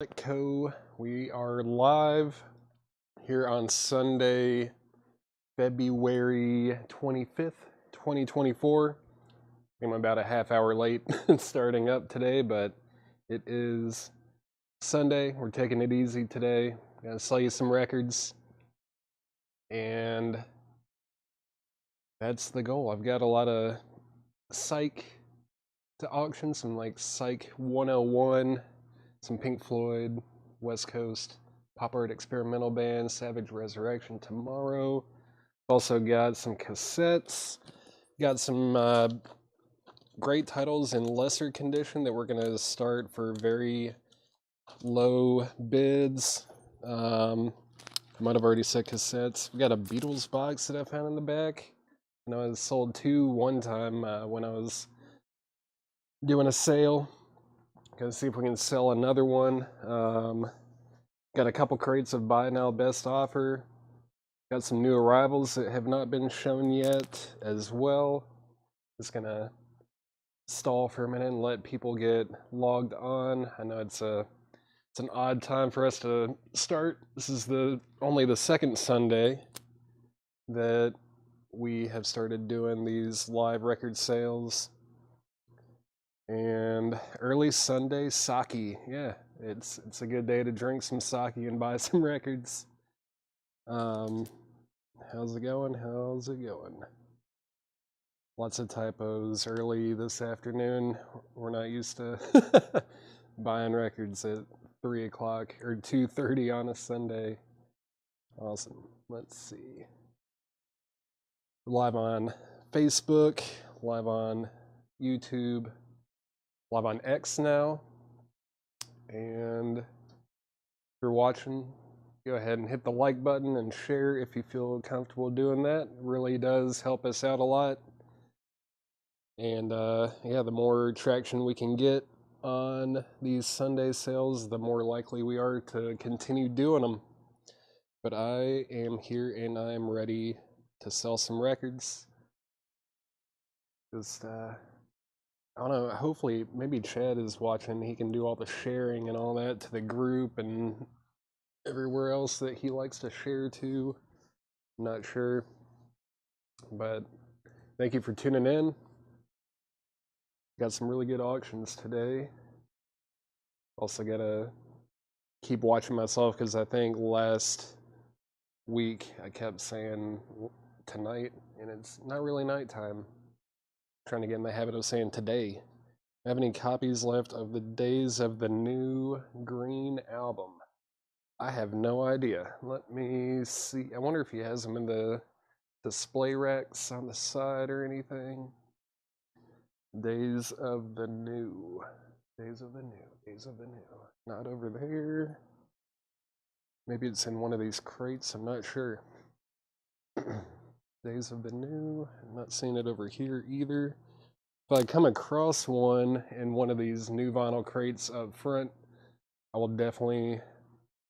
We are live here on Sunday, February 25th, 2024. I'm about a half hour late starting up today, but it is Sunday. We're taking it easy today. Gonna sell you some records, and that's the goal. I've got a lot of Psych to auction, some like Psych 101, some Pink Floyd, West Coast, pop art experimental band, Savage Resurrection tomorrow. Also got some cassettes, got some great titles in lesser condition that we're going to start for very low bids. I might have already said cassettes. We got a Beatles box that I found in the back. I know I sold two one time when I was doing a sale. Gonna see if we can sell another one. Got a couple crates of buy now best offer. Got some new arrivals that have not been shown yet as well. Just gonna stall for a minute and let people get logged on. I know it's an odd time for us to start. This is only the second Sunday that we have started doing these live record sales. And early Sunday sake. Yeah, it's a good day to drink some sake and buy some records. How's it going? Lots of typos early this afternoon. We're not used to buying records at 3 o'clock or 2:30 on a Sunday. Awesome. Let's see. Live on Facebook, live on YouTube, live on X now. And if you're watching, go ahead and hit the like button and share if you feel comfortable doing that. It really does help us out a lot. And yeah, the more traction we can get on these Sunday sales, the more likely we are to continue doing them. But I am here and I am ready to sell some records. Just I don't know, hopefully maybe Chad is watching. He can do all the sharing and all that to the group and everywhere else that he likes to share to. I'm not sure. But thank you for tuning in. Got some really good auctions today. Also gotta keep watching myself because I think last week I kept saying tonight and it's not really nighttime. Trying to get in the habit of saying today. Have any copies left of the Days of the New Green album? I have no idea. Let me see. I wonder if he has them in the display racks on the side or anything. Days of the New. Not over there. Maybe it's in one of these crates. I'm not sure. Days of the New. I'm not seeing it over here either. If I come across one in one of these new vinyl crates up front, I will definitely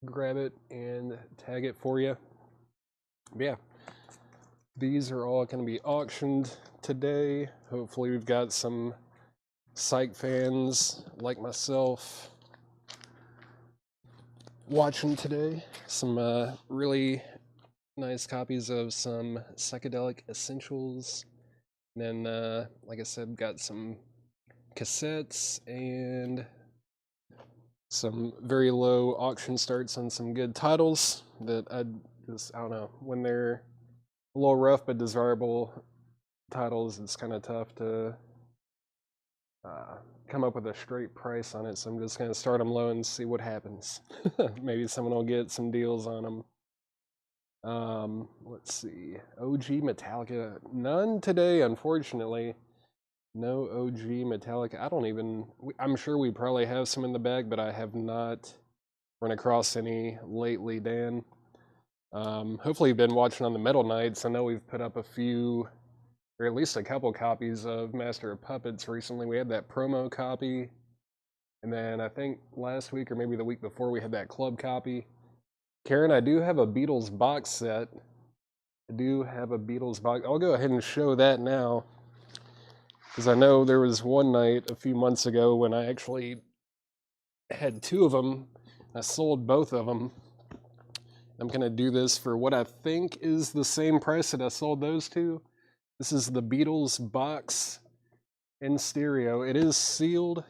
grab it and tag it for you. But yeah, these are all going to be auctioned today. Hopefully we've got some Psych fans like myself watching today. Some really nice copies of some Psychedelic Essentials. And then, like I said, got some cassettes and some very low auction starts on some good titles that I don't know, when they're a little rough but desirable titles, it's kind of tough to come up with a straight price on it. So I'm just going to start them low and see what happens. Maybe someone will get some deals on them. Let's see. OG Metallica. None today, unfortunately. No OG Metallica. I'm sure we probably have some in the bag, but I have not run across any lately, Dan. Hopefully you've been watching on the Metal Nights. I know we've put up a few, or at least a couple copies of Master of Puppets recently. We had that promo copy. And then I think last week or maybe the week before we had that club copy. Karen, I do have a Beatles box set. I'll go ahead and show that now. Because I know there was one night a few months ago when I actually had two of them I sold both of them. I'm going to do this for what I think is the same price that I sold those two. This is the Beatles box in stereo. It is sealed.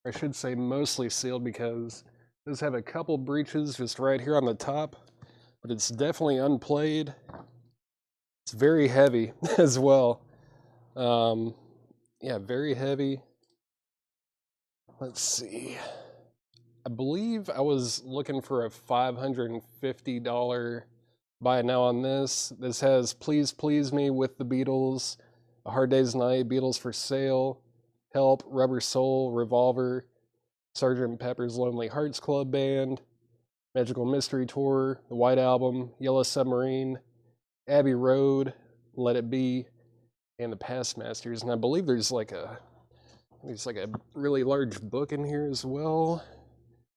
I should say mostly sealed because it does have a couple breaches just right here on the top, but it's definitely unplayed. It's very heavy as well. Yeah, very heavy. Let's see. I believe I was looking for a $550 buy it now on this. This has Please Please Me with the Beatles, A Hard Day's Night, Beatles for Sale, Help, Rubber Soul, Revolver, Sgt. Pepper's Lonely Hearts Club Band, Magical Mystery Tour, The White Album, Yellow Submarine, Abbey Road, Let It Be, and The Past Masters. And I believe there's like a really large book in here as well.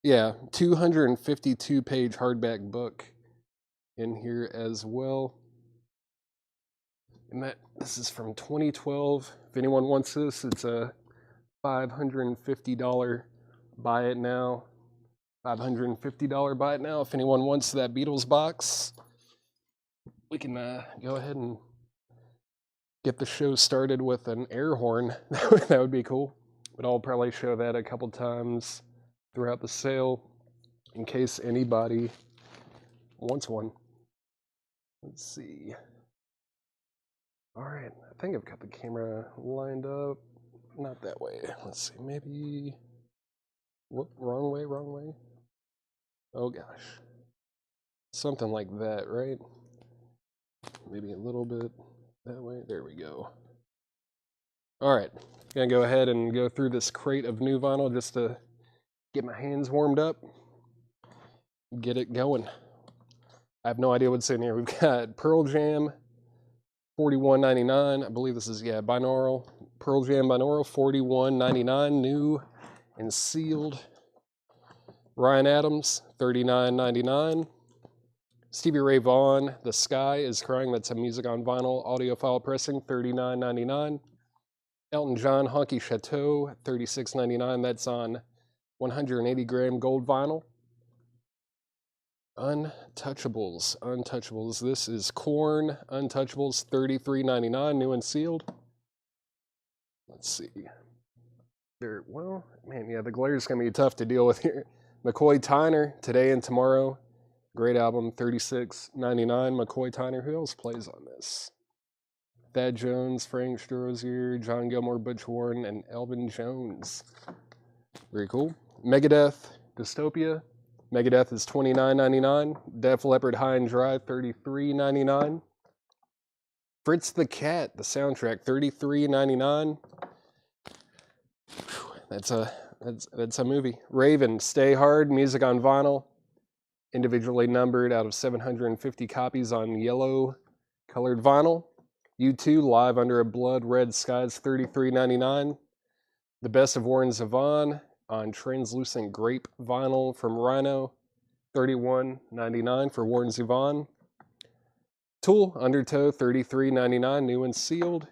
Yeah, 252-page hardback book in here as well. And this is from 2012. If anyone wants this, it's a $550 buy it now. $550 buy it now. If anyone wants that Beatles box, we can go ahead and get the show started with an air horn. That would be cool. But I'll probably show that a couple times throughout the sale in case anybody wants one. Let's see. All right, I think I've got the camera lined up. Not that way. Let's see, maybe. Whoop, wrong way, wrong way. Oh gosh. Something like that, right? Maybe a little bit that way. There we go. All right, gonna go ahead and go through this crate of new vinyl just to get my hands warmed up, get it going. I have no idea what's in here. We've got Pearl Jam, $41.99. I believe this is, yeah, binaural. Pearl Jam binaural, $41.99, new and sealed. Ryan Adams, $39.99. Stevie Ray Vaughan, The Sky is Crying. That's a music on vinyl audiophile pressing, $39.99. Elton John, Honky Chateau, $36.99. That's on 180-gram gold vinyl. Untouchables. This is Korn, Untouchables, $33.99, new and sealed. Let's see. Well, man, yeah, the glare is going to be tough to deal with here. McCoy Tyner, Today and Tomorrow. Great album, $36.99. McCoy Tyner. Who else plays on this? Thad Jones, Frank Strozier, John Gilmore, Butch Warren, and Elvin Jones. Very cool. Megadeth, Dystopia. Megadeth is $29.99. Def Leppard, High and Dry, $33.99. Fritz the Cat, the soundtrack, $33.99. That's a movie. Raven, Stay Hard, music on vinyl, individually numbered out of 750 copies on yellow colored vinyl. U2, Live Under a Blood Red Skies, $33.99. The Best of Warren Zevon on translucent grape vinyl from Rhino, $31.99 for Warren Zevon. Tool, Undertow, $33.99, new and sealed.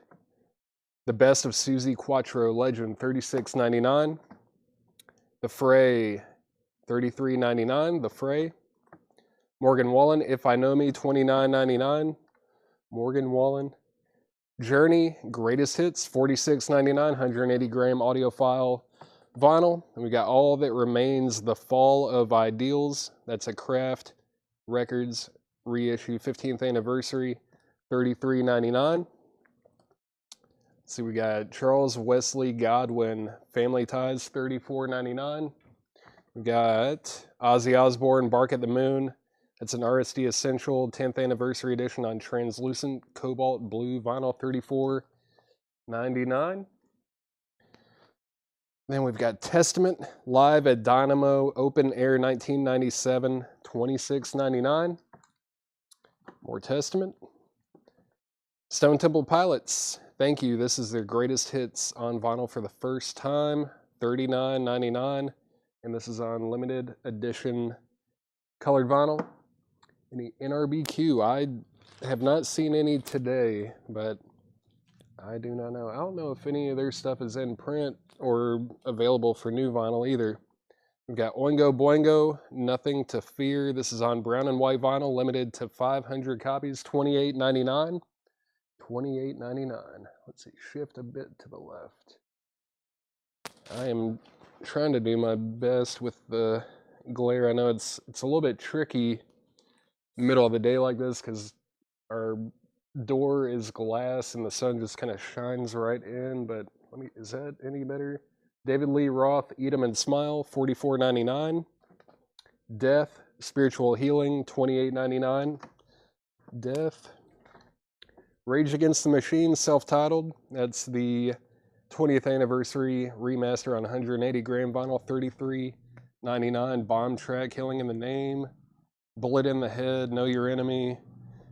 The Best of Susie Quattro Legend, $36.99. The Fray, $33.99. The Fray. Morgan Wallen, If I Know Me, $29.99. Morgan Wallen. Journey, Greatest Hits, $46.99, 180-gram audiophile vinyl. And we got All That Remains, The Fall of Ideals. That's a Kraft Records reissue, 15th anniversary, $33.99. Let's see, we got Charles Wesley Godwin, Family Ties, $34.99. We got Ozzy Osbourne, Bark at the Moon. That's an RSD Essential 10th Anniversary Edition on translucent cobalt blue vinyl, $34.99. Then we've got Testament, live at Dynamo, Open Air 1997, $26.99. More Testament. Stone Temple Pilots, Thank You. This is their greatest hits on vinyl for the first time, $39.99. And this is on limited edition colored vinyl. Any NRBQ? I have not seen any today, but I do not know. I don't know if any of their stuff is in print or available for new vinyl either. We've got Oingo Boingo, Nothing to Fear. This is on brown and white vinyl, limited to 500 copies, $28.99. $28.99. Let's see, shift a bit to the left. I am trying to do my best with the glare. I know it's a little bit tricky middle of the day like this because our door is glass and the sun just kind of shines right in, but is that any better? David Lee Roth, Eat 'em and Smile, $44.99. Death, Spiritual Healing, $28.99. Death. Rage Against the Machine, self-titled. That's the 20th anniversary remaster on 180 gram vinyl, $33.99. Bomb Track, Killing in the Name. Bullet in the Head, Know Your Enemy.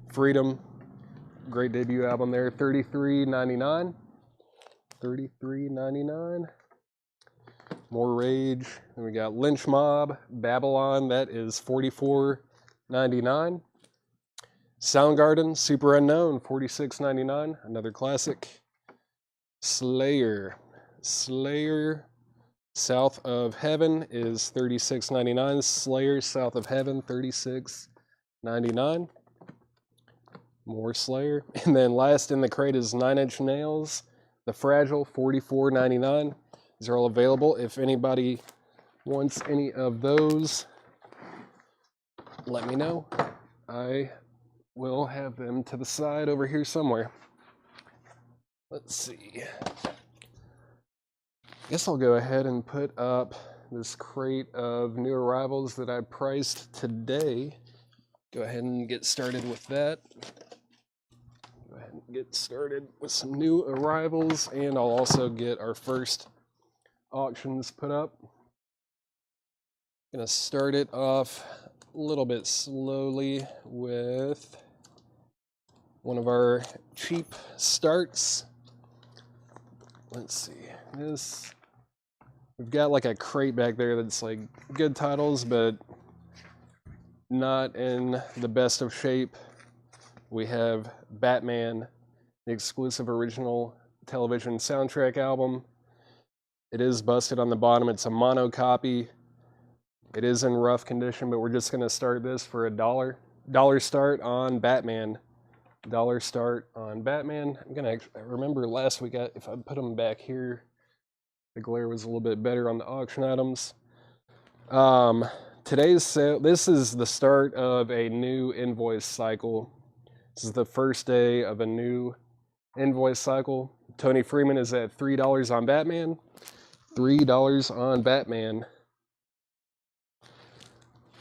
Freedom, great debut album there, $33.99. $33.99. More Rage. Then we got Lynch Mob, Babylon, that is $44.99. Soundgarden, Super Unknown, $46.99, another classic. Slayer, South of Heaven is $36.99. Slayer, South of Heaven, $36.99. More Slayer. And then last in the crate is 9 Inch Nails, The Fragile, $44.99. These are all available. If anybody wants any of those, let me know. I will have them to the side over here somewhere. Let's see. Guess I'll go ahead and put up this crate of new arrivals that I priced today. Go ahead and get started with that. Go ahead and get started with some new arrivals, and I'll also get our first auctions put up. Gonna start it off a little bit slowly with one of our cheap starts. Let's see, this, we've got like a crate back there that's like good titles, but not in the best of shape. We have Batman, the exclusive original television soundtrack album. It is busted on the bottom. It's a mono copy. It is in rough condition, but we're just going to start this for $1. Dollar start on Batman. Dollar start on Batman. I'm going to remember last week, if I put them back here, the glare was a little bit better on the auction items. Today's sale, this is the start of a new invoice cycle. This is the first day of a new invoice cycle. Tony Freeman is at $3 on Batman. $3 on Batman.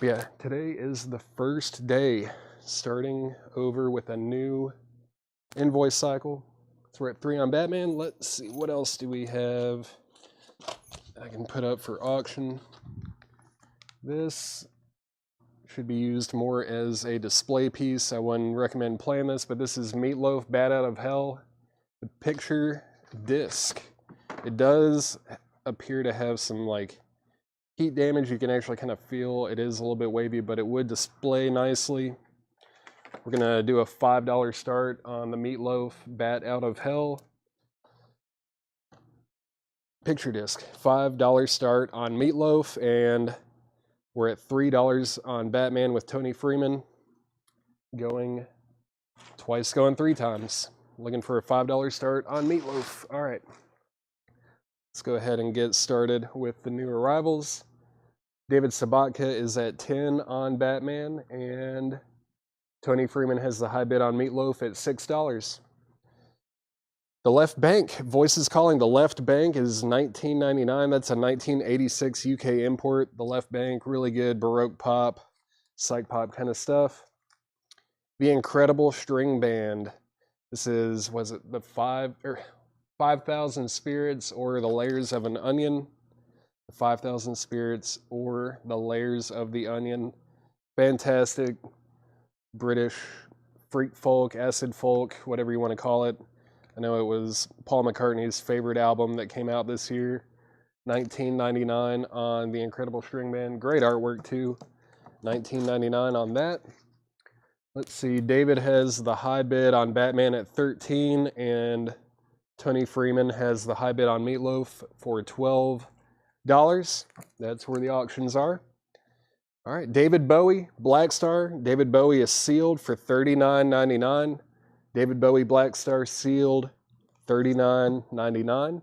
But yeah, today is the first day starting over with a new invoice cycle. So we're at 3 on Batman. Let's see, what else do we have I can put up for auction? This should be used more as a display piece. I wouldn't recommend playing this, but this is Meatloaf, Bat Out of Hell, the picture disc. It does appear to have some like heat damage. You can actually kind of feel it is a little bit wavy, but it would display nicely. We're gonna do a $5 start on the Meatloaf, Bat Out of Hell picture disc. $5 start on Meatloaf, and we're at $3 on Batman with Tony Freeman. Going twice, going 3 times. Looking for a $5 start on Meatloaf. All right. Let's go ahead and get started with the new arrivals. David Sabatka is at 10 on Batman, and Tony Freeman has the high bid on Meatloaf at $6. The Left Bank, Voices Calling. The Left Bank is $19.99. That's a 1986 UK import. The Left Bank, really good Baroque pop, psych pop kind of stuff. The Incredible String Band. This is, was it the 5,000 Spirits or the Layers of an Onion? The 5,000 Spirits or the Layers of the Onion. Fantastic British freak folk, acid folk, whatever you want to call it. I know it was Paul McCartney's favorite album that came out this year. $19.99 on The Incredible String Band. Great artwork too. $19.99 on that. Let's see, David has the high bid on Batman at $13, and Tony Freeman has the high bid on Meatloaf for $12. That's where the auctions are. All right, David Bowie, Black Star. David Bowie is sealed for $39.99. David Bowie Black Star sealed $39.99.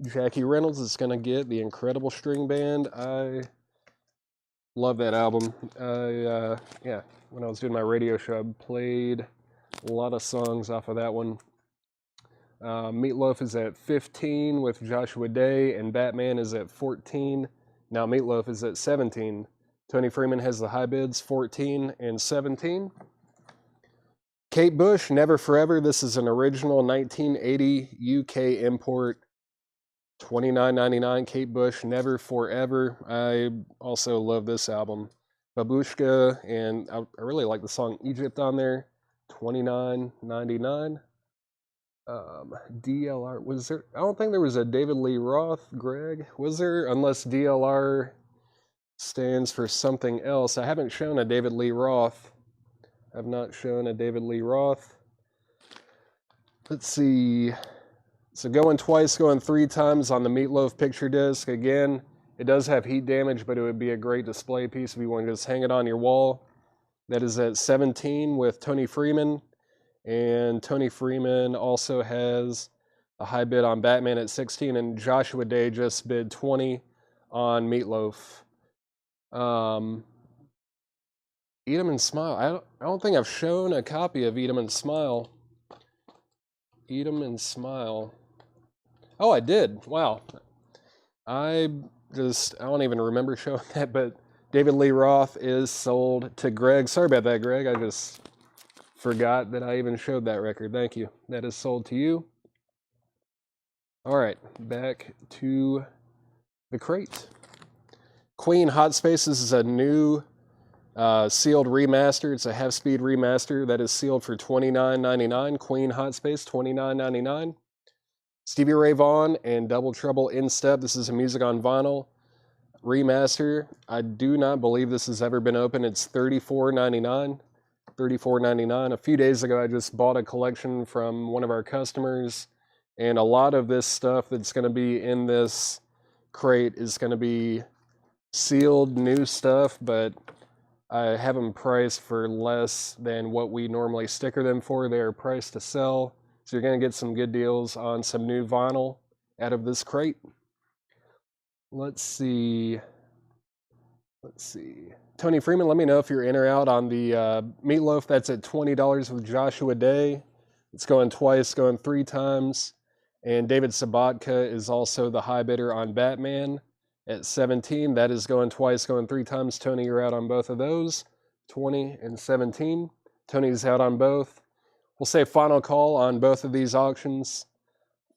Jackie Reynolds is going to get the Incredible String Band. I love that album. Yeah, when I was doing my radio show, I played a lot of songs off of that one. Meatloaf is at 15 with Joshua Day, and Batman is at 14. Now Meatloaf is at 17. Tony Freeman has the high bids, 14 and 17. Kate Bush, Never Forever. This is an original 1980 UK import. $29.99. Kate Bush, Never Forever. I also love this album. Babushka, and I really like the song Egypt on there. $29.99. DLR, was there? I don't think there was a David Lee Roth, Greg. Was there? Unless DLR stands for something else. I haven't shown a David Lee Roth. I've not shown a David Lee Roth. Let's see. So going twice, going three times on the Meatloaf picture disc. Again, it does have heat damage, but it would be a great display piece if you want to just hang it on your wall. That is at 17 with Tony Freeman. And Tony Freeman also has a high bid on Batman at 16, and Joshua Day just bid 20 on Meatloaf. Eat 'em and Smile. I don't think I've shown a copy of Eat 'em and Smile. Eat 'em and Smile. Oh, I did. Wow. I don't even remember showing that, but David Lee Roth is sold to Greg. Sorry about that, Greg. I just forgot that I even showed that record. Thank you. That is sold to you. All right, back to the crate. Queen Hot Spaces is a new sealed remaster. It's a half-speed remaster that is sealed for $29.99. Queen Hot Space, $29.99. Stevie Ray Vaughan and Double Trouble in Step. This is a music on vinyl remaster. I do not believe this has ever been opened. It's $34.99. $34.99. A few days ago, I just bought a collection from one of our customers, and a lot of this stuff that's going to be in this crate is going to be sealed new stuff, but I have them priced for less than what we normally sticker them for. They are priced to sell, so you're going to get some good deals on some new vinyl out of this crate. Let's see. Tony Freeman, let me know if you're in or out on the Meatloaf. That's at $20 with Joshua Day. It's going twice, going three times. And David Sabatka is also the high bidder on Batman at 17. That is going twice, going three times. Tony, you're out on both of those. 20 and 17. Tony's out on both. We'll say final call on both of these auctions.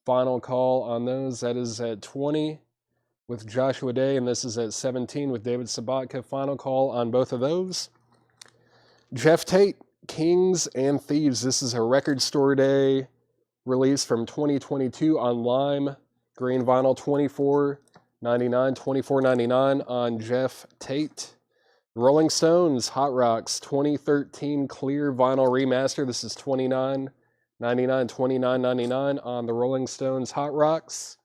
Final call on those. That is at 20 with Joshua Day, and this is at 17 with David Sabatka. Final call on both of those. Jeff Tate, Kings and Thieves. This is a Record Store Day release from 2022 on Lime. Green vinyl, $24.99. $24.99 on Jeff Tate. Rolling Stones, Hot Rocks, 2013 clear vinyl remaster. This is $29.99. $29.99 on the Rolling Stones Hot Rocks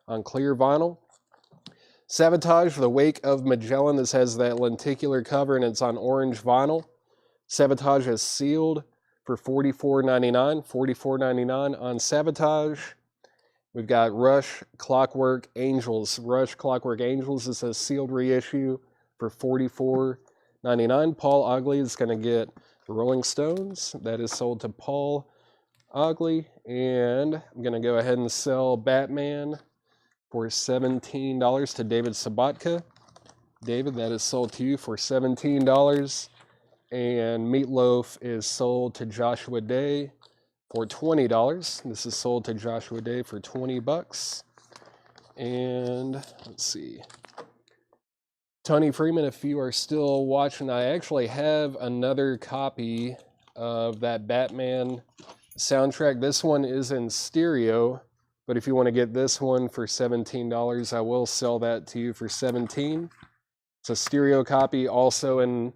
on clear vinyl. Sabotage, The Wake of Magellan. This has that lenticular cover and it's on orange vinyl. Sabotage is sealed for $44.99. $44.99 on Sabotage. We've got Rush Clockwork Angels. Rush Clockwork Angels is a sealed reissue for $44.99. Paul Ogley is going to get the Rolling Stones. That is sold to Paul Ogley. And I'm going to go ahead and sell Batman for $17 to David Sabatka. David, that is sold to you for $17. And Meatloaf is sold to Joshua Day for $20. This is sold to Joshua Day for $20. And let's see. Tony Freeman, if you are still watching, I actually have another copy of that Batman soundtrack. This one is in stereo, but if you want to get this one for $17, I will sell that to you for $17. It's a stereo copy, also in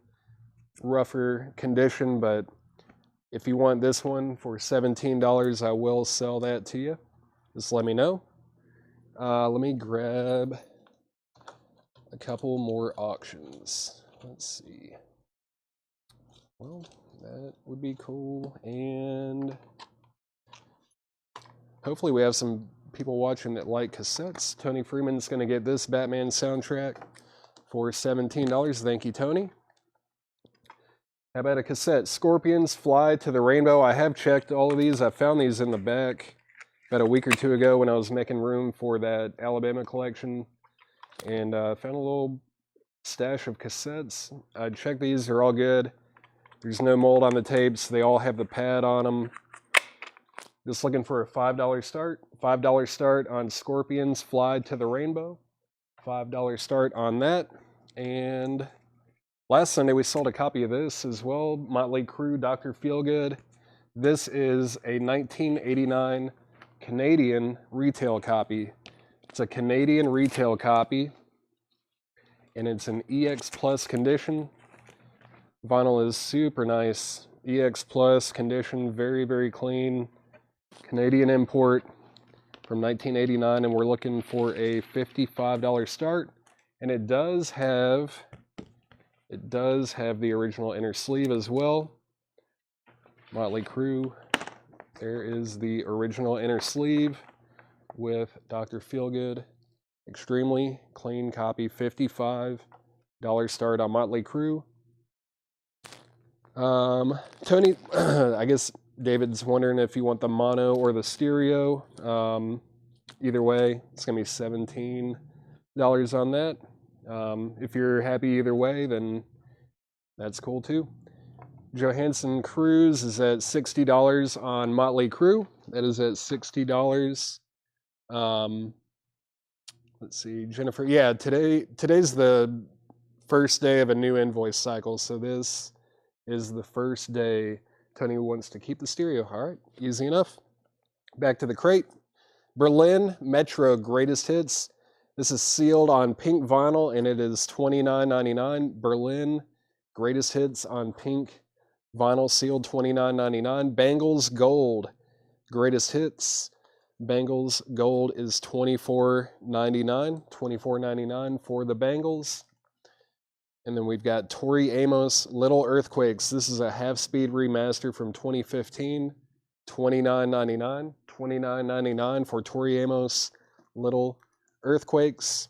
rougher condition, but if you want this one for $17, I will sell that to you. Just let me know. Let me grab a couple more auctions. Let's see. Well, that would be cool. And hopefully we have some people watching that like cassettes. Tony Freeman's going to get this Batman soundtrack for $17. Thank you, Tony. How about a cassette? Scorpions, Fly to the Rainbow. I have checked all of these. I found these in the back about a week or two ago when I was making room for that Alabama collection. And found a little stash of cassettes. I checked these. They're all good. There's no mold on the tapes. They all have the pad on them. Just looking for a $5 start. $5 start on Scorpions, Fly to the Rainbow. $5 start on that. And last Sunday we sold a copy of this as well. Motley Crue, Dr. Feelgood. This is a 1989 Canadian retail copy. It's a Canadian retail copy. And it's an EX Plus condition. Vinyl is super nice. EX Plus condition, very, very clean. Canadian import from 1989, and we're looking for a $55 start. And it does have the original inner sleeve as well. Motley Crue. There is the original inner sleeve with Dr. Feelgood. Extremely clean copy, $55 start on Motley Crue. Tony, I guess David's wondering if you want the mono or the stereo. Either way, it's going to be $17 on that. If you're happy either way, then that's cool too. Johansson Cruise is at $60 on Motley Crue. That is at $60. Let's see, Jennifer. Yeah, today's the first day of a new invoice cycle, so this is the first day Tony wants to keep the stereo. All right, easy enough. Back to the crate. Berlin Metro Greatest Hits. This is sealed on pink vinyl, and it is $29.99. Berlin Greatest Hits on pink vinyl, sealed $29.99. Bangles Gold Greatest Hits. Bangles Gold is $24.99. $24.99 for the Bangles. And then we've got Tori Amos, Little Earthquakes. This is a half-speed remaster from 2015. $29.99. $29.99 for Tori Amos, Little Earthquakes.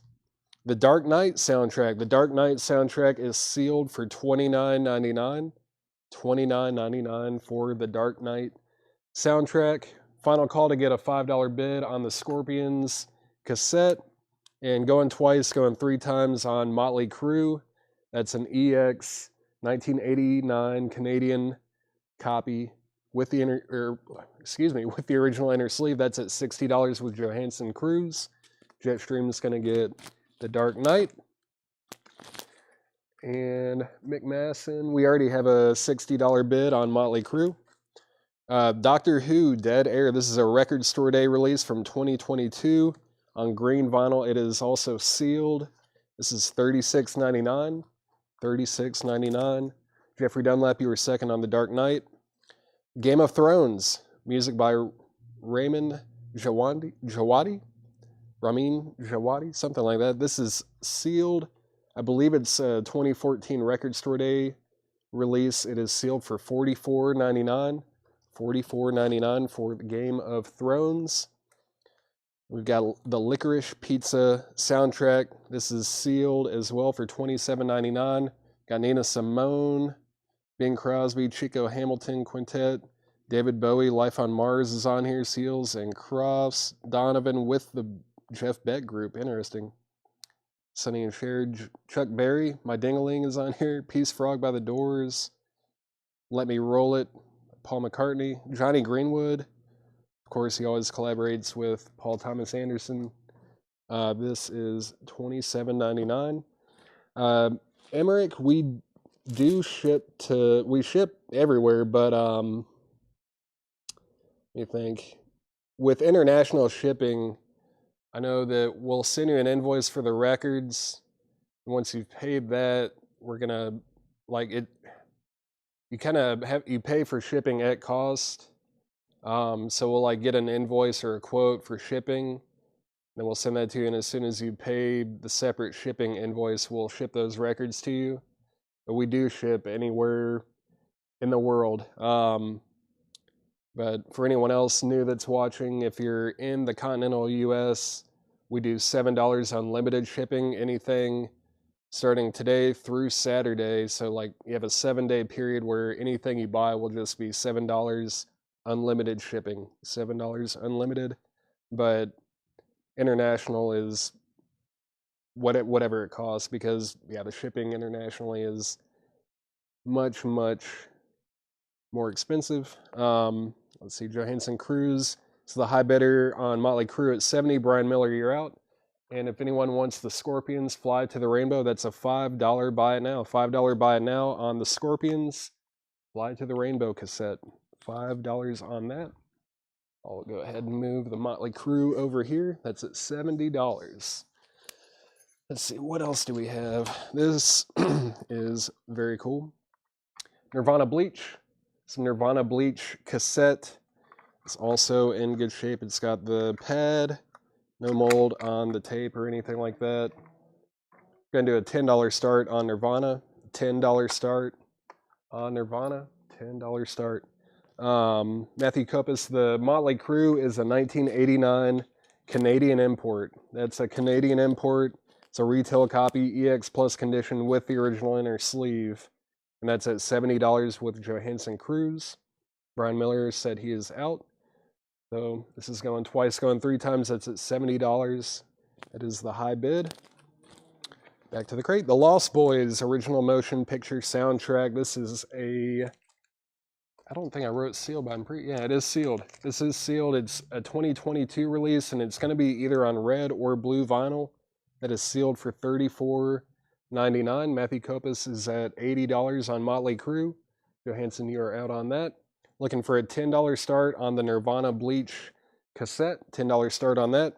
The Dark Knight soundtrack. The Dark Knight soundtrack is sealed for $29.99. $29.99 for the Dark Knight soundtrack. Final call to get a $5 bid on the Scorpions cassette. And going twice, going 3 times on Motley Crue. That's an EX 1989 Canadian copy with the with the original inner sleeve. That's at $60 with Johansson Cruise. Jetstream's going to get the Dark Knight. And McMasson, we already have a $60 bid on Motley Crue. Doctor Who, Dead Air. This is a Record Store Day release from 2022 on green vinyl. It is also sealed. This is $36.99. $36.99. Jeffrey Dunlap, you were second on the Dark Knight. Game of Thrones, music by Ramin Djawadi, something like that. This is sealed. I believe it's a 2014 Record Store Day release. It is sealed for $44.99. $44.99 for the Game of Thrones. We've got the Licorice Pizza soundtrack. This is sealed as well for $27.99. Got Nina Simone, Bing Crosby, Chico Hamilton Quintet, David Bowie, Life on Mars is on here, Seals and Crofts, Donovan with the Jeff Beck group. Interesting. Sonny and Cher, Chuck Berry, My Ding-a-Ling is on here, Peace Frog by the Doors, Let Me Roll It, Paul McCartney, Johnny Greenwood. Of course, he always collaborates with Paul Thomas Anderson. This is $27.99. Emmerich, we ship everywhere, but you think with international shipping, I know that we'll send you an invoice for the records. Once you've paid that, we're gonna you pay for shipping at cost. So we'll get an invoice or a quote for shipping. Then we'll send that to you, and as soon as you pay the separate shipping invoice, we'll ship those records to you. But we do ship anywhere in the world. But for anyone else new that's watching, if you're in the continental US, we do $7 unlimited shipping, anything starting today through Saturday. So like you have a 7-day period where anything you buy will just be $7 unlimited shipping, $7 unlimited. But international is whatever it costs, because yeah, the shipping internationally is much more expensive. Let's see, Johansson Cruz. So the high bidder on Motley Crue at 70. Brian Miller, you're out. And if anyone wants the Scorpions Fly to the Rainbow, that's a $5 buy it now. $5 buy it now on the Scorpions Fly to the Rainbow cassette. $5 on that. I'll go ahead and move the Motley Crue over here. That's at $70. Let's see, what else do we have? This is very cool. Nirvana Bleach. Some Nirvana Bleach cassette. It's also in good shape. It's got the pad, no mold on the tape or anything like that. Gonna do a $10 start on Nirvana. $10 start on Nirvana. $10 start. Matthew Kopis, the Motley Crue is a 1989 Canadian import. That's a Canadian import. It's a retail copy, EX Plus condition with the original inner sleeve. And that's at $70 with Johansson Cruz. Brian Miller said he is out. So this is going twice, going 3 times. That's at $70. That is the high bid. Back to the crate. The Lost Boys original motion picture soundtrack. This is I don't think I wrote sealed, but yeah, it is sealed. This is sealed. It's a 2022 release, and it's going to be either on red or blue vinyl. That is sealed for $34.99. Matthew Kopis is at $80 on Motley Crue. Johansson, you are out on that. Looking for a $10 start on the Nirvana Bleach cassette. $10 start on that.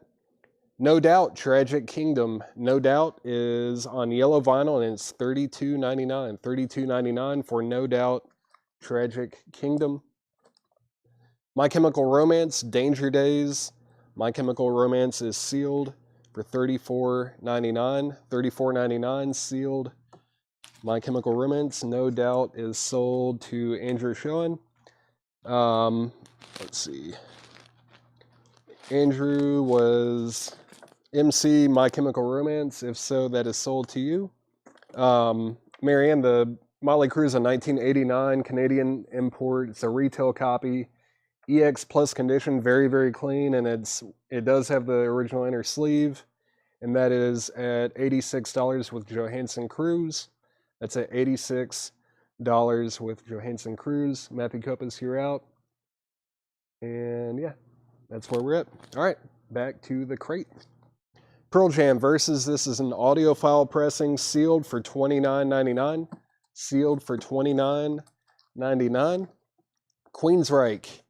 No Doubt, Tragic Kingdom. No Doubt is on yellow vinyl, and it's $32.99. $32.99 for No Doubt, Tragic Kingdom. My Chemical Romance, Danger Days. My Chemical Romance is sealed for $34.99. $34.99 sealed. My Chemical Romance, No Doubt, is sold to Andrew Schoen. Let's see. Andrew was MC My Chemical Romance. If so, that is sold to you. Marianne, the Motley Crue is a 1989 Canadian import. It's a retail copy. EX Plus condition, very clean, and it does have the original inner sleeve, and that is at $86 with Johansson Cruz. That's at $86 with Johansson Cruz. Matthew Kopis, you're out. And yeah, that's where we're at. All right, back to the crate. Pearl Jam Versus. This is an audiophile pressing, sealed for $29.99. Sealed for $29.99. Queensryche.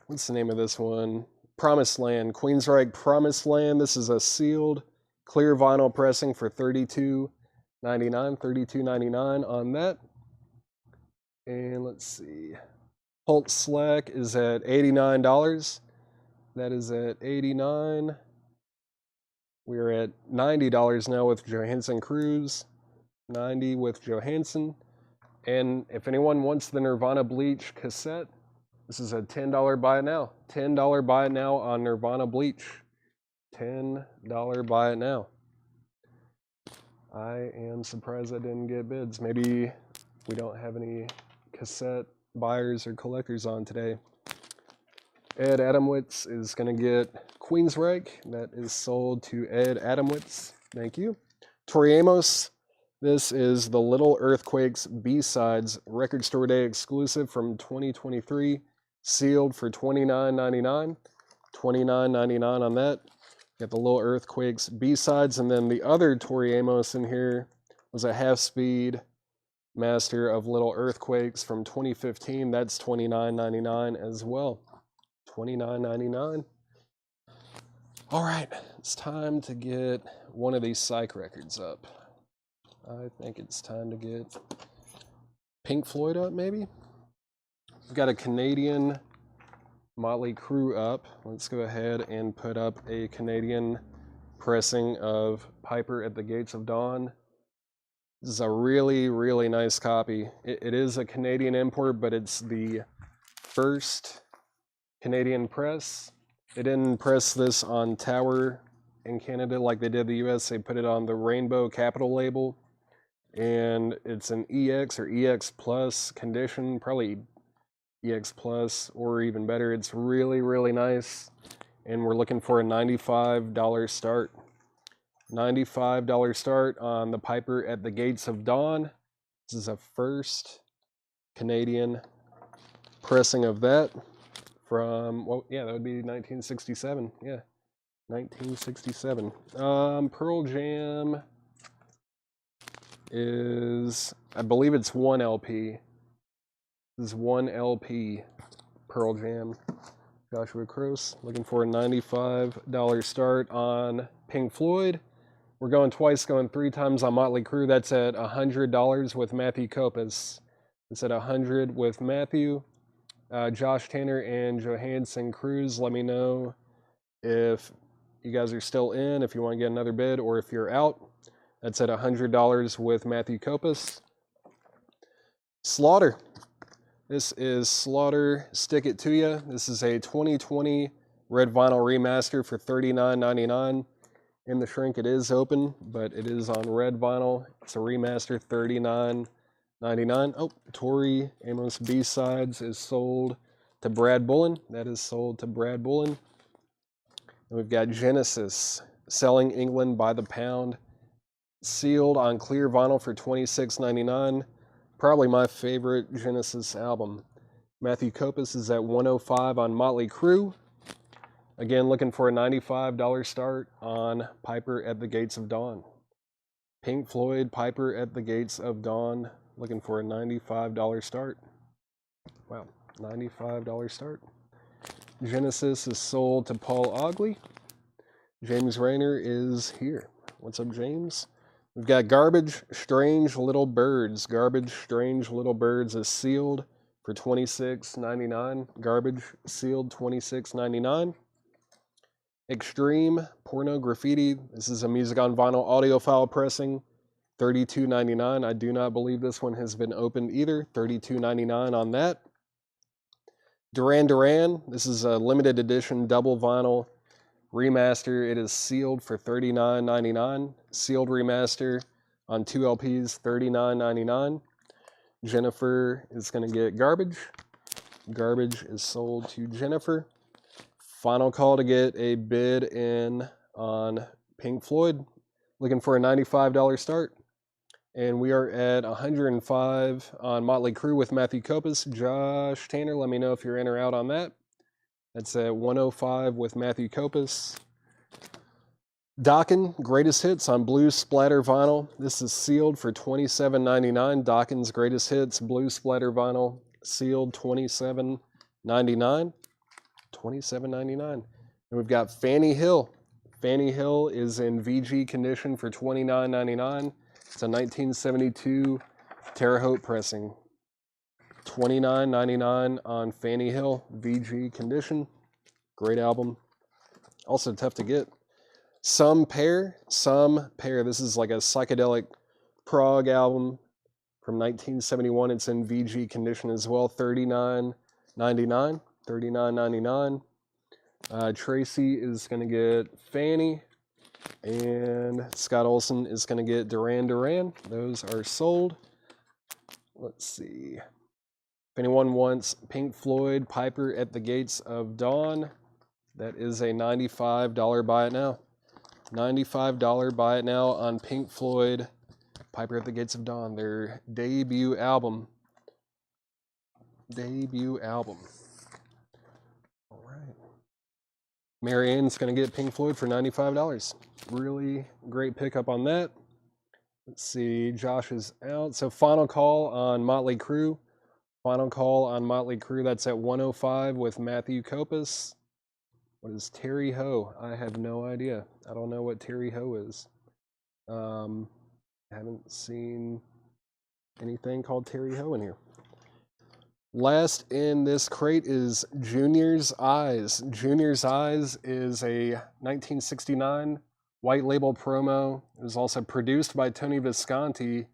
What's the name of this one? Promised Land. Queensryche Promised Land. This is a sealed clear vinyl pressing for $32.99. $32.99 on that. And let's see. Holt Slack is at $89. That is at $89. We're at $90 now with Johansson Cruz. $90 with Johansson. And if anyone wants the Nirvana Bleach cassette, this is a $10 buy it now. $10 buy it now on Nirvana Bleach. $10 buy it now. I am surprised I didn't get bids. Maybe we don't have any cassette buyers or collectors on today. Ed Adamowitz is going to get Queensryche. That is sold to Ed Adamowitz. Thank you. Tori Amos. This is the Little Earthquakes B-Sides Record Store Day exclusive from 2023. Sealed for $29.99. $29.99 on that. Got the Little Earthquakes B-Sides, and then the other Tori Amos in here was a half-speed master of Little Earthquakes from 2015. That's $29.99 as well. $29.99. All right, it's time to get one of these Psych records up. I think it's time to get Pink Floyd up, maybe? We've got a Canadian Motley Crue up. Let's go ahead and put up a Canadian pressing of Piper at the Gates of Dawn. This is a really, really nice copy. It is a Canadian import, but it's the first Canadian press. They didn't press this on Tower in Canada like they did the US. They put it on the Rainbow Capital label. And it's an EX or EX Plus condition, probably EX Plus or even better. It's really, really nice. And we're looking for a $95 start. $95 start on the Piper at the Gates of Dawn. This is a first Canadian pressing of that from, well, yeah, that would be 1967. Yeah, 1967. Pearl Jam is, I believe it's 1 LP. This is 1 LP Pearl Jam. Joshua Croce, looking for a $95 start on Pink Floyd. We're going twice, going 3 times on Motley Crue. That's at $100 with Matthew Kopis. It's at $100 with Matthew. Josh Tanner and Johansson Cruz, let me know if you guys are still in, if you want to get another bid, or if you're out. That's at $100 with Matthew Kopis. Slaughter. This is Slaughter, Stick It To Ya. This is a 2020 red vinyl remaster for $39.99. In the shrink it is open, but it is on red vinyl. It's a remaster, $39.99. Oh, Tori Amos B-Sides is sold to Brad Bullen. That is sold to Brad Bullen. And we've got Genesis, Selling England by the Pound, sealed on clear vinyl for $26.99. Probably my favorite Genesis album. Matthew Kopis is at $105 on Motley Crue. Again, looking for a $95 start on Piper at the Gates of Dawn. Pink Floyd, Piper at the Gates of Dawn, looking for a $95 start. Wow, $95 start. Genesis is sold to Paul Ogley. James Rayner is here. What's up, James? We've got Garbage Strange Little Birds. Garbage Strange Little Birds is sealed for $26.99. Garbage sealed $26.99. Extreme Porno Graffiti. This is a music on vinyl audiophile pressing. $32.99. I do not believe this one has been opened either. $32.99 on that. Duran Duran. This is a limited edition double vinyl remaster. It is sealed for $39.99. Sealed remaster on 2 LPs, $39.99. Jennifer is going to get Garbage. Garbage is sold to Jennifer. Final call to get a bid in on Pink Floyd. Looking for a $95 start. And we are at $105 on Motley Crue with Matthew Kopis. Josh Tanner, let me know if you're in or out on that. That's at $105 with Matthew Kopis. Dokken, Greatest Hits on Blue Splatter Vinyl. This is sealed for $27.99. Dokken's Greatest Hits, Blue Splatter Vinyl, sealed $27.99. $27.99. And we've got Fanny Hill. Fanny Hill is in VG condition for $29.99. It's a 1972 Terre Haute pressing. $29.99 on Fanny Hill, VG condition. Great album. Also tough to get. Some Pair. This is like a psychedelic prog album from 1971. It's in VG condition as well. $39.99. $39.99. Tracy is going to get Fanny. And Scott Olson is going to get Duran Duran. Those are sold. Let's see. If anyone wants Pink Floyd, Piper at the Gates of Dawn, that is a $95 buy it now. $95 buy it now on Pink Floyd, Piper at the Gates of Dawn, their debut album. All right. Marianne's going to get Pink Floyd for $95. Really great pickup on that. Let's see, Josh is out. So final call on Motley Crue. Final call on Motley Crue. That's at $105 with Matthew Kopis. What is Terry Ho? I have no idea. I don't know what Terry Ho is. I haven't seen anything called Terry Ho in here. Last in this crate is Junior's Eyes. Junior's Eyes is a 1969 white label promo. It was also produced by Tony Visconti,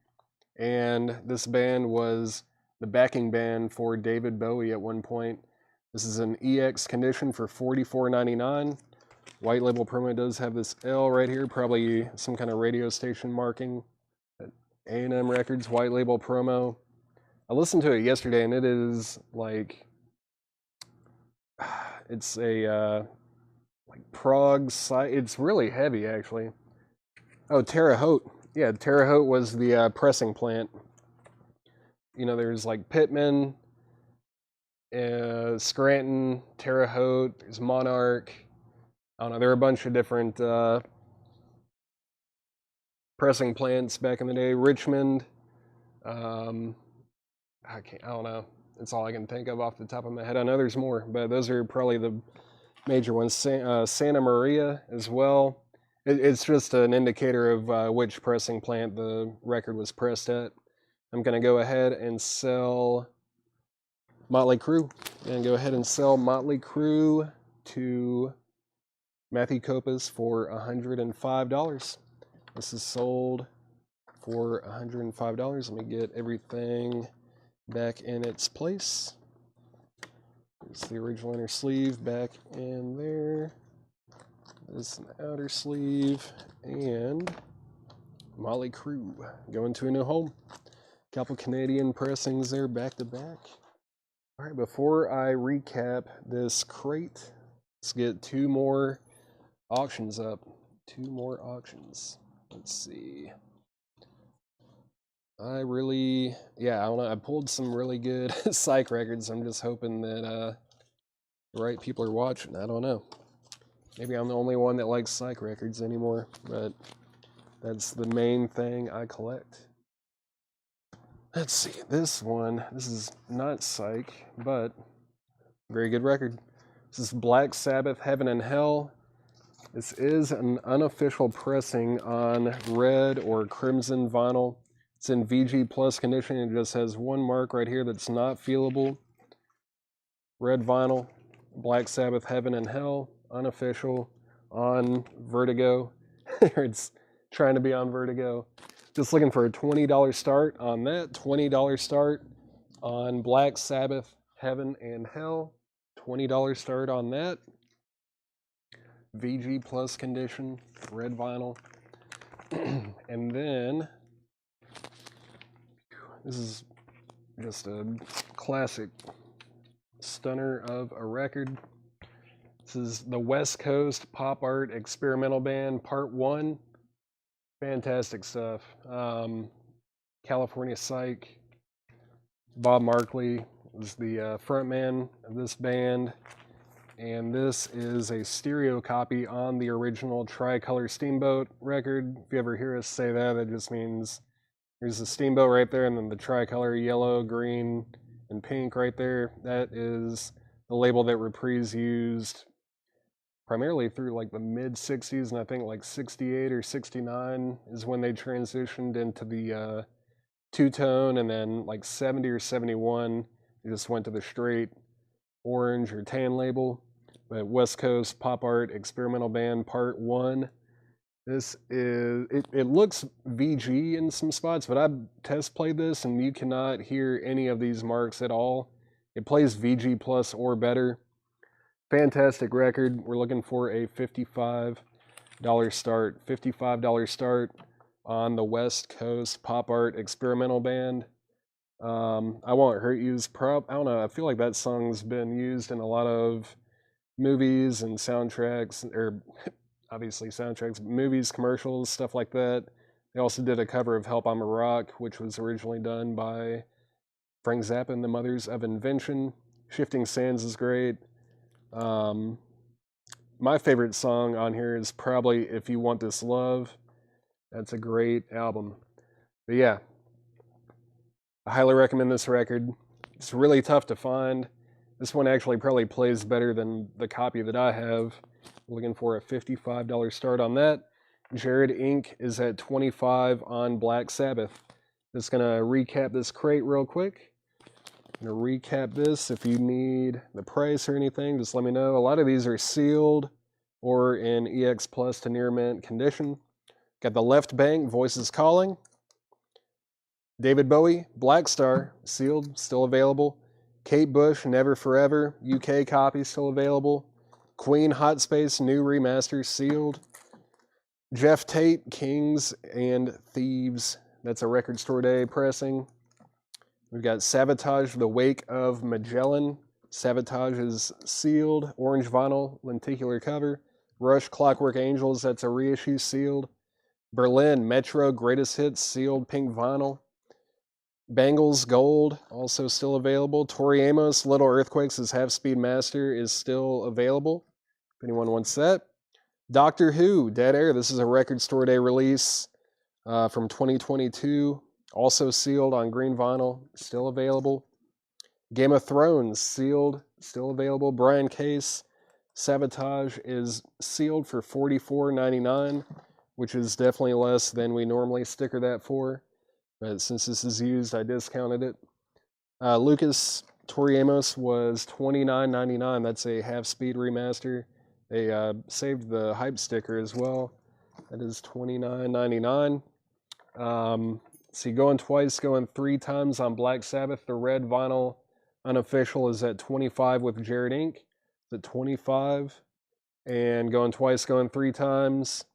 and this band was the backing band for David Bowie at one point. This is an EX condition for $44.99. White label promo does have this L right here, probably some kind of radio station marking. A&M Records white label promo. I listened to it yesterday, and it is like, it's a like prog. It's really heavy, actually. Oh, Terre Haute. Yeah, Terre Haute was the pressing plant. You know, there's like Pittman, Scranton, Terre Haute. There's Monarch. I don't know. There are a bunch of different pressing plants back in the day. Richmond. I don't know. That's all I can think of off the top of my head. I know there's more, but those are probably the major ones. Santa Maria as well. It's just an indicator of which pressing plant the record was pressed at. I'm going to go ahead and sell Motley Crue. And go ahead and sell Motley Crue to Matthew Copas for $105. This is sold for $105. Let me get everything back in its place. There's the original inner sleeve back in there. This is an outer sleeve. And Motley Crue going to a new home. Couple Canadian pressings there back to back. All right, before I recap this crate, let's get two more auctions up. Two more auctions. Let's see. I don't know. I pulled some really good Psych records. I'm just hoping that the right people are watching. I don't know. Maybe I'm the only one that likes Psych records anymore, but that's the main thing I collect. Let's see. This one, this is not Psych, but very good record. This is Black Sabbath, Heaven and Hell. This is an unofficial pressing on red or crimson vinyl. It's in VG Plus condition. It just has one mark right here that's not feelable. Red vinyl, Black Sabbath, Heaven and Hell, unofficial, on Vertigo. It's trying to be on Vertigo. Just looking for a $20 start on that. $20 start on Black Sabbath, Heaven and Hell. $20 start on that. VG Plus condition, red vinyl. And then this is just a classic stunner of a record. This is the West Coast Pop Art Experimental Band Part 1. Fantastic stuff. California Psych. Bob Markley is the frontman of this band. And this is a stereo copy on the original Tricolor Steamboat record. If you ever hear us say that, that just means there's a steamboat right there, and then the tricolor yellow, green, and pink right there. That is the label that Reprise used primarily through like the mid-60s, and I think like 68 or 69 is when they transitioned into the two-tone, and then like 70 or 71, they just went to the straight orange or tan label. But West Coast Pop Art Experimental Band Part 1. This is, it looks VG in some spots, but I've test played this and you cannot hear any of these marks at all. It plays VG Plus or better. Fantastic record. We're looking for a $55 start. $55 start on the West Coast Pop Art Experimental Band. I Won't Hurt You's I don't know, I feel like that song's been used in a lot of movies and soundtracks, or obviously soundtracks, movies, commercials, stuff like that. They also did a cover of Help I'm a Rock, which was originally done by Frank Zappa and the Mothers of Invention. Shifting Sands is great. My favorite song on here is probably If You Want This Love. That's a great album. But yeah, I highly recommend this record. It's really tough to find. This one actually probably plays better than the copy that I have. Looking for a $55 start on that. Jared Inc. is at $25 on Black Sabbath. Just going to recap this crate real quick. I'm going to recap this. If you need the price or anything, just let me know. A lot of these are sealed. or in EX Plus to near mint condition. Got the Left Bank, Voices Calling. David Bowie, Black Star, sealed, still available. Kate Bush, Never Forever, UK copy, still available. Queen, Hot Space, new remaster, sealed. Jeff Tate, Kings and Thieves, that's a Record Store Day pressing. We've got Sabotage, The Wake of Magellan. Sabotage is sealed, orange vinyl, lenticular cover. Rush, Clockwork Angels, that's a reissue, sealed. Berlin, Metro, Greatest Hits, sealed, pink vinyl. Bangles, Gold, also still available. Tori Amos, Little Earthquakes, as Half-Speed Master is still available, if anyone wants that. Doctor Who, Dead Air, this is a Record Store Day release from 2022, also sealed on green vinyl, still available. Game of Thrones, sealed, still available. Brian Case, Sabotage is sealed for $44.99, which is definitely less than we normally sticker that for. But since this is used, I discounted it. Lucas Tori Amos was $29.99. That's a half-speed remaster. They saved the hype sticker as well. That is $29.99. See, going twice, going three times on Black Sabbath. The red vinyl unofficial is at $25 with Jared Inc. It's at $25. And going twice, going three times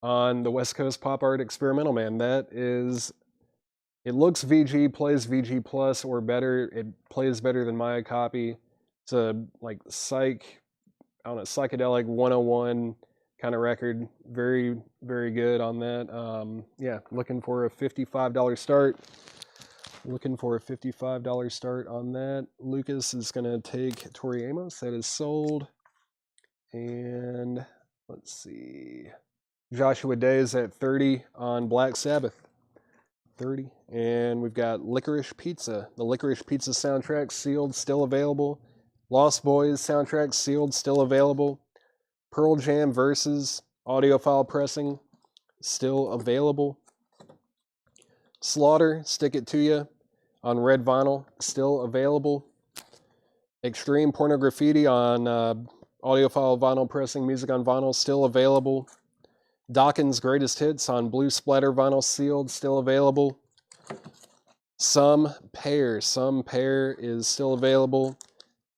on the West Coast Pop Art Experimental, man. That is, it looks VG, plays VG Plus or better. It plays better than my copy. It's a like Psych, I don't know, psychedelic 101 kind of record. Very, very good on that. Yeah, looking for a $55 start. Looking for a $55 start on that. Lucas is going to take Tori Amos. That is sold. And let's see. Joshua Day is at 30 on Black Sabbath. 30. And we've got Licorice Pizza. The Licorice Pizza soundtrack, sealed, still available. Lost Boys soundtrack, sealed, still available. Pearl Jam Versus audiophile pressing, still available. Slaughter, Stick It To Ya on red vinyl, still available. Extreme Pornograffiti on audiophile vinyl pressing, music on vinyl, still available. Dawkins' Greatest Hits on blue splatter vinyl, sealed, still available. Some Pair is still available.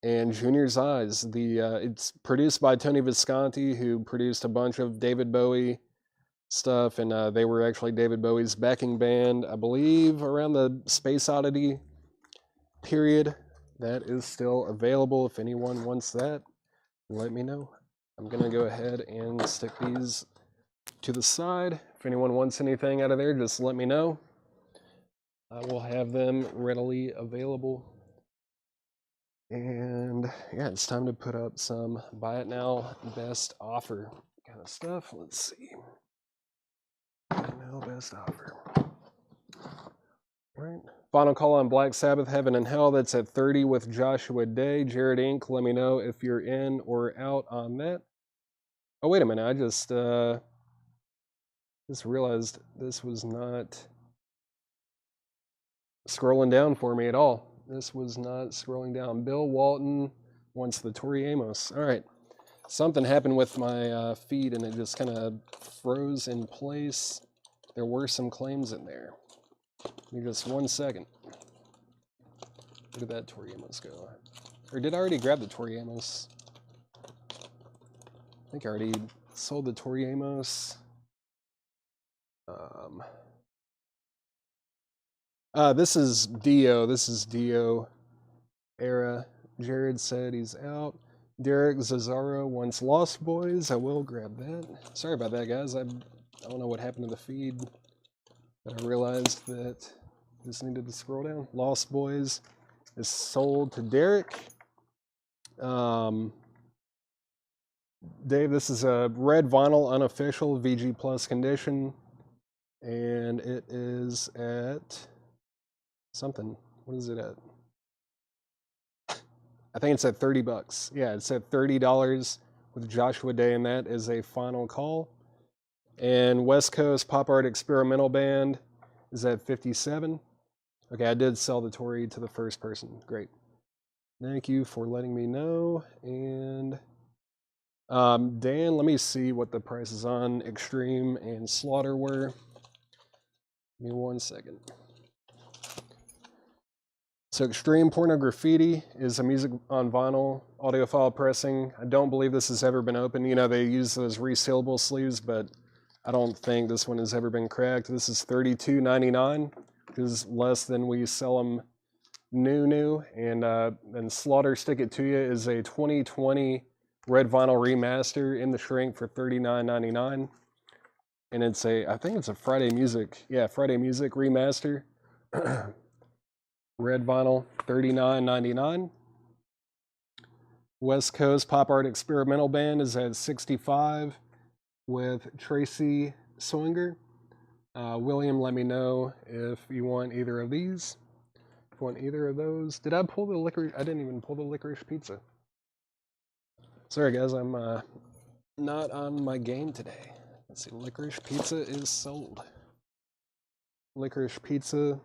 And Junior's Eyes, it's produced by Tony Visconti, who produced a bunch of David Bowie stuff, and they were actually David Bowie's backing band, I believe, around the Space Oddity period. That is still available. If anyone wants that, let me know. I'm going to go ahead and stick these to the side. If anyone wants anything out of there, just let me know. I will have them readily available. And yeah, it's time to put up some buy it now, best offer kind of stuff. Let's see. Buy it now, best offer. All right. Final call on Black Sabbath, Heaven and Hell. That's at 30 with Joshua Day. Jared Inc., let me know if you're in or out on that. Oh, wait a minute. I just realized this was not scrolling down for me at all. This was not scrolling down. Bill Walton wants the Tori Amos. All right. Something happened with my feed, and it just kind of froze in place. There were some claims in there. Give me just 1 second. Where did that Tori Amos go? Or did I already grab the Tori Amos? I think I already sold the Tori Amos. This is Dio. This is Dio era. Jared said he's out. Derek Zazzaro wants Lost Boys. I will grab that. Sorry about that, guys. I don't know what happened to the feed, but I realized that I just needed to scroll down. Lost Boys is sold to Derek. Dave, this is a red vinyl unofficial VG Plus condition, and it is at something. What is it at? I think it's at $30. Yeah, it's at $30 with Joshua Day, and that is a final call. And West Coast Pop Art Experimental Band is at $57. Okay, I did sell the Tori to the first person. Great. Thank you for letting me know. And Dan, let me see what the prices on Extreme and Slaughter were. Give me 1 second. So Extreme Porno Graffiti is a music on vinyl audiophile pressing. I don't believe this has ever been opened. You know, they use those resealable sleeves, but I don't think this one has ever been cracked. This is $32.99, which is less than we sell them new. And Slaughter Stick It To You is a 2020 red vinyl remaster in the shrink for $39.99. And it's I think it's a Friday Music remaster. Red vinyl, $39.99. West Coast Pop Art Experimental Band is at $65 with Tracy Swinger. William, let me know if you want either of these. If you want either of those. Did I pull the licorice? I didn't even pull the licorice pizza. Sorry guys, I'm not on my game today. Let's see, licorice pizza is sold. Licorice pizza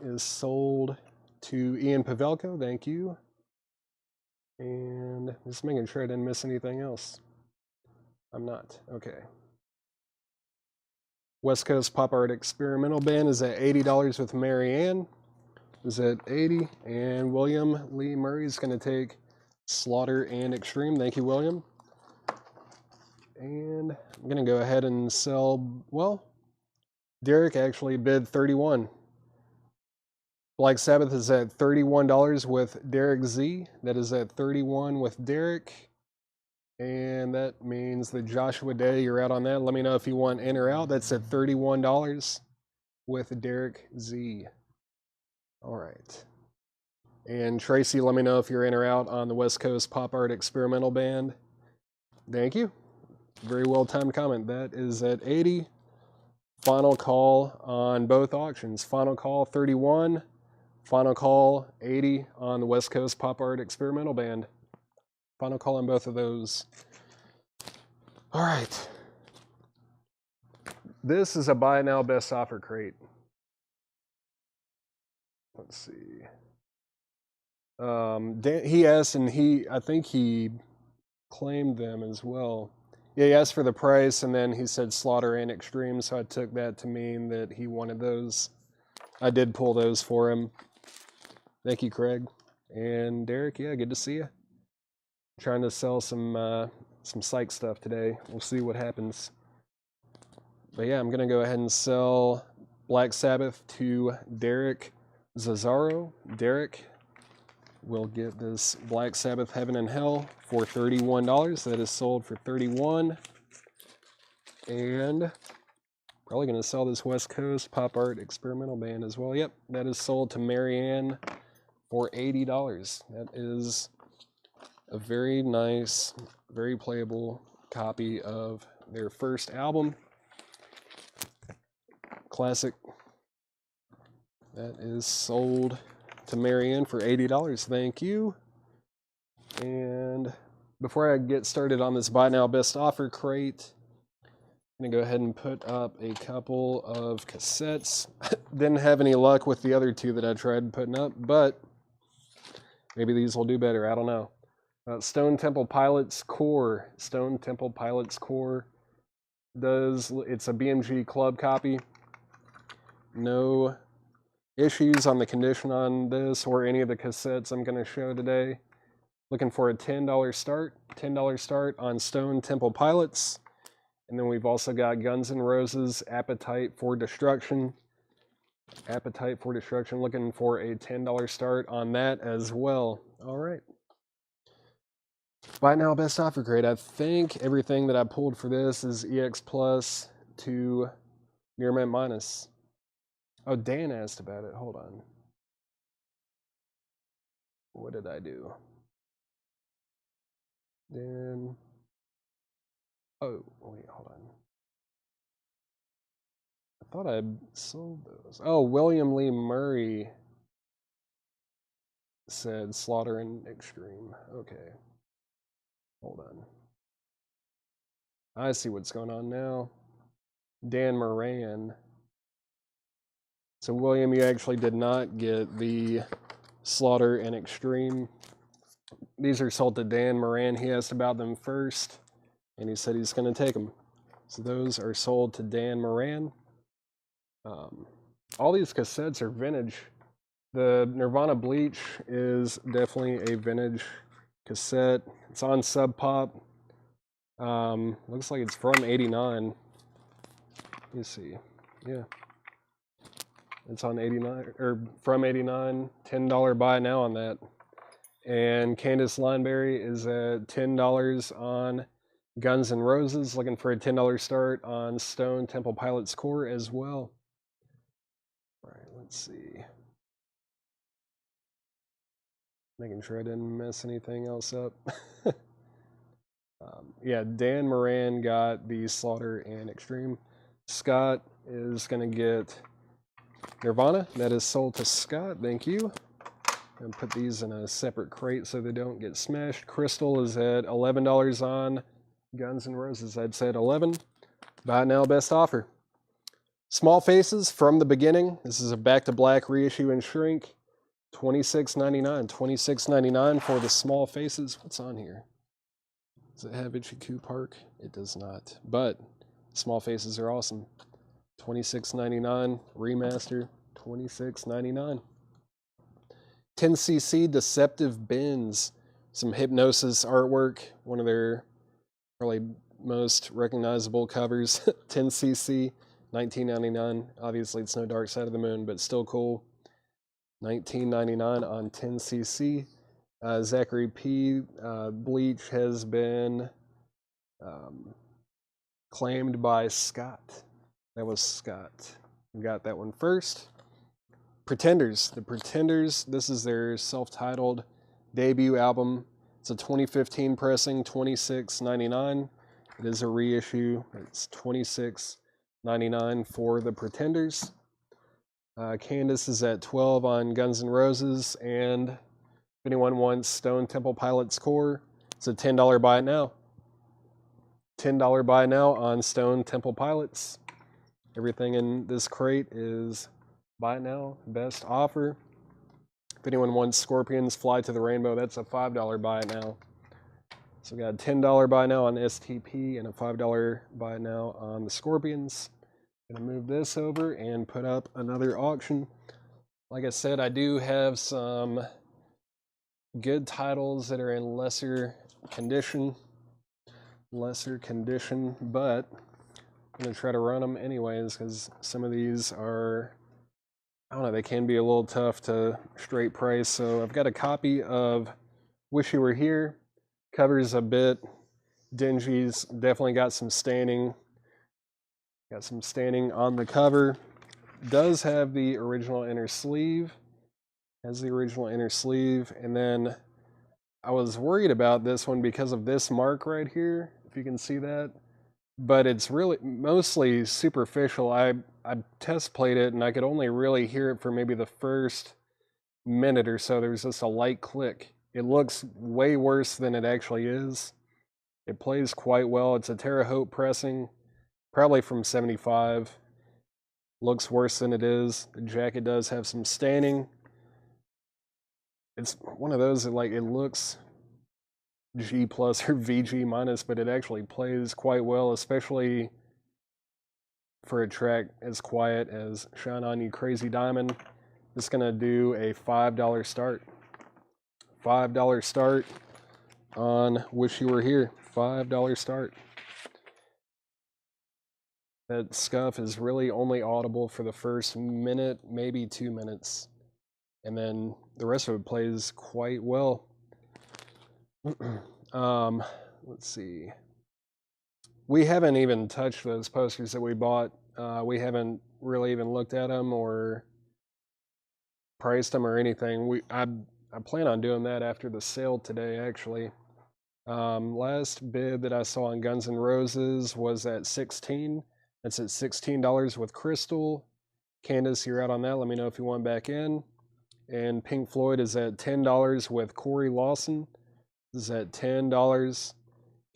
is sold to Ian Pavelko, thank you. And just making sure I didn't miss anything else. I'm not, okay. West Coast Pop Art Experimental Band is at $80 with Marianne. Is at 80, and William Lee Murray is going to take Slaughter and Extreme. Thank you, William. And I'm going to go ahead and sell, well, Derek actually bid 31. Black Sabbath is at $31 with Derek Z. That is at 31 with Derek. And that means that Joshua Day, you're out on that. Let me know if you want in or out. That's at $31 with Derek Z. All right. And Tracy, let me know if you're in or out on the West Coast Pop Art Experimental Band. Thank you. Very well timed comment. That is at 80. Final call on both auctions. Final call 31. Final call 80 on the West Coast Pop Art Experimental Band. Final call on both of those. All right. This is a buy now best offer crate. Let's see. Dan, he asked, and I think he claimed them as well. Yeah, he asked for the price, and then he said Slaughter and Extreme, so I took that to mean that he wanted those. I did pull those for him. Thank you, Craig. And Derek, yeah, good to see you. Trying to sell some Psych stuff today. We'll see what happens. But yeah, I'm going to go ahead and sell Black Sabbath to Derek Zazzaro. Derek will get this Black Sabbath Heaven and Hell for $31. That is sold for $31. And probably going to sell this West Coast Pop Art Experimental Band as well. Yep, that is sold to Marianne for $80. That is a very nice, very playable copy of their first album. Classic. That is sold to Marianne for $80. Thank you. And before I get started on this buy now best offer crate, I'm going to go ahead and put up a couple of cassettes. Didn't have any luck with the other two that I tried putting up, but maybe these will do better. I don't know. Stone Temple Pilots Core. Stone Temple Pilots Core it's a BMG club copy. No issues on the condition on this or any of the cassettes I'm going to show today. Looking for a $10 start. $10 start on Stone Temple Pilots. And then we've also got Guns N' Roses, Appetite for Destruction. Appetite for Destruction. Looking for a $10 start on that as well. All right. Buy now best offer crate. I think everything that I pulled for this is EX Plus to Near Mint Minus. Oh, Dan asked about it. Hold on. What did I do? Dan. Oh, wait, hold on. I thought I sold those. Oh, William Lee Murray said Slaughter and Extreme. Okay. Hold on. I see what's going on now. Dan Moran. So, William, you actually did not get the Slaughter and Extreme. these are sold to Dan Moran. He asked about them first, and he said he's going to take them. So those are sold to Dan Moran. All these cassettes are vintage. The Nirvana Bleach is definitely a vintage cassette. It's on Sub Pop. Looks like it's from '89. Let me see. Yeah. It's on 89, or from 89. $10 buy now on that. And Candace Lineberry is at $10 on Guns N' Roses, looking for a $10 start on Stone Temple Pilots Core as well. All right, let's see. Making sure I didn't mess anything else up. Yeah, Dan Moran got the Slaughter and Extreme. Scott is going to get Nirvana. That is sold to Scott. Thank you. And put these in a separate crate so they don't get smashed. Crystal is at $11 on Guns N' Roses. I'd say at $11. Buy now, best offer. Small Faces from the beginning. This is a Back to Black reissue and shrink. $26.99. $26.99 for the Small Faces. What's on here? Does it have Ichiku Park? It does not. But Small Faces are awesome. $26.99 remaster. $26.99. 10cc Deceptive Bins. Some Hypnosis artwork. One of their probably most recognizable covers. 10cc. $19.99. Obviously, it's no Dark Side of the Moon, but still cool. $19.99 on 10cc. Zachary P. Bleach has been claimed by Scott. That was Scott. We got that one first. Pretenders. The Pretenders, this is their self-titled debut album. It's a 2015 pressing, $26.99. It is a reissue. It's $26.99 for the Pretenders. Candace is at $12 on Guns N' Roses, and if anyone wants Stone Temple Pilots Core, it's a $10 buy it now. $10 buy now on Stone Temple Pilots. Everything in this crate is buy it now, best offer. If anyone wants Scorpions Fly to the Rainbow, that's a $5 buy it now. So we got a $10 buy now on STP and a $5 buy now on the Scorpions. Gonna move this over and put up another auction. Like I said, I do have some good titles that are in lesser condition, but I'm gonna try to run them anyways because some of these are, I don't know, they can be a little tough to straight price. So I've got a copy of Wish You Were Here. Cover's a bit dingy, definitely got some staining. Got some staining on the cover. Does have the original inner sleeve. Has the original inner sleeve. And then I was worried about this one because of this mark right here, if you can see that. But it's really mostly superficial. I test played it and I could only really hear it for maybe the first minute or so. There's just a light click. It looks way worse than it actually is. It plays quite well. It's a Terre Haute pressing. Probably from 75. Looks worse than it is. The jacket does have some staining. It's one of those that, like, it looks G plus or VG minus, but it actually plays quite well, especially for a track as quiet as Shine On You Crazy Diamond. It's gonna do a $5 start. $5 start on Wish You Were Here. $5 start. That scuff is really only audible for the first minute, maybe 2 minutes. And then the rest of it plays quite well. Let's see. We haven't even touched those posters that we bought. We haven't really even looked at them or priced them or anything. I plan on doing that after the sale today, actually. Last bid that I saw on Guns N' Roses was at $16. That's at $16 with Crystal. Candace, you're out on that. Let me know if you want back in. And Pink Floyd is at $10 with Corey Lawson. This is at $10.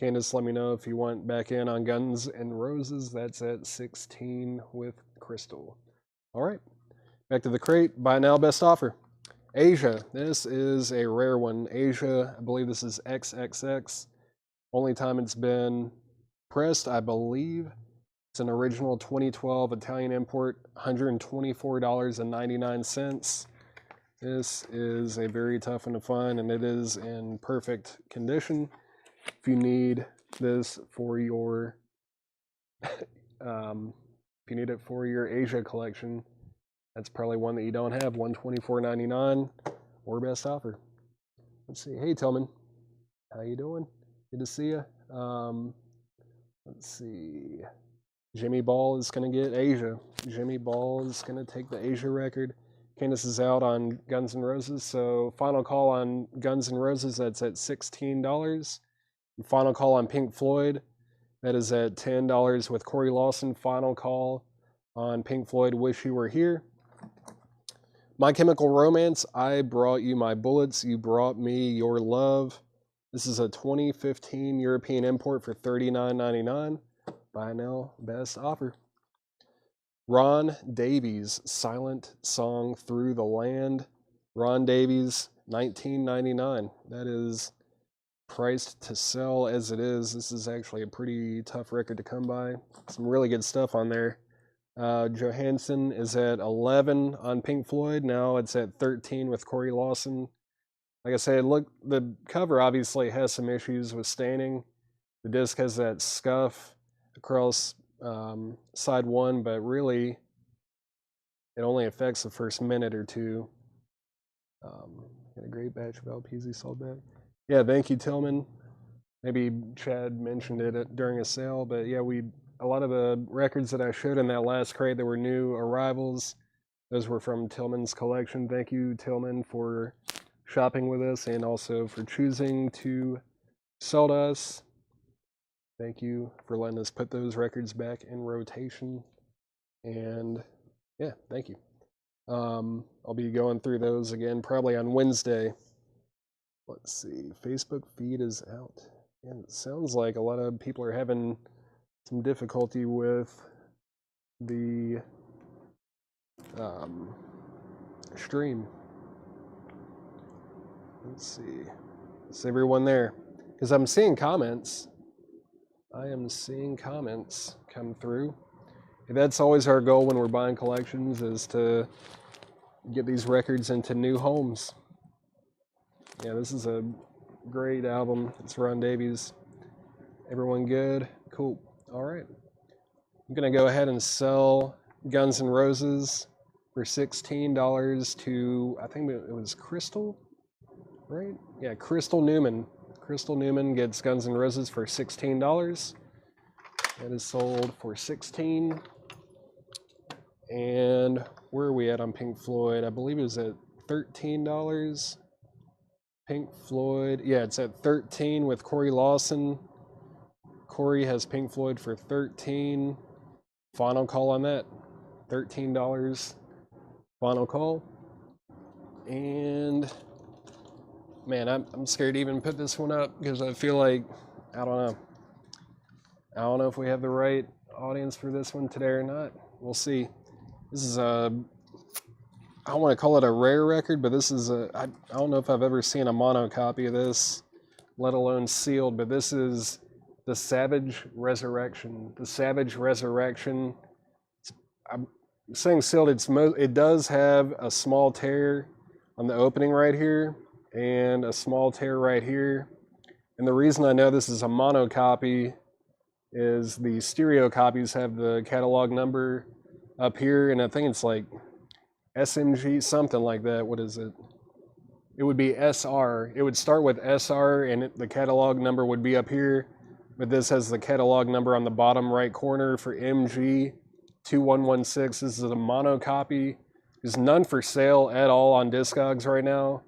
Candace, let me know if you want back in on Guns N' Roses. That's at $16 with Crystal. All right, back to the crate. Buy now, best offer. Asia. This is a rare one. Asia, I believe this is XXX. Only time it's been pressed, I believe. It's an original 2012 Italian import, $124.99. This is a very tough one to find, and it is in perfect condition. If you need this for your, if you need it for your Asia collection, that's probably one that you don't have. $124.99 or best offer. Let's see. Hey, Tillman, how you doing? Good to see you. Let's see. Jimmy Ball is going to get Asia. Jimmy Ball is going to take the Asia record. Candace is out on Guns N' Roses, so final call on Guns N' Roses, that's at $16. Final call on Pink Floyd, that is at $10 with Corey Lawson. Final call on Pink Floyd, Wish You Were Here. My Chemical Romance, I brought you my bullets, you brought me your love. This is a 2015 European import for $39.99. Buy now, best offer. Ron Davies, Silent Song Through the Land. Ron Davies, $19.99. That is priced to sell as it is. This is actually a pretty tough record to come by. Some really good stuff on there. Johansson is at 11 on Pink Floyd. Now it's at 13 with Corey Lawson. Like I said, look, the cover obviously has some issues with staining. The disc has that scuff across side one, but really it only affects the first minute or two. Got a great batch of LPs he sold back. Yeah, thank you, Tillman. Maybe Chad mentioned it during a sale, but yeah, a lot of the records that I showed in that last crate that were new arrivals, those were from Tillman's collection. Thank you, Tillman, for shopping with us and also for choosing to sell to us. Thank you for letting us put those records back in rotation. And yeah, thank you. I'll be going through those again probably on Wednesday. Let's see, Facebook feed is out. And it sounds like a lot of people are having some difficulty with the stream. Let's see. Is everyone there? Because I'm seeing comments. I am seeing comments come through. That's always our goal when we're buying collections, is to get these records into new homes. Yeah, this is a great album. It's Ron Davies. Everyone good? Cool. All right. I'm going to go ahead and sell Guns N' Roses for $16 to, I think it was Crystal, right? Yeah, Crystal Newman. Crystal Newman gets Guns N' Roses for $16. That is sold for $16. And where are we at on Pink Floyd? I believe it was at $13. Pink Floyd, yeah, it's at 13 with Corey Lawson. Corey has Pink Floyd for 13. Final call on that, $13. Final call. And man, I'm scared to even put this one up because I feel like, I don't know if we have the right audience for this one today or not. We'll see. This is I don't want to call it a rare record, but this is I don't know if I've ever seen a mono copy of this, let alone sealed, but this is the Savage Resurrection. The Savage Resurrection, I'm saying sealed, it does have a small tear on the opening right here and a small tear right here. And the reason I know this is a mono copy is the stereo copies have the catalog number up here, and I think it's like SMG, something like that. What is it? It would be SR. It would start with SR, and the catalog number would be up here. But this has the catalog number on the bottom right corner for MG 2116. This is a mono copy. There's none for sale at all on Discogs right now.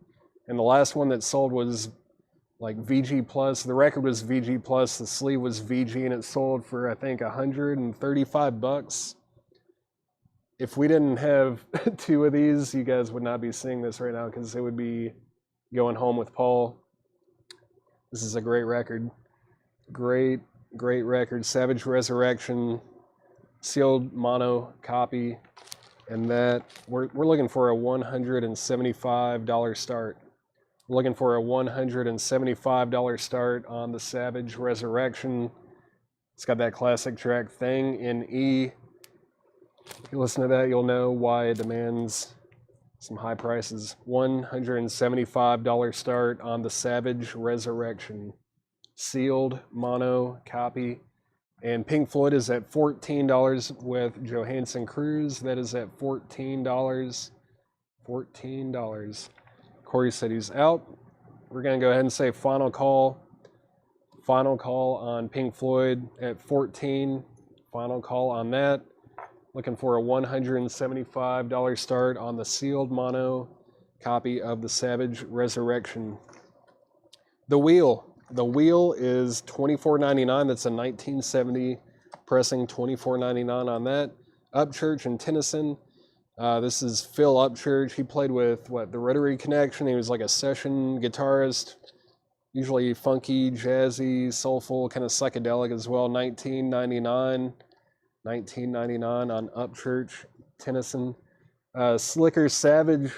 And the last one that sold was like VG Plus. The record was VG Plus. The sleeve was VG, and it sold for, I think, $135. If we didn't have two of these, you guys would not be seeing this right now because it would be going home with Paul. This is a great record. Great record. Savage Resurrection, sealed mono copy. And that we're looking for a $175 start. We're looking for a $175 start on the Savage Resurrection. It's got that classic track Thing in E. If you listen to that, you'll know why it demands some high prices. $175 start on the Savage Resurrection. Sealed mono copy. And Pink Floyd is at $14 with Johansson Cruz. That is at $14. $14. Corey said he's out. We're going to go ahead and say final call. Final call on Pink Floyd at 14. Final call on that. Looking for a $175 start on the sealed mono copy of the Savage Resurrection. The Wheel. The Wheel is $24.99. That's a 1970 pressing, $24.99 on that. Upchurch and Tennyson. This is Phil Upchurch. He played with, the Rotary Connection. He was like a session guitarist, usually funky, jazzy, soulful, kind of psychedelic as well. $19.99 on Upchurch, Tennyson. Slicker Savage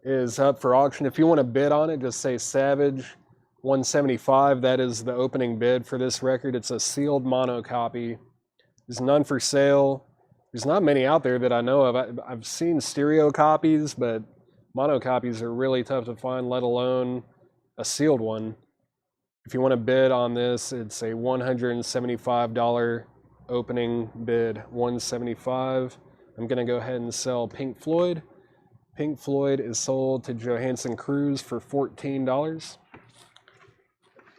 is up for auction. If you want to bid on it, just say Savage $175. That is the opening bid for this record. It's a sealed mono copy. There's none for sale. There's not many out there that I know of. I've seen stereo copies, but mono copies are really tough to find, let alone a sealed one. If you want to bid on this, it's a $175 opening bid. $175. I'm going to go ahead and sell Pink Floyd. Pink Floyd is sold to Johansson Cruz for $14.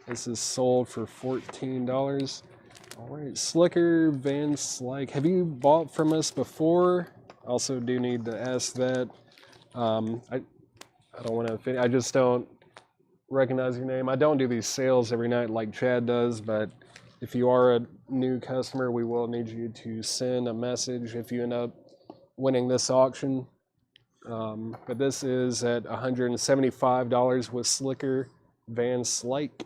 This is sold for $14. All right, Slicker Van Slyke. Have you bought from us before? Also do need to ask that. I don't want to, I just don't recognize your name. I don't do these sales every night like Chad does, but if you are a new customer, we will need you to send a message if you end up winning this auction. But this is at $175 with Slicker Van Slyke.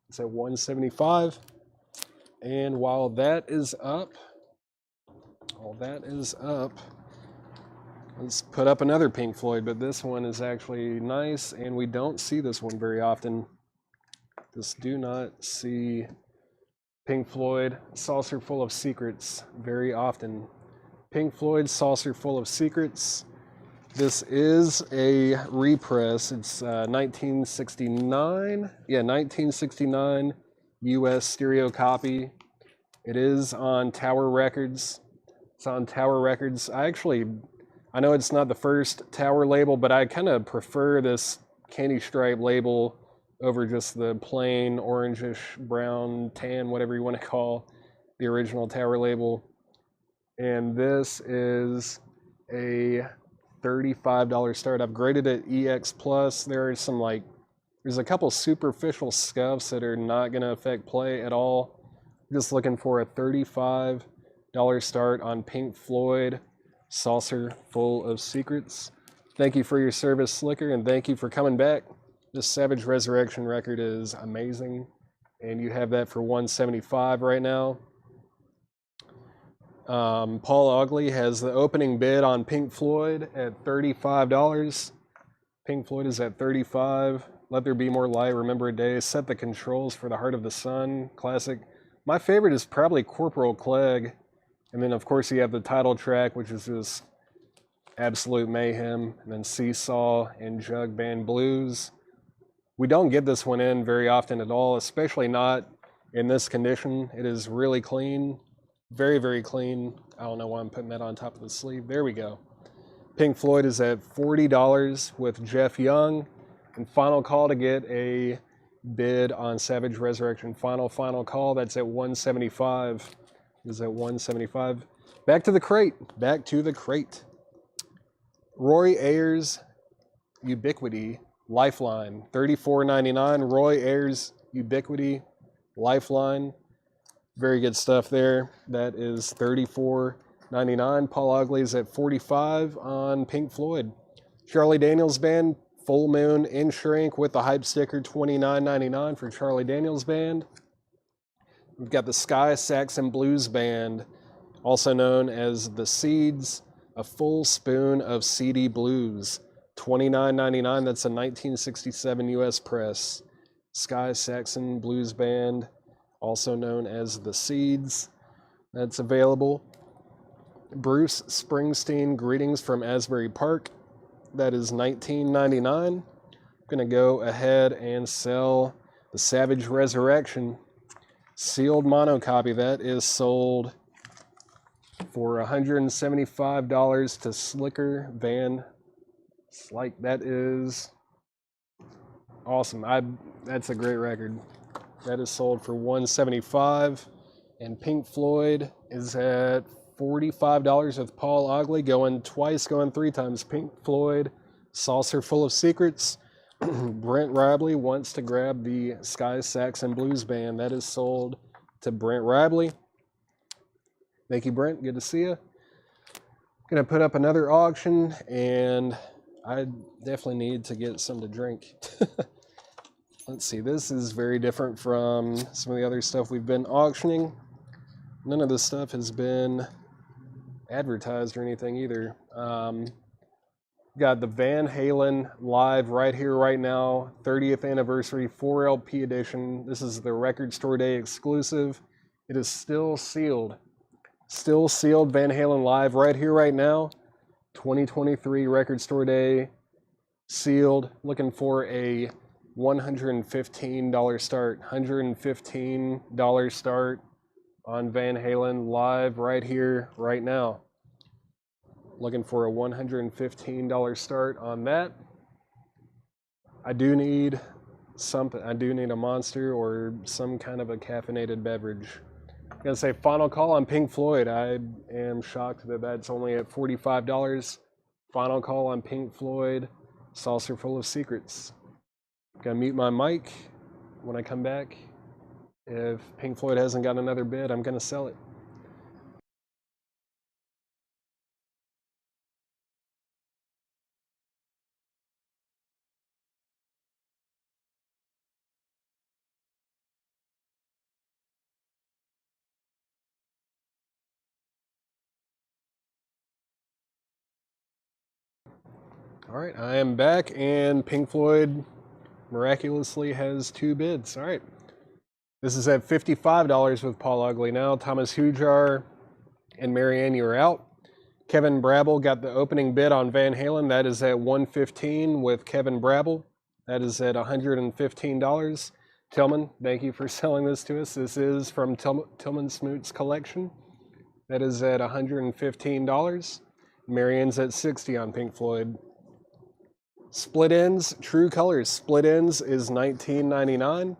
It's at $175. And while that is up, let's put up another Pink Floyd, but this one is actually nice, and we don't see this one very often. Just do not see Pink Floyd Saucer Full of Secrets very often. Pink Floyd Saucer Full of Secrets. This is a repress. It's 1969. Yeah, 1969 U.S. stereo copy. It is on Tower Records. It's on Tower Records. I know it's not the first Tower label, but I kind of prefer this candy stripe label over just the plain orangish, brown, tan, whatever you want to call the original Tower label. And this is a $35 start. I've graded it EX+. There's a couple superficial scuffs that are not going to affect play at all. I'm just looking for a $35 start on Pink Floyd Saucer Full of Secrets. Thank you for your service, Slicker, and thank you for coming back. This Savage Resurrection record is amazing, and you have that for $175 right now. Paul Ogley has the opening bid on Pink Floyd at $35. Pink Floyd is at $35. Let There Be More Light, Remember a Day, Set the Controls for the Heart of the Sun, classic. My favorite is probably Corporal Clegg. And then, of course, you have the title track, which is just absolute mayhem. And then Seesaw and Jug Band Blues. We don't get this one in very often at all, especially not in this condition. It is really clean. Very, very clean. I don't know why I'm putting that on top of the sleeve. There we go. Pink Floyd is at $40 with Jeff Young. And final call to get a bid on Savage Resurrection. Final call. That's at $175. Is at $175. Back to the crate. Back to the crate. Roy Ayers Ubiquity Lifeline. $34.99. Roy Ayers Ubiquity Lifeline. Very good stuff there. That is $34.99. Paul Ogley's at $45 on Pink Floyd. Charlie Daniels Band, Full Moon in Shrink with the hype sticker, $29.99 for Charlie Daniels Band. We've got the Sky Saxon Blues Band, also known as the Seeds. A Full Spoon of CD Blues, $29.99. That's a 1967 U.S. press. Sky Saxon Blues Band, also known as The Seeds. That's available. Bruce Springsteen, Greetings from Asbury Park. That is $19.99. I'm going to go ahead and sell the Savage Resurrection sealed monocopy. That is sold for $175 to Slicker Van Slyke. That is awesome. That's a great record. That is sold for $175. And Pink Floyd is at $45 with Paul Ogley, going twice, going three times. Pink Floyd, Saucer Full of Secrets. Brent Ribley wants to grab the Sky Saxon Blues Band. That is sold to Brent Ribley. Thank you, Brent. Good to see you. Gonna put up another auction, and I definitely need to get some to drink. Let's see. This is very different from some of the other stuff we've been auctioning. None of this stuff has been advertised or anything either. Got the Van Halen Live Right Here, Right Now 30th Anniversary 4LP edition. This is the Record Store Day exclusive. It is still sealed. Still sealed Van Halen Live Right Here, Right Now 2023 Record Store Day. Sealed. Looking for a $115 start. $115 start on Van Halen Live Right Here, Right Now. Looking for a $115 start on that. I do need something. I do need a Monster or some kind of a caffeinated beverage. I'm going to say final call on Pink Floyd. I am shocked that that's only at $45. Final call on Pink Floyd, Saucer Full of Secrets. Going to mute my mic when I come back. If Pink Floyd hasn't got another bid, I'm going to sell it. All right, I am back, and Pink Floyd miraculously has two bids. All right. This is at $55 with Paul Ogley now. Thomas Hujar and Marianne, you're out. Kevin Brabble got the opening bid on Van Halen. That is at $115 with Kevin Brabble. That is at $115. Tillman, thank you for selling this to us. This is from Tillman Smoot's collection. That is at $115. Marianne's at $60 on Pink Floyd. Split Ends, True Colors. Split Ends is $19.99.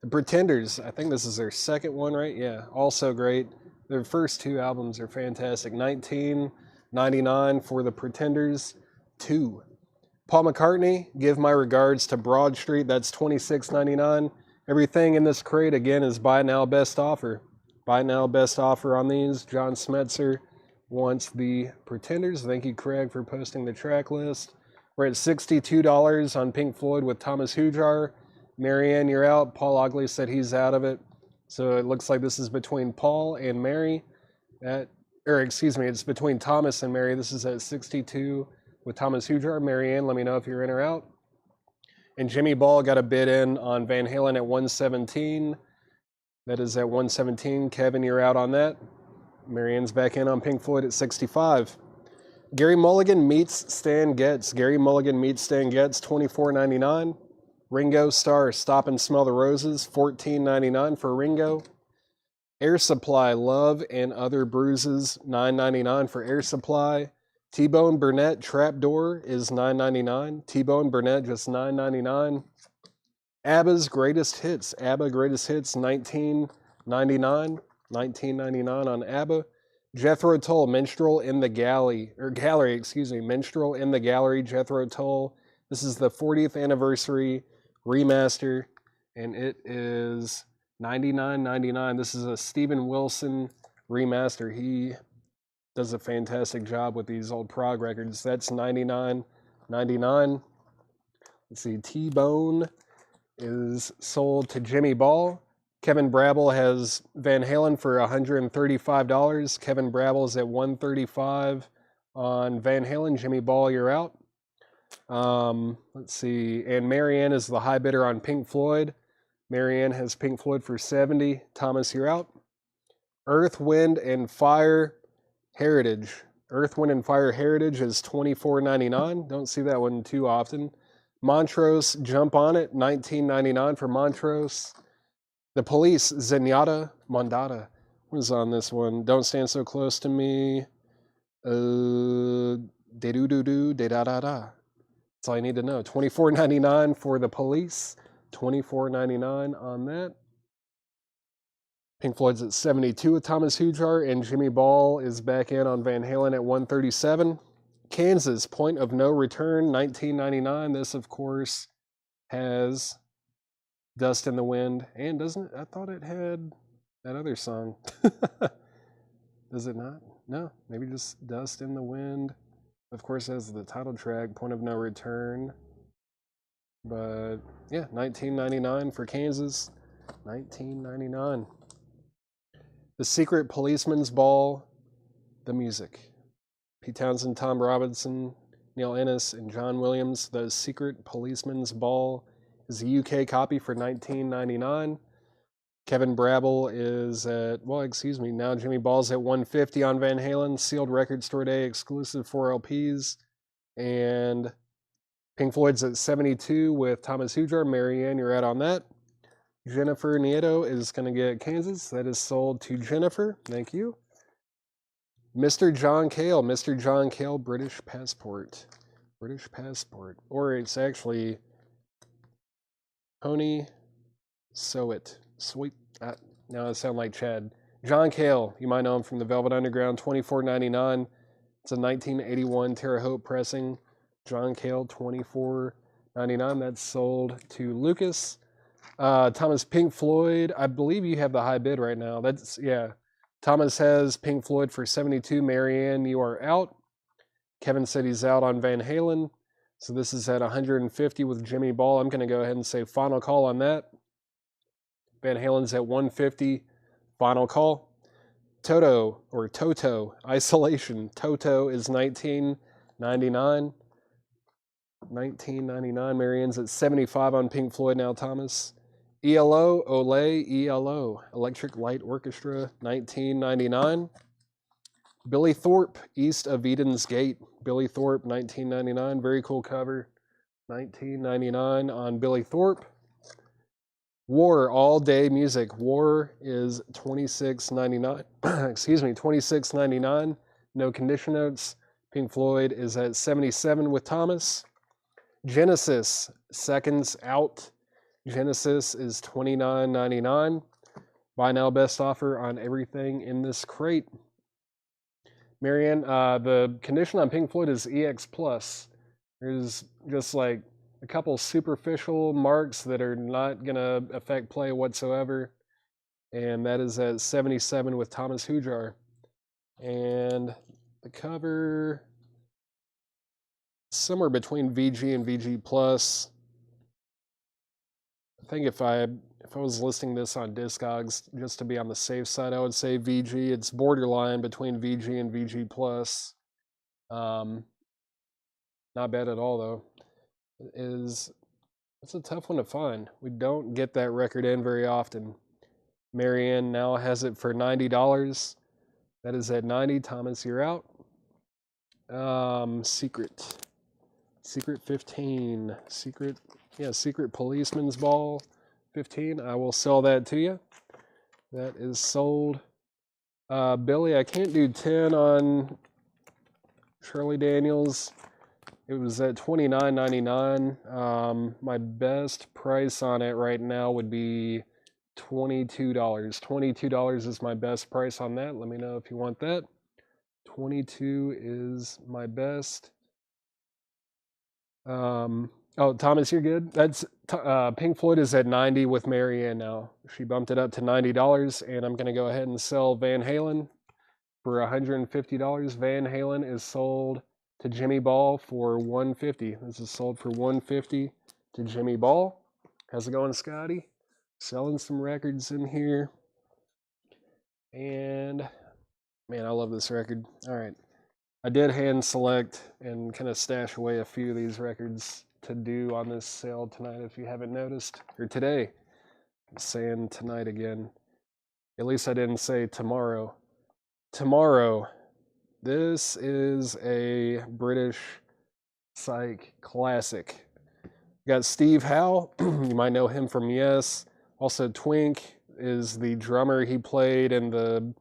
The Pretenders, I think this is their second one, right? Yeah, also great. Their first two albums are fantastic. $19.99 for The Pretenders 2. Paul McCartney, Give My Regards to Broad Street. That's $26.99. Everything in this crate, again, is buy now, best offer. Buy now, best offer on these. John Smetzer wants The Pretenders. Thank you, Craig, for posting the track list. We're at $62 on Pink Floyd with Thomas Hujar. Marianne, you're out. Paul Ogley said he's out of it. So it looks like this is between Paul and Mary. It's between Thomas and Mary. This is at 62 with Thomas Hujar. Marianne, let me know if you're in or out. And Jimmy Ball got a bid in on Van Halen at 117. That is at 117. Kevin, you're out on that. Marianne's back in on Pink Floyd at 65. Gary Mulligan meets Stan Getz. Gary Mulligan meets Stan Getz, $24.99. Ringo Starr, Stop and Smell the Roses, $14.99 for Ringo. Air Supply, Love and Other Bruises, $9.99 for Air Supply. T-Bone Burnett, Trapdoor is $9.99. T-Bone Burnett, just $9.99. ABBA's Greatest Hits, ABBA Greatest Hits, $19.99. $19.99 on ABBA. Jethro Tull, Minstrel in the Gallery, Minstrel in the Gallery, Jethro Tull. This is the 40th anniversary remaster, and it is $99.99. This is a Steven Wilson remaster. He does a fantastic job with these old prog records. That's $99.99. Let's see, T-Bone is sold to Jimmy Ball. Kevin Brabble has Van Halen for $135. Kevin Brabble is at $135 on Van Halen. Jimmy Ball, you're out. Let's see. And Marianne is the high bidder on Pink Floyd. Marianne has Pink Floyd for 70. Thomas, you're out. Earth, Wind, and Fire Heritage. Earth, Wind, and Fire Heritage is $24.99. Don't see that one too often. Montrose, Jump On It, $19.99 for Montrose. The Police, Zenyatta Mondada. What is on this one? Don't Stand So Close to Me. De-do-do-do, de-da-da-da. That's all I need to know. $24.99 for The Police. $24.99 on that. Pink Floyd's at 72 with Thomas Hujar, and Jimmy Ball is back in on Van Halen at 137. Kansas, Point of No Return, $19.99. This, of course, has Dust in the Wind, and doesn't it? I thought it had that other song. Does it not? No, maybe just Dust in the Wind. Of course, has the title track, Point of No Return. But yeah, $19.99 for Kansas. $19.99. The Secret Policeman's Ball, the music. Pete Townsend, Tom Robinson, Neil Innes, and John Williams. The Secret Policeman's Ball is a UK copy for $19.99. Kevin Brabble is at, now Jimmy Ball's at $150 on Van Halen. Sealed Record Store Day exclusive 4 LPs. And Pink Floyd's at 72 with Thomas Hujar. Marianne, you're out on that. Jennifer Nieto is going to get Kansas. That is sold to Jennifer. Thank you. Mr. John Cale. Mr. John Cale, British Passport. British Passport. Or it's actually Pony Sowit. Sweet. Now I sound like Chad. John Cale. You might know him from the Velvet Underground. $24.99. It's a 1981 Terre Haute pressing. John Cale, $24.99. That's sold to Lucas. Thomas, Pink Floyd. I believe you have the high bid right now. Thomas has Pink Floyd for 72. Marianne, you are out. Kevin said he's out on Van Halen. So this is at 150 with Jimmy Ball. I'm going to go ahead and say final call on that. Van Halen's at 150. Final call. Toto, Isolation. Toto is $19.99. $19.99. Marianne's at 75 on Pink Floyd now, Thomas. ELO, Electric Light Orchestra, $19.99. Billy Thorpe, East of Eden's Gate. Billy Thorpe, $19.99. Very cool cover. $19.99 on Billy Thorpe. War, All Day Music. War is $26.99. $26.99. No condition notes. Pink Floyd is at 77 with Thomas. Genesis, Seconds Out. Genesis is $29.99. Buy now, best offer on everything in this crate. Marianne, the condition on Pink Floyd is EX+. There's just like a couple superficial marks that are not going to affect play whatsoever. And that is at 77 with Thomas Hujar. And the cover, somewhere between VG and VG+. I think if I was listing this on Discogs, just to be on the safe side, I would say VG. It's borderline between VG and VG+. Not bad at all, though. It's a tough one to find. We don't get that record in very often. Marianne now has it for $90. That is at 90. Thomas, you're out. Secret 15. Secret Policeman's Ball 15. I will sell that to you. That is sold. Billy, I can't do 10 on Charlie Daniels. It was at $29.99. My best price on it right now would be $22. $22 is my best price on that. Let me know if you want that. 22 is my best. Thomas, you're good. That's Pink Floyd is at 90 with Marianne now. She bumped it up to $90, and I'm going to go ahead and sell Van Halen for $150. Van Halen is sold to Jimmy Ball for $150. This is sold for $150 to Jimmy Ball. How's it going, Scotty? Selling some records in here. And man, I love this record. All right. I did hand select and kind of stash away a few of these records to do on this sale tonight, if you haven't noticed. Or today. I'm saying tonight again. At least I didn't say tomorrow. Tomorrow. This is a British Psych classic. You got Steve Howe. You might know him from Yes. Also, Twink is the drummer. He played in the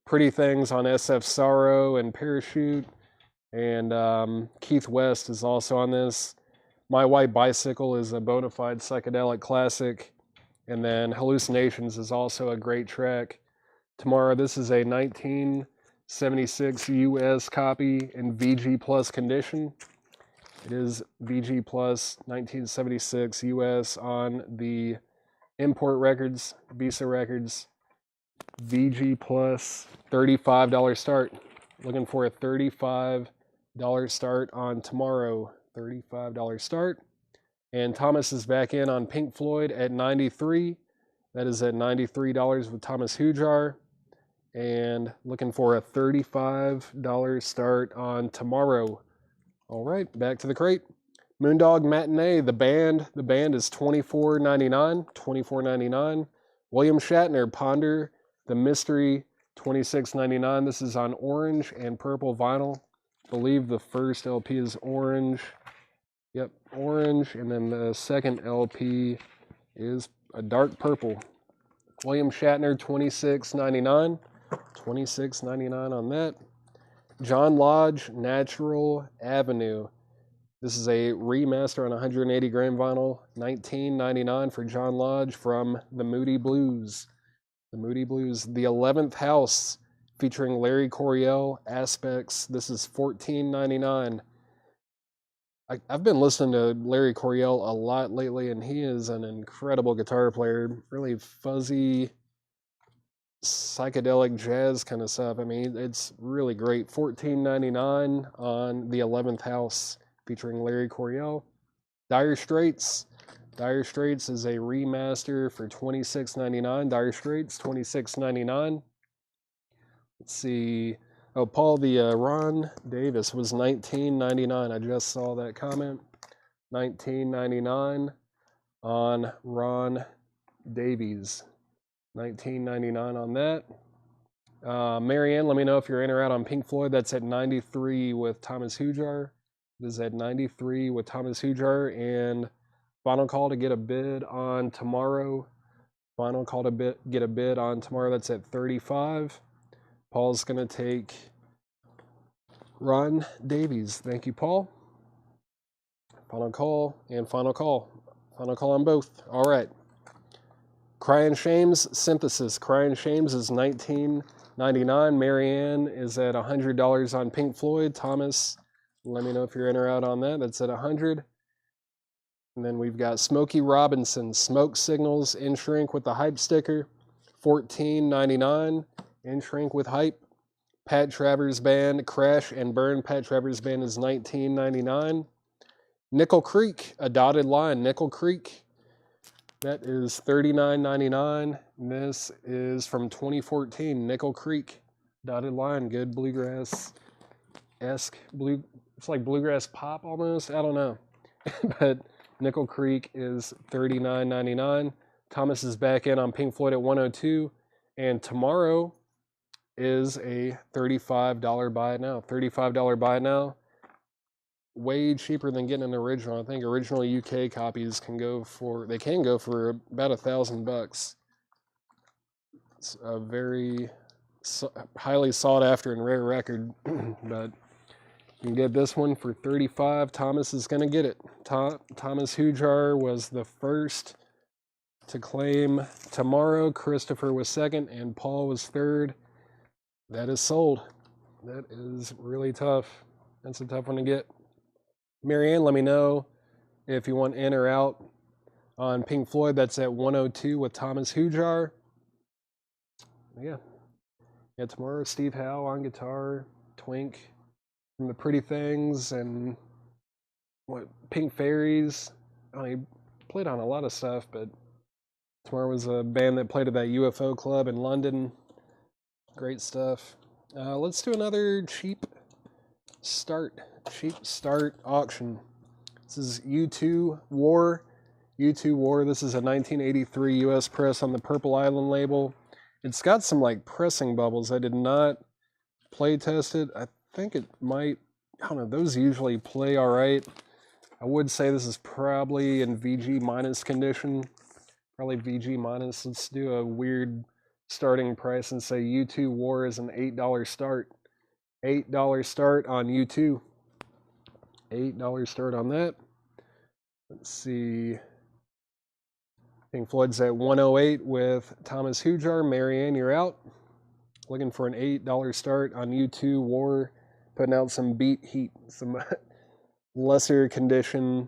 Pretty Things on SF Sorrow and Parachute. And Keith West is also on this. My White Bicycle is a bona fide psychedelic classic. And then Hallucinations is also a great track. Tomorrow, this is a 1976 US copy in VG Plus condition. It is VG Plus 1976 US on the Import Records, Visa Records. VG Plus, $35 start. Looking for a $35 start on Tomorrow. $35 start. And Thomas is back in on Pink Floyd at $93. That is at $93 with Thomas Hujar. And looking for a $35 start on Tomorrow. All right, back to the crate. Moondog Matinee, the band. The band is $24.99. $24.99. William Shatner, Ponder the Mystery, $26.99. This is on orange and purple vinyl. I believe the first LP is orange. Yep, orange. And then the second LP is a dark purple. William Shatner, $26.99. $26.99 on that. John Lodge, Natural Avenue. This is a remaster on 180 gram vinyl. $19.99 for John Lodge from the Moody Blues. The Moody Blues. The 11th House featuring Larry Coryell, Aspects. This is $14.99. I've been listening to Larry Coryell a lot lately, and he is an incredible guitar player. Really fuzzy, psychedelic jazz kind of stuff. I mean, it's really great. $14.99 on the 11th House featuring Larry Coryell. Dire Straits. Dire Straits is a remaster for $26.99. Dire Straits, $26.99. Let's see. Oh, Paul, the Ron Davis was $19.99. I just saw that comment. $19.99 on Ron Davies. $19.99 on that. Marianne, let me know if you're in or out on Pink Floyd. That's at $93 with Thomas Hujar. This is at $93 with Thomas Hujar. And final call to get a bid on Tomorrow. Final call to get a bid on Tomorrow. That's at $35. Paul's going to take Ron Davies. Thank you, Paul. Final call and final call. Final call on both. All right. Crying Shames Synthesis. Crying Shames is $19.99. Marianne is at $100 on Pink Floyd. Thomas, let me know if you're in or out on that. That's at $100. And then we've got Smokey Robinson. Smoke Signals in Shrink with the hype sticker. $14.99. In Shrink with hype. Pat Travers Band, Crash and Burn. Pat Travers Band is $19.99. Nickel Creek, A Dotted Line. Nickel Creek, that is $39.99. This is from 2014. Nickel Creek, Dotted Line. Good bluegrass-esque. It's like bluegrass pop almost. I don't know. But Nickel Creek is $39.99. Thomas is back in on Pink Floyd at $102. And Tomorrow is a $35 buy it now. $35 buy it now. Way cheaper than getting an original. I think original UK copies can go for about $1,000. It's a very highly sought after and rare record, but you can get this one for $35. Thomas is going to get it. Thomas Hujar was the first to claim Tomorrow. Christopher was second, and Paul was third. That is sold. That is really tough. That's a tough one to get. Marianne, let me know if you want in or out on Pink Floyd. That's at 102 with Thomas Hujar. Yeah. Tomorrow, Steve Howe on guitar, Twink from the Pretty Things, and Pink Fairies. He played on a lot of stuff, but Tomorrow was a band that played at that UFO club in London. Great stuff. Let's do another cheap cheap start auction. This is U2 War. U2 War. This is a 1983 US press on the Purple Island label. It's got some like pressing bubbles. I did not play test it. I think it might, I don't know, those usually play all right. I would say this is probably in VG minus condition. Probably VG minus. Let's do a weird starting price and say U2 War is an $8 start. $8 start on U2. $8 start on that. Let's see. Pink Floyd's at 108 with Thomas Hujar. Marianne, you're out. Looking for an $8 start on U2 War. Putting out some beat heat. Some lesser condition,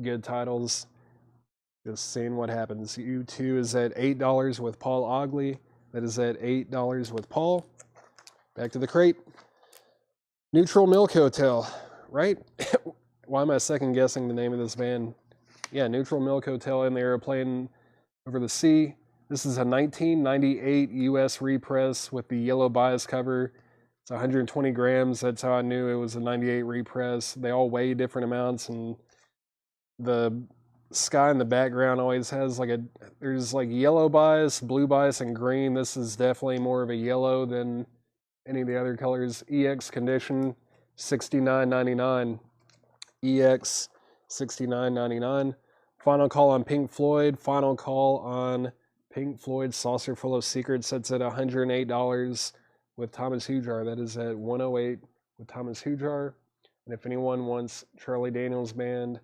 good titles. Just seeing what happens. U2 is at $8 with Paul Ogley. That is at $8 with Paul. Back to the crate. Neutral Milk Hotel, right? Why am I second guessing the name of this band? Yeah, Neutral Milk Hotel in the Airplane Over the Sea. This is a 1998 US repress with the yellow bias cover. It's 120 grams. That's how I knew it was a 98 repress. They all weigh different amounts, and the sky in the background always has like there's like yellow bias, blue bias, and green. This is definitely more of a yellow than any of the other colors. EX condition, $69.99. EX, $69.99. Final call on Pink Floyd. Final call on Pink Floyd. Saucer Full of Secrets. That's at $108 with Thomas Hujar. That is at 108 with Thomas Hujar. And if anyone wants Charlie Daniels Band,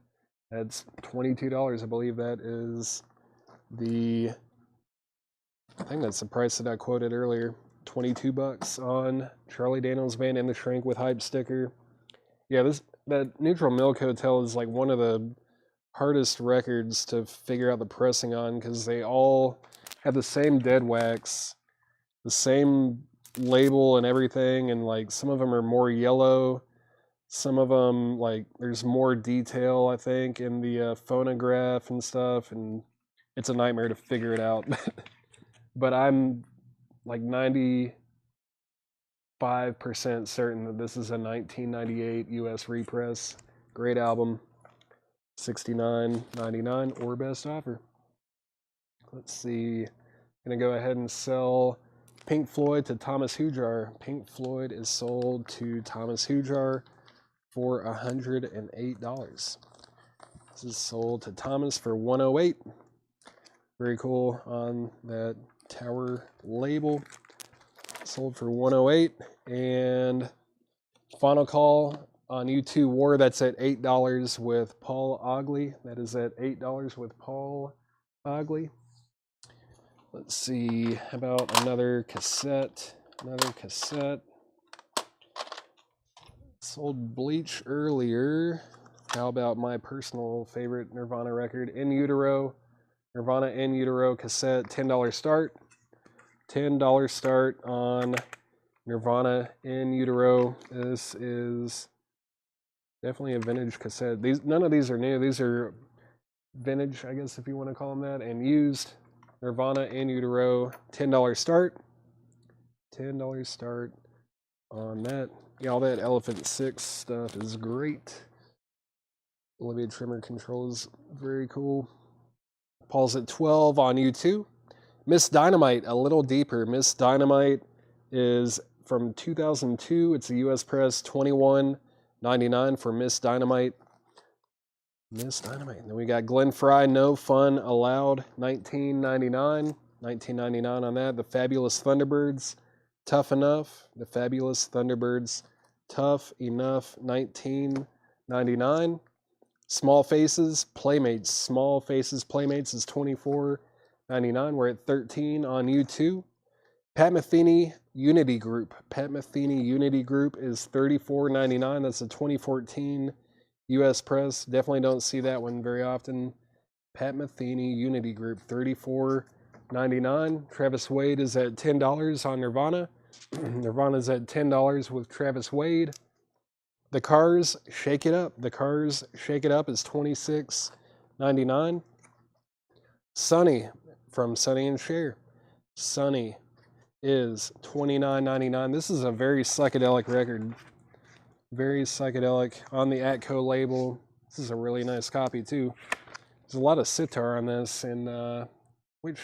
that's $22. I believe that is I think that's the price that I quoted earlier. $22 on Charlie Daniels Band in the Shrink with Hype sticker. Yeah, that Neutral Milk Hotel is like one of the hardest records to figure out the pressing on, because they all have the same dead wax, the same label and everything, and like some of them are more yellow, some of them like there's more detail, I think, in the phonograph and stuff, and it's a nightmare to figure it out. But I'm like 95% certain that this is a 1998 US repress. Great album. $69.99 or best offer. Let's see. Gonna go ahead and sell Pink Floyd to Thomas Hujar. Pink Floyd is sold to Thomas Hujar for $108. This is sold to Thomas for $108. Very cool on that Tower label. Sold for $108. And final call on U2 War, that's at $8 with Paul Ogley. That is at $8 with Paul Ogley. Let's see, how about another cassette? Sold Bleach earlier. How about my personal favorite Nirvana record, In Utero? Nirvana In Utero cassette, $10 start. $10 start on Nirvana In Utero. This is definitely a vintage cassette. None of these are new. These are vintage, I guess, if you want to call them that, and used. Nirvana In Utero, $10 start. $10 start on that. Yeah, all that Elephant 6 stuff is great. Olivia Trimmer controls, very cool. Paul's at 12 on U2. Miss Dynamite, a little deeper. Miss Dynamite is from 2002. It's a US press, $21.99 for Miss Dynamite. Miss Dynamite. And then we got Glenn Frey, No Fun Allowed, $19.99. $19.99 on that. The Fabulous Thunderbirds, Tough Enough. The Fabulous Thunderbirds, Tough Enough, $19.99. Small Faces, Playmates. Small Faces, Playmates is $24.99. We're at 13 on U2. Pat Metheny, Unity Group. Pat Metheny, Unity Group is $34.99. That's a 2014 US press. Definitely don't see that one very often. Pat Metheny, Unity Group, $34.99. Travis Wade is at $10 on Nirvana. Nirvana's at $10 with Travis Wade. The Cars, Shake It Up. The Cars, Shake It Up is $26.99. Sunny from Sonny and Cher. Sunny is $29.99. This is a very psychedelic record. Very psychedelic on the Atco label. This is a really nice copy too. There's a lot of sitar on this, and which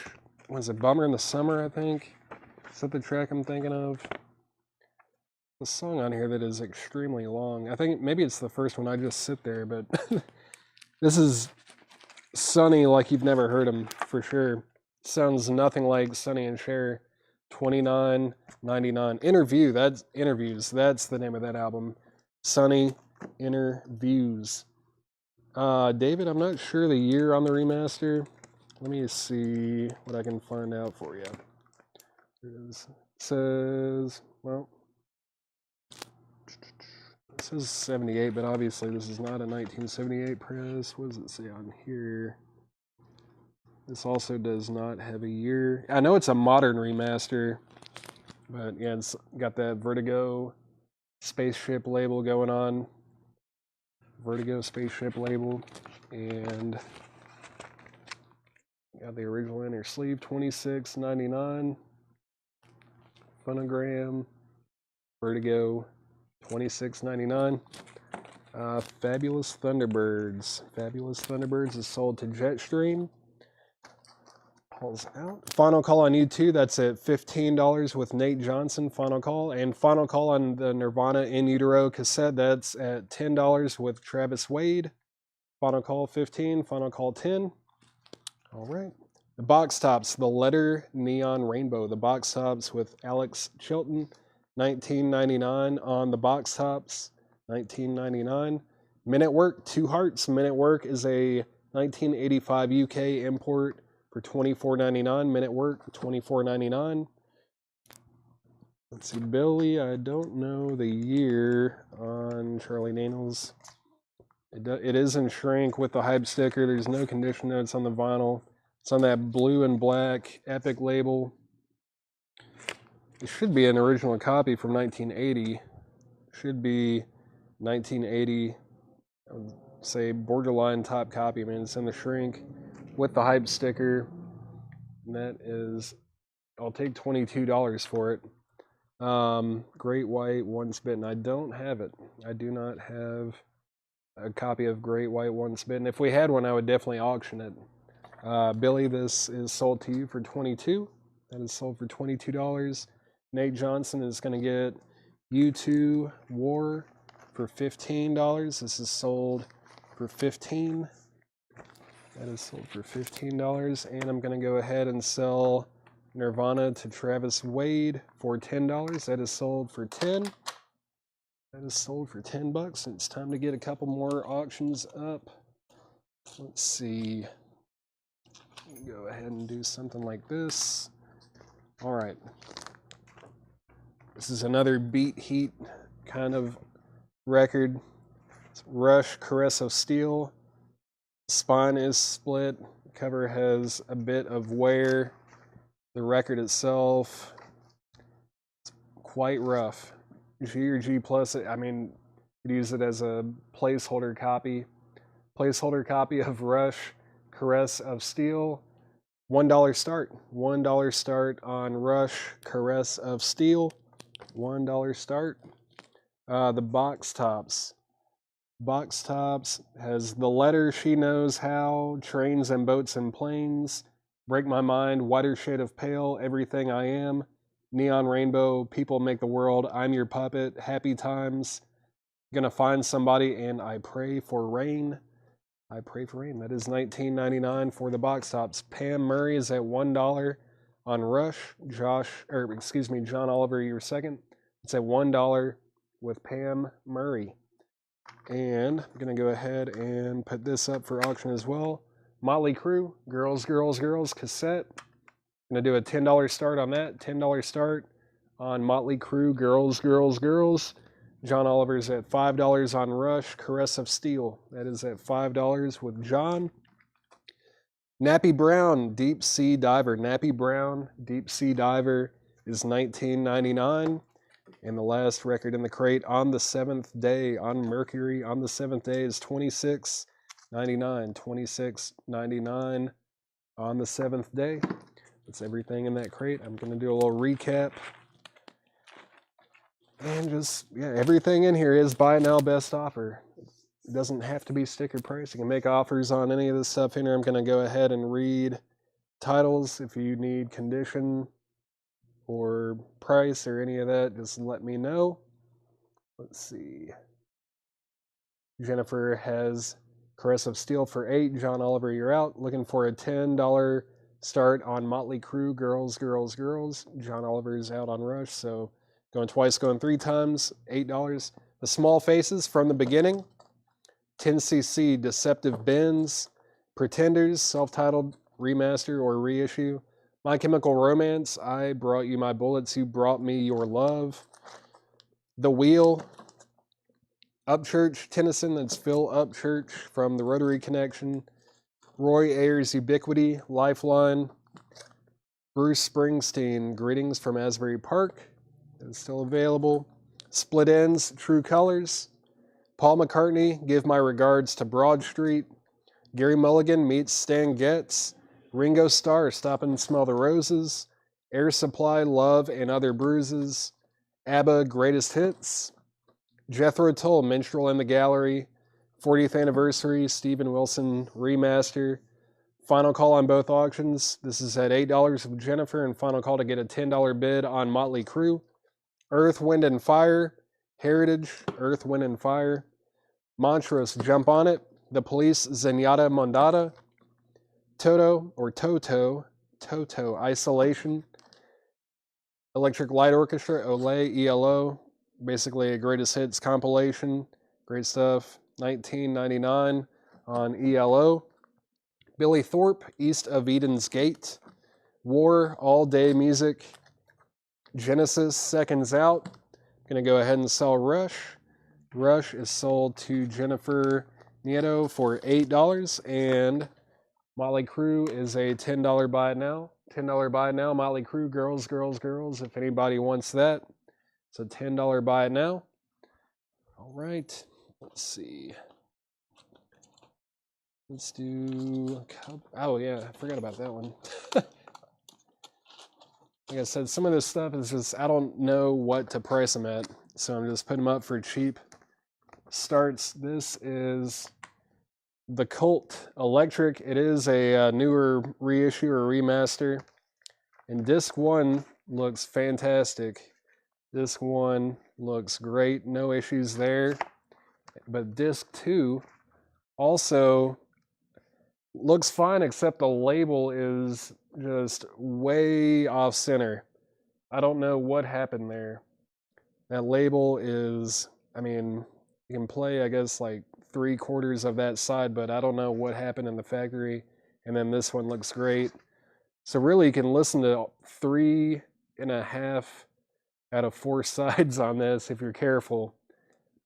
was it? Bummer in the Summer, I think. Is that the track I'm thinking of? The song on here that is extremely long. I think maybe it's the first one. I just sit there, but this is Sonny like you've never heard him for sure. Sounds nothing like Sonny and Cher. $29.99. Interviews. That's the name of that album. Sonny Interviews. David, I'm not sure the year on the remaster. Let me see what I can find out for you. It says, well, it says 78, but obviously this is not a 1978 press. What does it say on here? This also does not have a year. I know it's a modern remaster, but yeah, it's got that Vertigo spaceship label going on. Vertigo spaceship label, and got the original inner sleeve, $26.99. Phonogram, Vertigo, $26.99. Fabulous Thunderbirds. Fabulous Thunderbirds is sold to Jetstream. Pulls out. Final Call on U2, that's at $15 with Nate Johnson, Final Call. And Final Call on the Nirvana In Utero cassette, that's at $10 with Travis Wade. Final Call 15, Final Call 10. All right. The box tops, The Letter Neon Rainbow. The box tops with Alex Chilton, $19.99 on the box tops, $19.99. Men at Work, Two Hearts. Men at Work is a 1985 UK import for $24.99. Men at Work, $24.99. Let's see, Billy, I don't know the year on Charlie Daniels. It is in shrink with the hype sticker. There's no condition notes on the vinyl. It's on that blue and black Epic label. It should be an original copy from 1980. Should be 1980. I would say borderline top copy. I mean, it's in the shrink with the hype sticker. And that is, I'll take $22 for it. Great White Once Bitten. I don't have it. I do not have a copy of Great White Once Bitten. If we had one, I would definitely auction it. Billy, this is sold to you for $22. That is sold for $22. Nate Johnson is going to get U2 War for $15. This is sold for $15. That is sold for $15. And I'm going to go ahead and sell Nirvana to Travis Wade for $10. That is sold for $10. That is sold for $10. It's time to get a couple more auctions up. Let's see. Go ahead and do something like this. All right. This is another Beat Heat kind of record. It's Rush, Caress of Steel. Spine is split. The cover has a bit of wear. The record itself, it's quite rough. G or G plus, I mean, you could use it as a placeholder copy. Placeholder copy of Rush, Caress of Steel. $1 start. $1 start on Rush, Caress of Steel. $1 start. The box tops. Box tops has The Letter She Knows How, Trains and Boats and Planes, Break My Mind, Whiter Shade of Pale, Everything I Am, Neon Rainbow, People Make the World, I'm Your Puppet, Happy Times, Gonna Find Somebody, and I Pray for Rain. I Pray for Rain. That is $19.99 for the box tops. Pam Murray is at $1 on Rush. John Oliver, you're second. It's at $1 with Pam Murray. And I'm going to go ahead and put this up for auction as well. Motley Crue, Girls, Girls, Girls cassette. I'm going to do a $10 start on that. $10 start on Motley Crue, Girls, Girls, Girls. John Oliver's at $5 on Rush, Caress of Steel. That is at $5 with John. Nappy Brown, Deep Sea Diver. Nappy Brown, Deep Sea Diver is $19.99. And the last record in the crate, On the Seventh Day, on Mercury, On the Seventh Day is $26.99. $26.99 on the seventh day. That's everything in that crate. I'm going to do a little recap. And just, yeah, everything in here is buy now, best offer. It doesn't have to be sticker price. You can make offers on any of this stuff in here. I'm going to go ahead and read titles. If you need condition or price or any of that, just let me know. Let's see. Jennifer has Caress of Steel for $8. John Oliver, you're out. Looking for a $10 start on Motley Crue, Girls, Girls, Girls. John Oliver's out on Rush, so going twice, going 3 times, $8. The Small Faces from the beginning. 10cc Deceptive Bends. Pretenders, self-titled remaster or reissue. My Chemical Romance, I Brought You My Bullets, You Brought Me Your Love. The Wheel, Upchurch Tennyson, that's Phil Upchurch from the Rotary Connection. Roy Ayers' Ubiquity, Lifeline. Bruce Springsteen, Greetings from Asbury Park, it's still available. Split Ends, True Colors. Paul McCartney, Give My Regards to Broad Street. Gary Mulligan meets Stan Getz. Ringo Starr, Stop and Smell the Roses. Air Supply, Love and Other Bruises. ABBA, Greatest Hits. Jethro Tull, Minstrel in the Gallery. 40th Anniversary, Steven Wilson Remaster. Final call on both auctions. This is at $8 with Jennifer, and final call to get a $10 bid on Motley Crue. Earth, Wind, and Fire. Heritage, Earth, Wind, and Fire. Montrose, Jump on It. The Police, Zenyatta Mondada. Toto, Isolation. Electric Light Orchestra, Olay, ELO. Basically a greatest hits compilation. Great stuff. $19.99 on ELO. Billy Thorpe, East of Eden's Gate. War, All Day Music. Genesis, Seconds Out. Going to go ahead and sell Rush. Rush is sold to Jennifer Nieto for $8, and Motley Crue is a $10 buy it now. $10 buy it now, Motley Crue, Girls, Girls, Girls, if anybody wants that. It's a $10 buy it now. All right, let's see. Let's do, oh yeah, I forgot about that one. Like I said, some of this stuff is just, I don't know what to price them at, so I'm just putting them up for cheap starts. This is the Cult Electric. It is a newer reissue or remaster, and disc 1 looks fantastic. Disc 1 looks great, no issues there, but disc 2 also looks fine, except the label is just way off center. I don't know what happened there. That label is, I mean, you can play, I guess, like 3/4 of that side, but I don't know what happened in the factory. And then this one looks great. So really you can listen to 3.5 out of 4 sides on this if you're careful.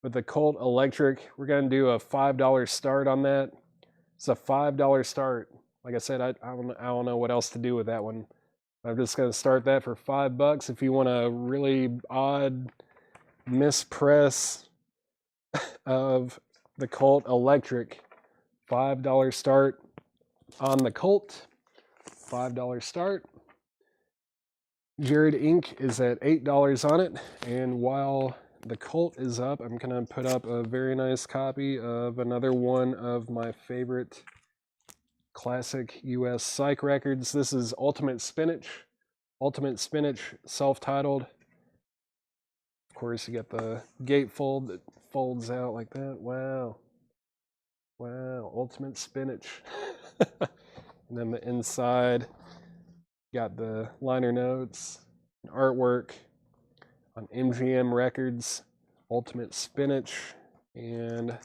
But the Cult Electric, we're going to do a $5 start on that. It's a $5 start. Like I said, I don't know what else to do with that one. I'm just going to start that for $5. If you want a really odd mispress of the Cult Electric, $5 start on the Cult. $5 start. Jared Inc. is at $8 on it, and while the Cult is up, I'm going to put up a very nice copy of another one of my favorite classic US Psych records. This is Ultimate Spinach. Ultimate Spinach, self-titled. Of course, you get the gatefold that folds out like that. Wow. Wow, Ultimate Spinach. And then the inside, got the liner notes, artwork on MGM Records, Ultimate Spinach, and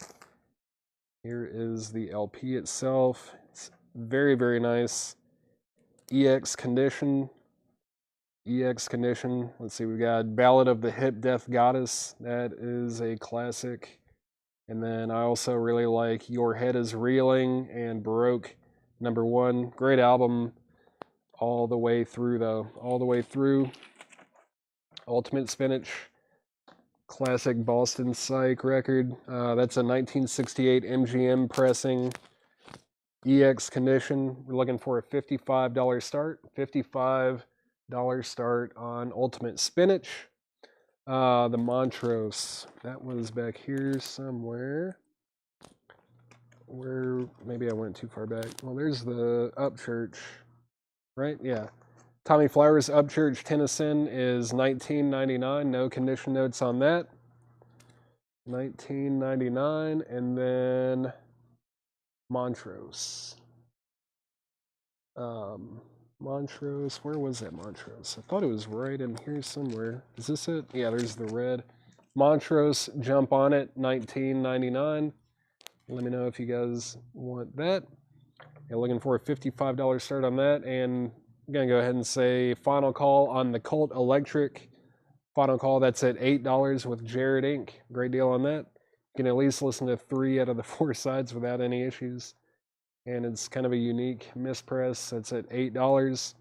here is the LP itself. It's very, very nice. EX condition. EX condition. Let's see, we got Ballad of the Hip Death Goddess. That is a classic. And then I also really like Your Head is Reeling and Baroque #1. Great album all the way through, though. All the way through. Ultimate Spinach. Classic Boston Psych record. That's a 1968 MGM pressing. EX condition. We're looking for a $55 start. $55 start on Ultimate Spinach. The Montrose, that was back here somewhere. Where, maybe I went too far back. Well, there's the Upchurch, right? Yeah. Tommy Flowers Upchurch Tennyson is $19.99. No condition notes on that. $19.99. And then Montrose. Montrose, where was that Montrose? I thought it was right in here somewhere. Is this it? Yeah, there's the red. Montrose, jump on it, $19.99. Let me know if you guys want that. Yeah, looking for a $55 start on that. And I'm going to go ahead and say final call on the Colt Electric. Final call, that's at $8 with Jared Inc. Great deal on that. You can at least listen to 3 out of the 4 sides without any issues. And it's kind of a unique mispress. That's at $8.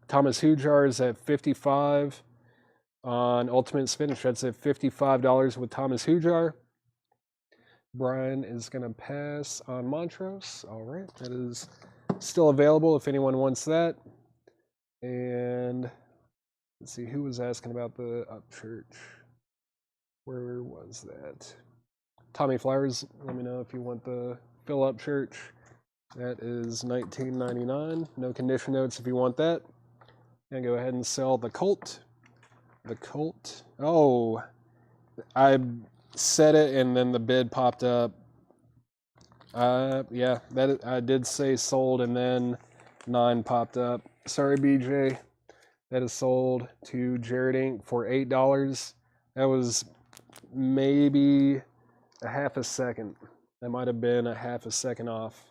Thomas Hujar is at $55 on Ultimate Spinach. That's at $55 with Thomas Hujar. Brian is going to pass on Montrose. All right, that is still available if anyone wants that. And let's see, who was asking about the Upchurch? Where was that? Tommy Flowers, let me know if you want the Fill Upchurch. That is $19.99. No condition notes if you want that. And go ahead and sell the Colt. The Colt. Oh, I said it and then the bid popped up. Yeah, that I did say sold and then 9 popped up. Sorry, BJ. That is sold to Jared Inc. for $8. That was maybe a half a second. That might have been a half a second off.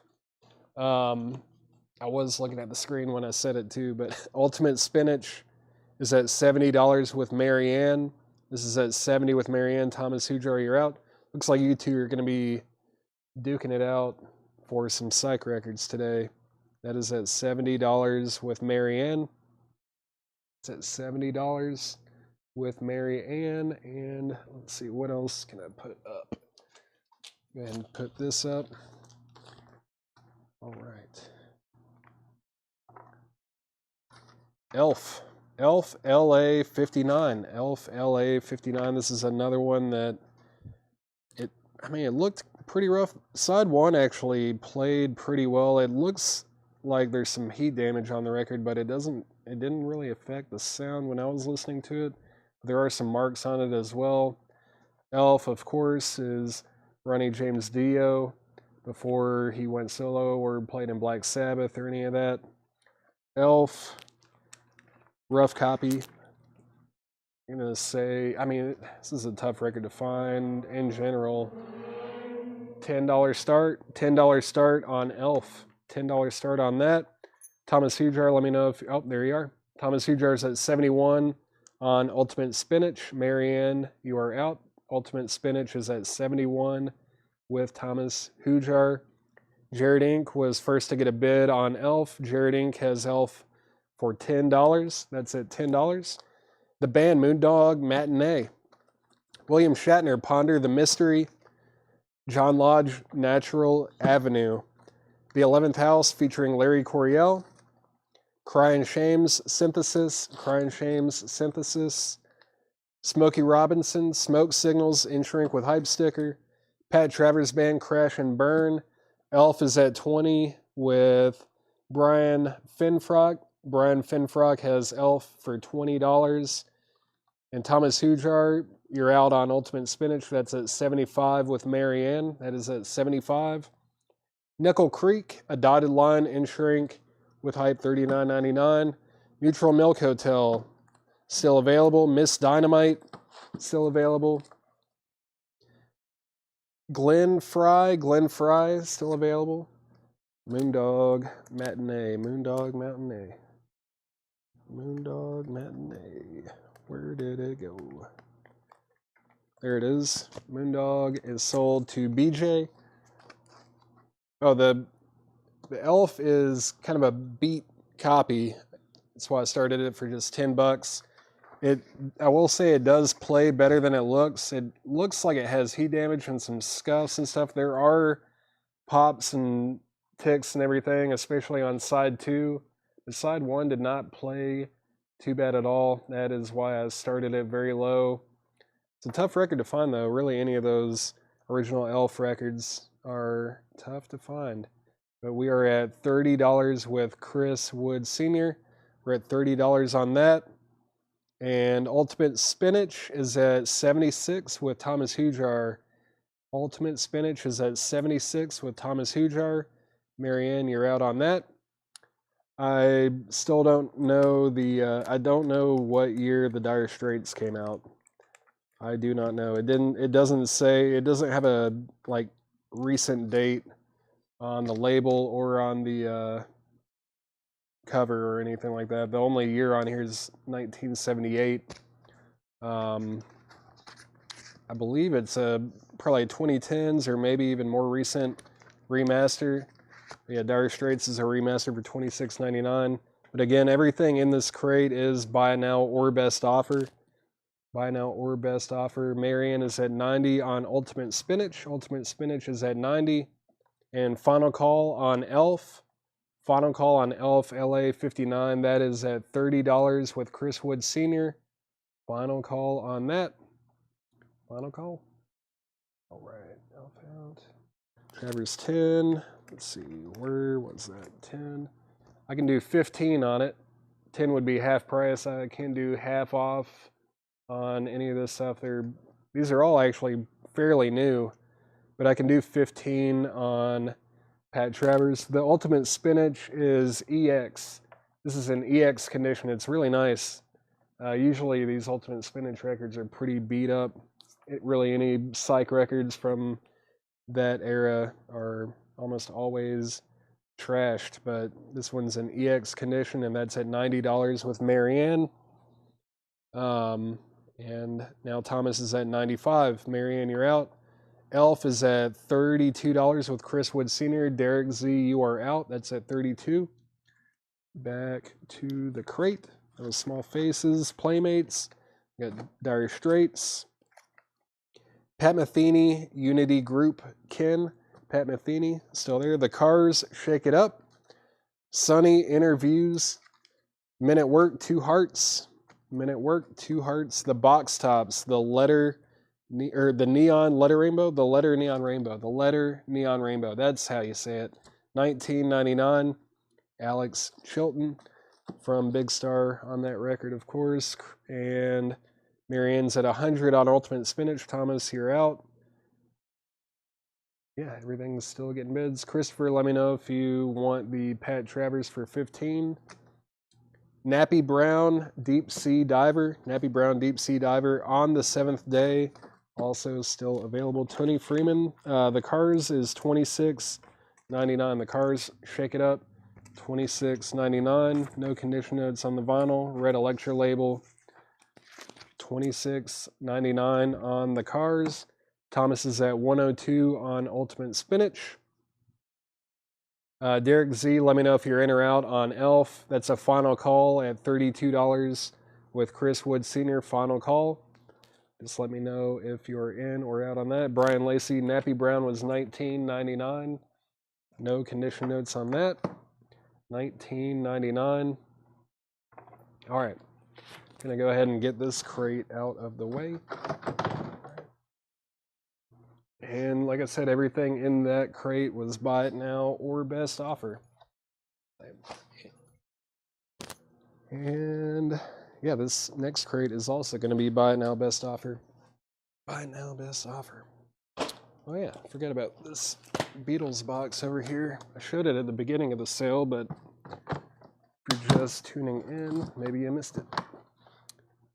I was looking at the screen when I said it too, but Ultimate Spinach is at $70 with Marianne. This is at $70 with Marianne. Thomas Hujar, you're out. Looks like you two are going to be duking it out for some Psych records today. That is at $70 with Marianne. It's at $70 with Marianne. And let's see, what else can I put up? Go ahead and put this up. All right. Elf LA 59. Elf LA 59. This is another one that it looked pretty rough. Side 1 actually played pretty well. It looks like there's some heat damage on the record, but it didn't really affect the sound when I was listening to it. There are some marks on it as well. Elf, of course, is Ronnie James Dio before he went solo or played in Black Sabbath or any of that. Elf, rough copy. I'm going to say, this is a tough record to find in general. $10 start on Elf. $10 start on that. Thomas Hujar, let me know if, oh, there you are. Thomas Hujar is at 71 on Ultimate Spinach. Marianne, you are out. Ultimate Spinach is at 71 with Thomas Hujar. Jared Inc. was first to get a bid on Elf. Jared Inc. has Elf for $10. That's at $10. The band Moondog Matinee. William Shatner, Ponder the Mystery. John Lodge, Natural Avenue. The 11th House featuring Larry Coryell. Crying Shames Synthesis. Smokey Robinson, Smoke Signals, In Shrink with Hype Sticker. Pat Travers Band, Crash and Burn. Elf is at 20 with Brian Finfrock. Brian Finfrock has Elf for $20. And Thomas Hujar, you're out on Ultimate Spinach. That's at 75 with Marianne. That is at 75. Nickel Creek, A Dotted Line, In Shrink with Hype, $39.99. Neutral Milk Hotel, still available. Miss Dynamite, still available. Glenn Fry, still available. Moondog Matinee. Where did it go? There it is. Moondog is sold to BJ. Oh, the Elf is kind of a beat copy. That's why I started it for just $10. I will say it does play better than it looks. It looks like it has heat damage and some scuffs and stuff. There are pops and ticks and everything, especially on side 2. The side 1 did not play too bad at all. That is why I started it very low. It's a tough record to find, though. Really, any of those original Elf records are tough to find. But we are at $30 with Chris Wood Sr. We're at $30 on that. And Ultimate Spinach is at 76 with Thomas Hujar. Ultimate Spinach is at 76 with Thomas Hujar. Marianne, you're out on that. I still don't know I don't know what year the Dire Straits came out. I do not know. It doesn't say, it doesn't have a like recent date on the label or on the cover or anything like that. The only year on here is 1978. I believe it's probably 2010s or maybe even more recent remaster. Yeah, Dire Straits is a remaster for $26.99. But again, everything in this crate is buy now or best offer. Buy now or best offer. Marianne is at 90 on Ultimate Spinach. Ultimate Spinach is at 90. And Final Call on Elf. Final Call on Elf LA 59. That is at $30 with Chris Wood Sr. Final Call on that. Final Call. All right, Elf out. Travers 10. Let's see, where was that? 10. I can do 15 on it. 10 would be half price. I can't do half off on any of this stuff. These are all actually fairly new, but I can do 15 on Pat Travers. The Ultimate Spinach is EX. This is an EX condition. It's really nice. Usually these Ultimate Spinach records are pretty beat up. Really any Psych records from that era are almost always trashed, but this one's an EX condition, and that's at $90 with Marianne. And now Thomas is at 95. Marianne, you're out. Elf is at $32 with Chris Wood Sr. Derek Z, you are out. That's at 32. Back to the crate. Those Small Faces, Playmates. We got Dire Straits. Pat Metheny, Unity Group, Ken. Pat Metheny, still there. The Cars, Shake It Up. Sunny, Interviews. Men at Work, 2 Hearts. Men at Work, 2 Hearts. The Box Tops, the letter, or the Neon Letter Rainbow, the Letter Neon Rainbow, the Letter Neon Rainbow. That's how you say it. $19.99. Alex Chilton from Big Star on that record, of course. And Marianne's at 100 on Ultimate Spinach. Thomas, you're out. Yeah, everything's still getting bids. Christopher, let me know if you want the Pat Travers for 15. Nappy Brown Deep Sea Diver. Nappy Brown Deep Sea Diver on the 7th day. Also still available. Tony Freeman. The Cars is $26.99. The Cars, Shake It Up. $26.99. No condition notes on the vinyl. Red Electra label. $26.99 on the Cars. Thomas is at 102 on Ultimate Spinach. Derek Z, let me know if you're in or out on Elf. That's a Final Call at $32 with Chris Wood Sr. Final Call. Just let me know if you're in or out on that. Brian Lacey, Nappy Brown was $19.99. No condition notes on that. $19.99. All right. Gonna go ahead and get this crate out of the way. And like I said, everything in that crate was buy it now or best offer. And yeah, this next crate is also going to be buy it now, best offer. Buy it now, best offer. Oh yeah, forget about this Beatles box over here. I showed it at the beginning of the sale, but if you're just tuning in, maybe you missed it.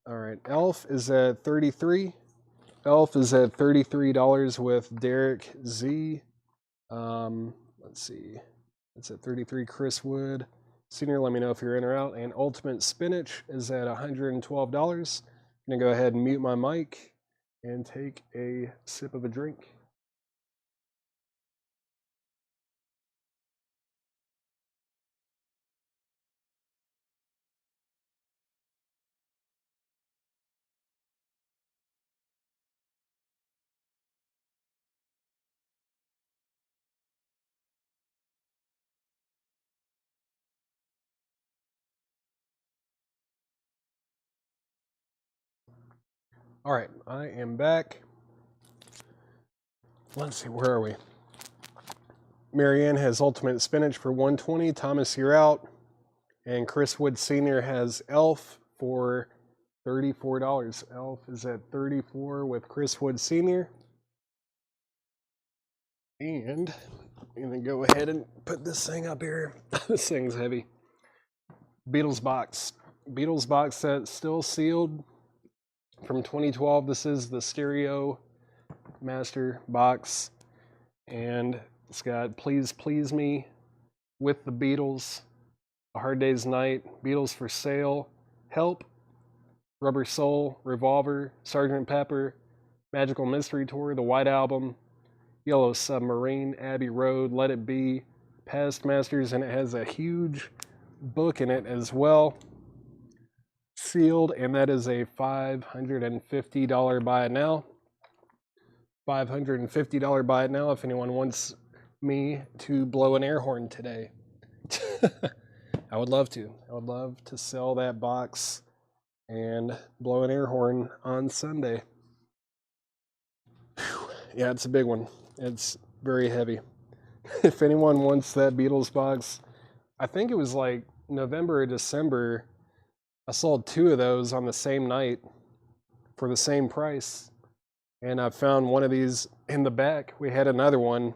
All right, Elf is at 33. Elf is at $33 with Derek Z. Let's see. It's at 33. Chris Wood Senior, let me know if you're in or out. And Ultimate Spinach is at $112. I'm going to go ahead and mute my mic and take a sip of a drink. All right, I am back. Let's see, where are we? Marianne has Ultimate Spinach for $120. Thomas, you're out. And Chris Wood Sr. has Elf for $34. Elf is at $34 with Chris Wood Sr. And I'm going to go ahead and put this thing up here. This thing's heavy. Beatles box. Beatles box set still sealed from 2012. This is the stereo master box. And it's got Please Please Me with the Beatles, A Hard Day's Night, Beatles for Sale, Help, Rubber Soul, Revolver, Sgt. Pepper, Magical Mystery Tour, The White Album, Yellow Submarine, Abbey Road, Let It Be, Past Masters, and it has a huge book in it as well, sealed, and that is a $550 buy it now. $550 buy it now if anyone wants me to blow an air horn today. I would love to. I would love to sell that box and blow an air horn on Sunday. Whew. Yeah, it's a big one. It's very heavy. If anyone wants that Beatles box, I think it was like November or December, I sold 2 of those on the same night for the same price. And I found one of these in the back. We had another one.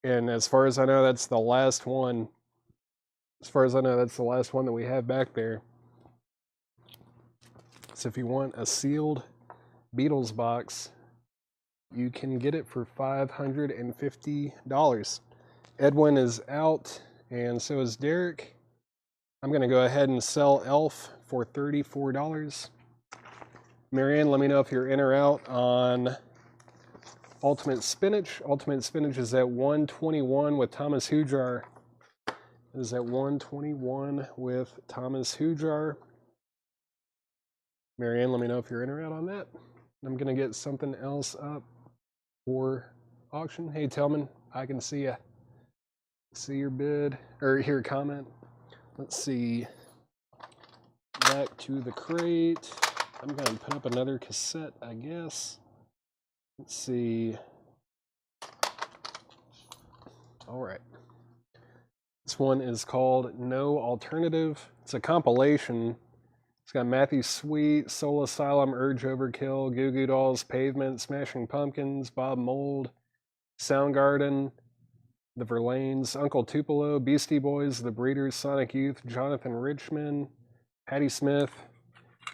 And as far as I know, that's the last one. As far as I know, that's the last one that we have back there. So if you want a sealed Beatles box, you can get it for $550. Edwin is out, and so is Derek. I'm going to go ahead and sell Elf for $34. Marianne, let me know if you're in or out on Ultimate Spinach. Ultimate Spinach is at $121 with Thomas Hujar. It is at $121 with Thomas Hujar. Marianne, let me know if you're in or out on that. I'm going to get something else up for auction. Hey, Tillman, I can see you. See your bid, or your comment. Let's see. Back to the crate. I'm going to put up another cassette, I guess. Let's see. All right. This one is called No Alternative. It's a compilation. It's got Matthew Sweet, Soul Asylum, Urge Overkill, Goo Goo Dolls, Pavement, Smashing Pumpkins, Bob Mould, Soundgarden, The Verlaines, Uncle Tupelo, Beastie Boys, The Breeders, Sonic Youth, Jonathan Richman, Patti Smith,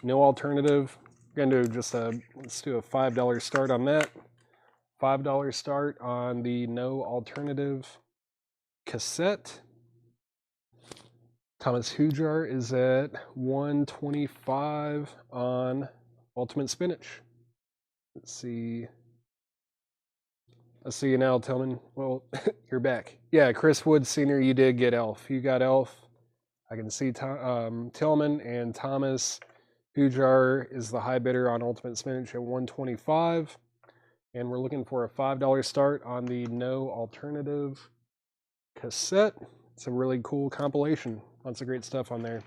No Alternative. We're going to do just let's do a $5 start on that. $5 start on the No Alternative cassette. Thomas Hujar is at $125 on Ultimate Spinach. Let's see. I see you now, Tillman. Well, you're back. Yeah, Chris Wood Sr., you did get Elf. You got Elf. I can see Tillman and Thomas. Hujar is the high bidder on Ultimate Spinach at $125. And we're looking for a $5 start on the No Alternative cassette. It's a really cool compilation. Lots of great stuff on there.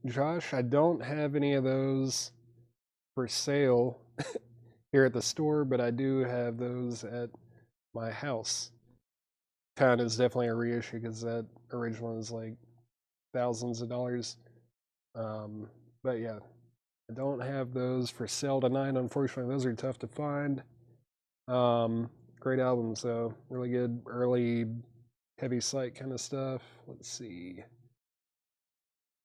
Josh, I don't have any of those for sale here at the store, but I do have those at my house. Kind is definitely a reissue because that original is like thousands of dollars. But yeah, I don't have those for sale tonight. Unfortunately, those are tough to find. Great albums, though. Really good early heavy Psych kind of stuff. Let's see.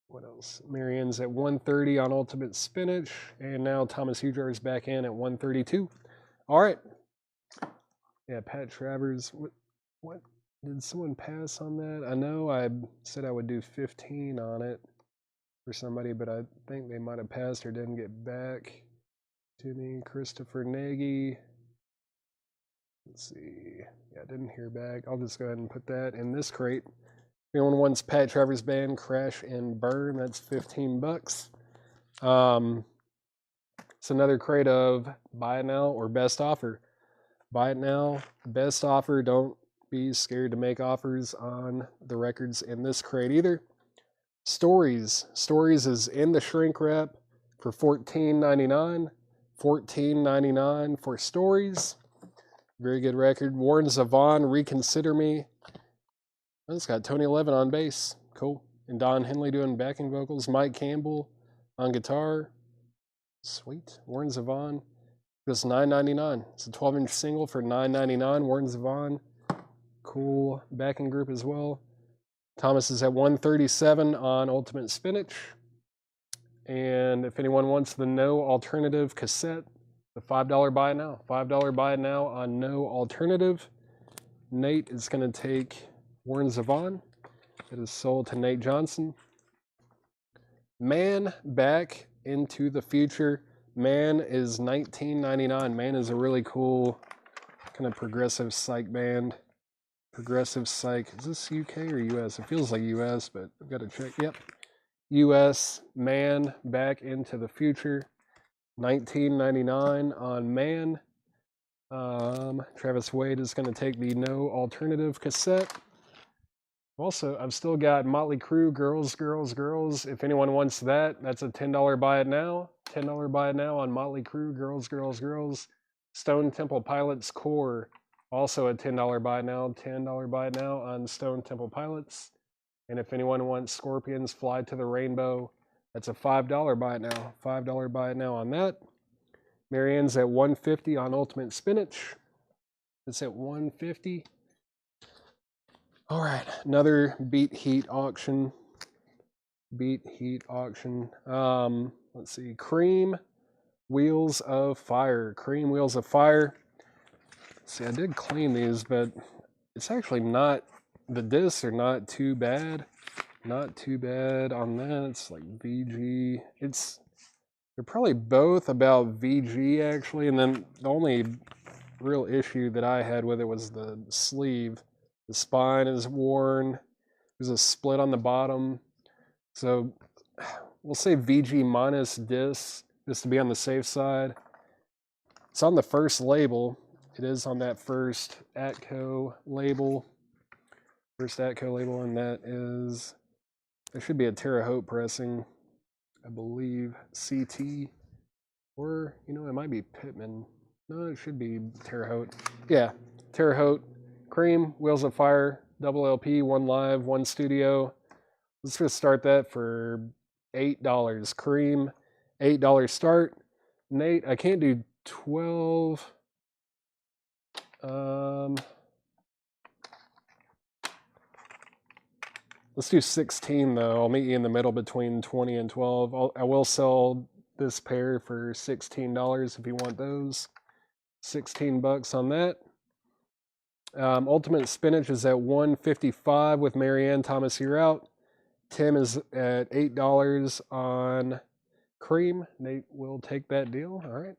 What else? Marianne's at $130 on Ultimate Spinach. And now Thomas Hujar is back in at $132. All right. Yeah, Pat Travers. What? Did someone pass on that? I know I said I would do 15 on it for somebody, but I think they might have passed or didn't get back to me. Christopher Nagy. Let's see. Yeah, I didn't hear back. I'll just go ahead and put that in this crate. Anyone wants Pat Travers Band, Crash and Burn, that's $15. It's another crate of buy it now or best offer. Buy it now, best offer. Don't be scared to make offers on the records in this crate either. Stories. Stories is in the shrink wrap. for $14.99. $14.99 for Stories. Very good record. Warren Zevon, Reconsider Me. Oh, it's got Tony Levin on bass. Cool. And Don Henley doing backing vocals. Mike Campbell on guitar. Sweet. Warren Zevon. Just $9.99. It's a 12-inch single for $9.99. Warren Zevon. Cool backing group as well. Thomas is at $137 on Ultimate Spinach. And if anyone wants the No Alternative cassette, the $5 buy it now. $5 buy it now on No Alternative. Nate is going to take Warren Zevon. It is sold to Nate Johnson. Man, Back into the Future. Man is $19.99. Man is a really cool kind of progressive psych band. Progressive Psych. Is this UK or US? It feels like US, but I've got to check. Yep. US. Man, Back into the Future. $19.99 on Man. Travis Wade is going to take the No Alternative cassette. Also, I've still got Motley Crue, Girls, Girls, Girls. If anyone wants that, that's a $10 buy it now. $10 buy it now on Motley Crue, Girls, Girls, Girls. Stone Temple Pilots, Core. Also a $10 buy it now. $10 buy it now on Stone Temple Pilots. And if anyone wants Scorpions, Fly to the Rainbow, that's a $5 buy it now. $5 buy it now on that. Marianne's at $150 on Ultimate Spinach. It's at $150. All right, another Beat Heat auction. Beat Heat auction. Let's see, Cream Wheels of Fire. Cream Wheels of Fire. See, I did clean these, but it's actually not, the discs are not too bad. Not too bad on that. It's like VG. They're probably both about VG actually, and then the only real issue that I had with it was the sleeve. The spine is worn. There's a split on the bottom. So we'll say VG minus discs, just to be on the safe side. It's on the first label. It is on that first Atco label. First Atco label, and that is, there should be a Terre Haute pressing, I believe, CT, or, you know, it might be Pittman. No, it should be Terre Haute. Yeah, Terre Haute, Cream, Wheels of Fire, double LP, one live, one studio. Let's just start that for $8. Cream, $8 start. Nate, I can't do 12. Let's do 16 though. I'll meet you in the middle between 20 and 12. I will sell this pair for $16 if you want those. 16 bucks on that. Ultimate Spinach is at $155 with Marianne. Thomas, you're out. Tim is at $8 on Cream. Nate will take that deal. All right.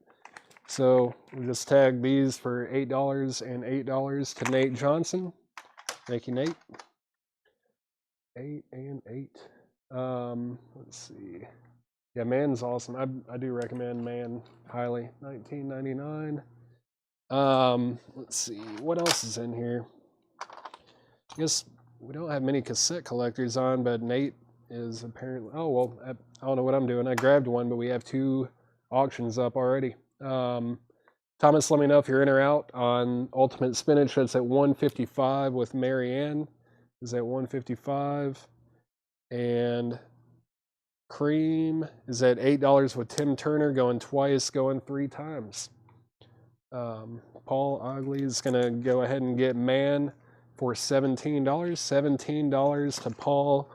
So we just tag these for $8 and $8 to Nate Johnson. Thank you, Nate. 8 and 8. Let's see. Yeah, Man's awesome. I do recommend Man highly. $19.99. Let's see. What else is in here? I guess we don't have many cassette collectors on, but Nate is apparently... Oh, well, I don't know what I'm doing. I grabbed one, but we have 2 auctions up already. Thomas, let me know if you're in or out on Ultimate Spinach. That's at $155 with Marianne. Is at $155. And Cream is at $8 with Tim Turner, going twice, going 3 times. Paul Ogley is going to go ahead and get Man for $17. $17 to Paul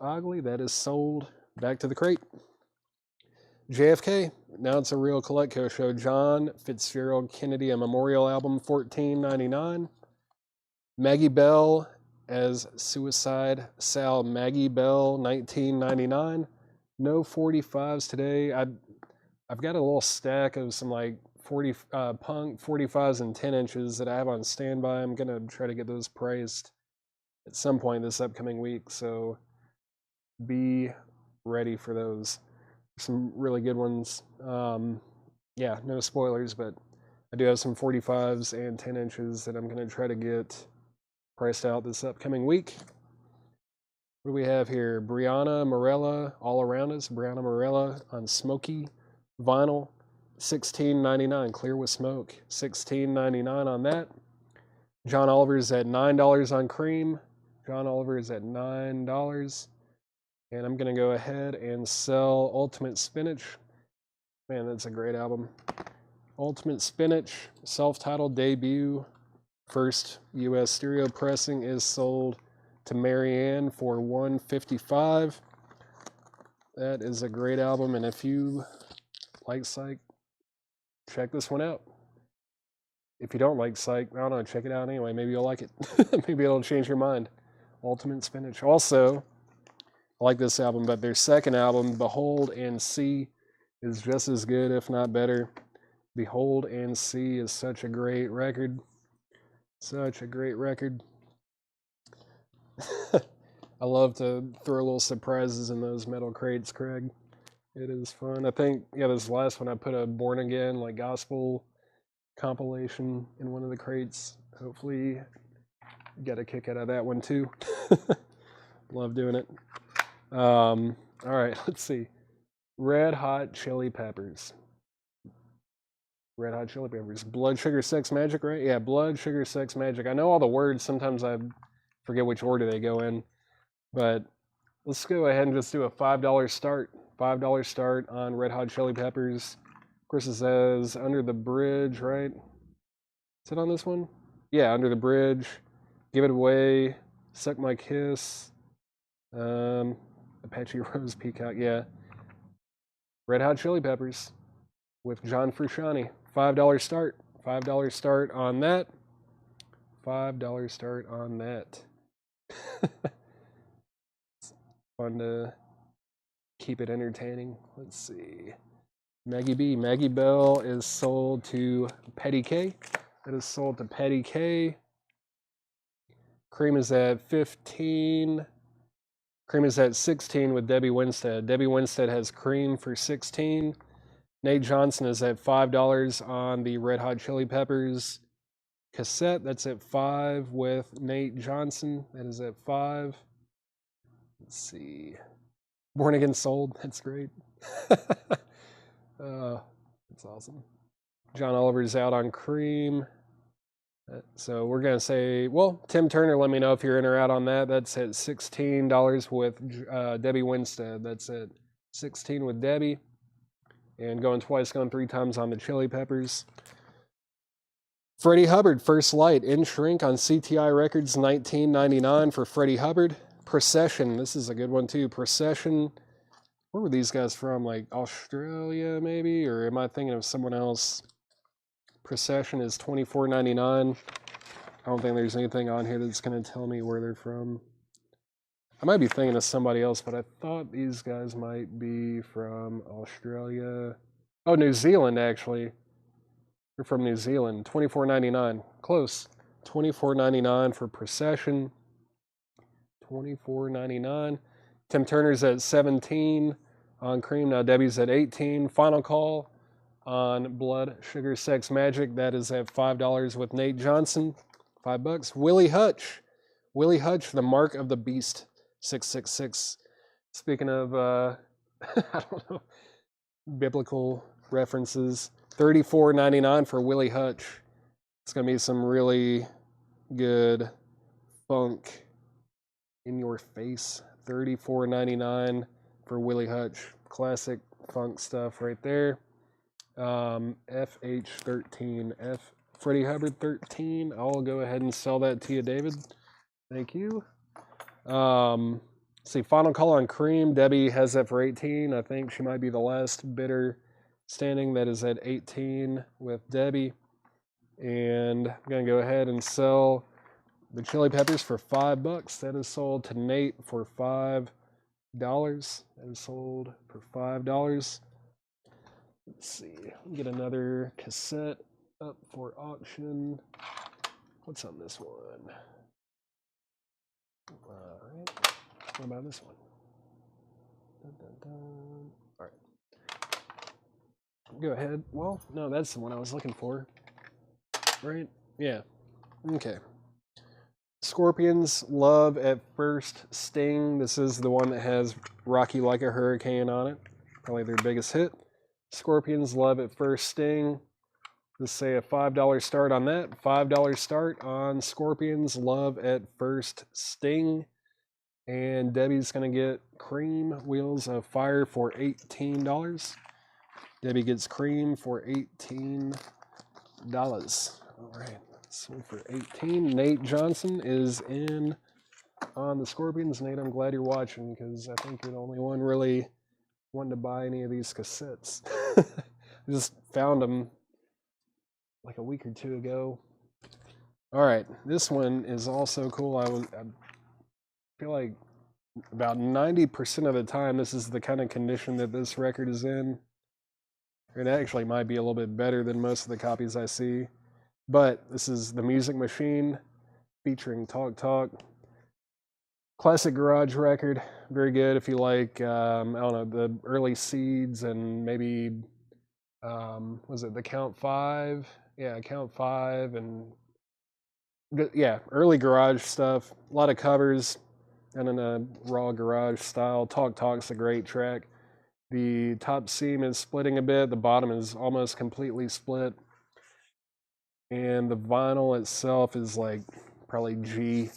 Ogley. That is sold. Back to the crate. JFK. Now it's a real Collectco show. John Fitzgerald Kennedy, a memorial album, $14.99. Maggie Bell as Suicide Sal. Maggie Bell, $19.99. No 45s today. I've got a little stack of some like punk 45s and 10 inches that I have on standby. I'm gonna try to get those priced at some point this upcoming week, so be ready for those. Some really good ones. Yeah, no spoilers, but I do have some 45s and 10 inches that I'm gonna try to get priced out this upcoming week. What do we have here? Brianna Morella, All Around Us. Brianna Morella on Smoky vinyl, $16.99. Clear with smoke, $16.99 on that. John Oliver's at $9 on Cream. John Oliver's at $9. And I'm going to go ahead and sell Ultimate Spinach. Man, that's a great album. Ultimate Spinach, self-titled debut. First U.S. stereo pressing is sold to Marianne for $155. That is a great album, and if you like Psych, check this one out. If you don't like Psych, I don't know, check it out anyway. Maybe you'll like it. Maybe it'll change your mind. Ultimate Spinach. Also, I like this album, but their second album, Behold and See, is just as good, if not better. Behold and See is such a great record. Such a great record. I love to throw little surprises in those metal crates, Craig. It is fun. I think, yeah, this last one I put a Born Again, like gospel compilation in one of the crates. Hopefully you get a kick out of that one too. Love doing it. All right, let's see. Red Hot Chili Peppers. Red Hot Chili Peppers. Blood, Sugar, Sex, Magic, right? Yeah, Blood, Sugar, Sex, Magic. I know all the words. Sometimes I forget which order they go in. But let's go ahead and just do a $5 start. $5 start on Red Hot Chili Peppers. Of course, it says Under the Bridge, right? Is it on this one? Yeah, Under the Bridge. Give It Away. Suck My Kiss. Apache Rose Peacock, yeah. Red Hot Chili Peppers with John Frusciante. $5 start. $5 start on that. $5 start on that. It's fun to keep it entertaining. Let's see. Maggie B. Maggie Bell is sold to Petty K. That is sold to Petty K. Cream is at 15. Cream is at 16 with Debbie Winstead. Debbie Winstead has Cream for 16. Nate Johnson is at $5 on the Red Hot Chili Peppers cassette. That's at 5 with Nate Johnson. That is at 5. Let's see. Born Again sold. That's great. That's awesome. John Oliver's out on Cream. So we're going to say, well, Tim Turner, let me know if you're in or out on that. That's at $16 with Debbie Winstead. That's at 16 with Debbie. And going twice, going 3 times on the Chili Peppers. Freddie Hubbard, First Light, in Shrink on CTI Records, $19.99 for Freddie Hubbard. Procession, this is a good one too. Procession, where were these guys from? Like Australia maybe? Or am I thinking of someone else? Procession is $24.99. I don't think there's anything on here that's going to tell me where they're from. I might be thinking of somebody else, but I thought these guys might be from Australia. Oh, New Zealand, actually. They're from New Zealand. $24.99. Close. $24.99 for Procession. $24.99. Tim Turner's at 17 on Cream. Now Debbie's at 18. Final Call on Blood, Sugar, Sex, Magic. That is at $5 with Nate Johnson. $5. Willie Hutch. Willie Hutch, The Mark of the Beast. 666. Speaking of, I don't know, biblical references. $34.99 for Willie Hutch. It's going to be some really good funk in your face. $34.99 for Willie Hutch. Classic funk stuff right there. FH13. Freddie Hubbard 13. I'll go ahead and sell that to you, David. Thank you. See, Final Call on Cream. Debbie has that for 18. I think she might be the last bidder standing. That is at 18 with Debbie. And I'm going to go ahead and sell the Chili Peppers for $5. That is sold to Nate for $5. That is sold for $5. Let's see. Get another cassette up for auction. What's on this one? All right. What about this one? Dun, dun, dun. All right. Go ahead. Well, no, that's the one I was looking for. Right? Yeah. Okay. Scorpions, Love at First Sting. This is the one that has Rocky Like a Hurricane on it. Probably their biggest hit. Scorpions, Love at First Sting. Let's say a $5 start on that. $5 start on Scorpions, Love at First Sting. And Debbie's going to get Cream, Wheels of Fire for $18. Debbie gets Cream for $18. All right, so for 18, Nate Johnson is in on the Scorpions. Nate, I'm glad you're watching because I think you're the only one really wanting to buy any of these cassettes. I just found them like a week or two ago. All right, this one is also cool. I feel like about 90% of the time this is the kind of condition that this record is in. It actually might be a little bit better than most of the copies I see. But this is The Music Machine featuring Talk Talk. Classic garage record. Very good if you like, I don't know, the early Seeds and maybe, was it the Count 5? Yeah, Count 5 and, yeah, early garage stuff. A lot of covers and in a raw garage style. Talk Talk's a great track. The top seam is splitting a bit. The bottom is almost completely split. And the vinyl itself is like probably G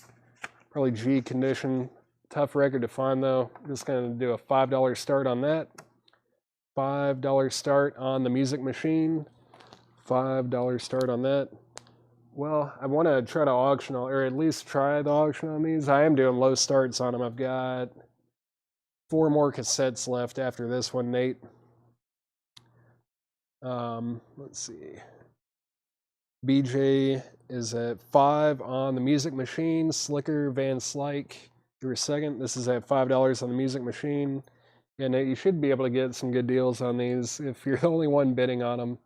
condition. Tough record to find though. Just gonna do a $5 start on that. $5 start on The Music Machine. $5 start on that. Well, I want to try to auction, or at least try the auction on these. I am doing low starts on them. I've got 4 more cassettes left after this one, Nate. Let's see. BJ is at 5 on The Music Machine. Slicker Van Slyke, you were second. This is at $5 on The Music Machine. Yeah, Nate, you should be able to get some good deals on these if you're the only one bidding on them.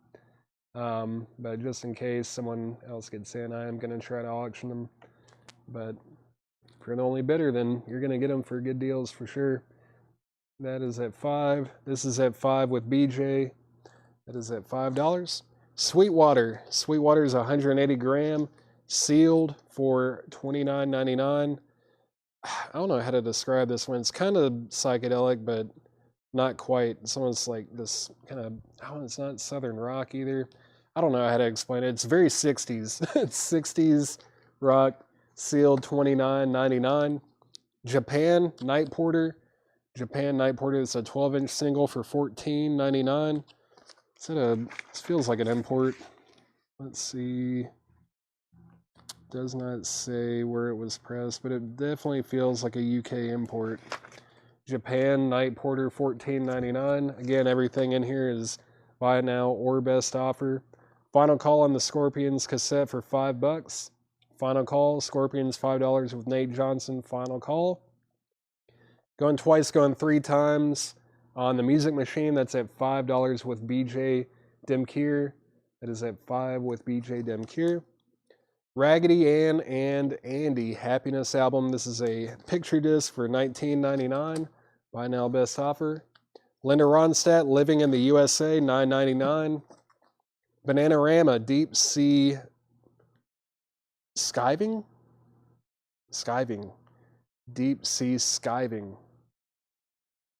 But just in case someone else gets in, I am going to try to auction them. But if you're the only bidder, then you're going to get them for good deals for sure. That is at 5. This is at 5 with BJ. That is at $5. Sweetwater. Sweetwater is 180 gram, sealed for $29.99. I don't know how to describe this one. It's kind of psychedelic, but not quite. It's almost like this kind of, oh, it's not Southern rock either. I don't know how to explain it. It's very 60s. It's 60s rock, sealed $29.99. Japan Night Porter. Japan Night Porter is a 12-inch single for $14.99. This feels like an import. Let's see. Does not say where it was pressed, but it definitely feels like a UK import. Japan Night Porter, $14.99. Again, everything in here is buy now or best offer. Final call on the Scorpions cassette for $5. Final call, Scorpions $5 with Nate Johnson. Final call. Going twice, going 3 times. On The Music Machine, that's at $5 with BJ Demkier. That is at 5 with BJ Demkier. Raggedy Ann and Andy Happiness album. This is a picture disc for $19.99. Buy now, best offer. Linda Ronstadt, Living in the USA, $9.99. Bananarama, Deep Sea Skiving? Skiving. Deep Sea Skiving.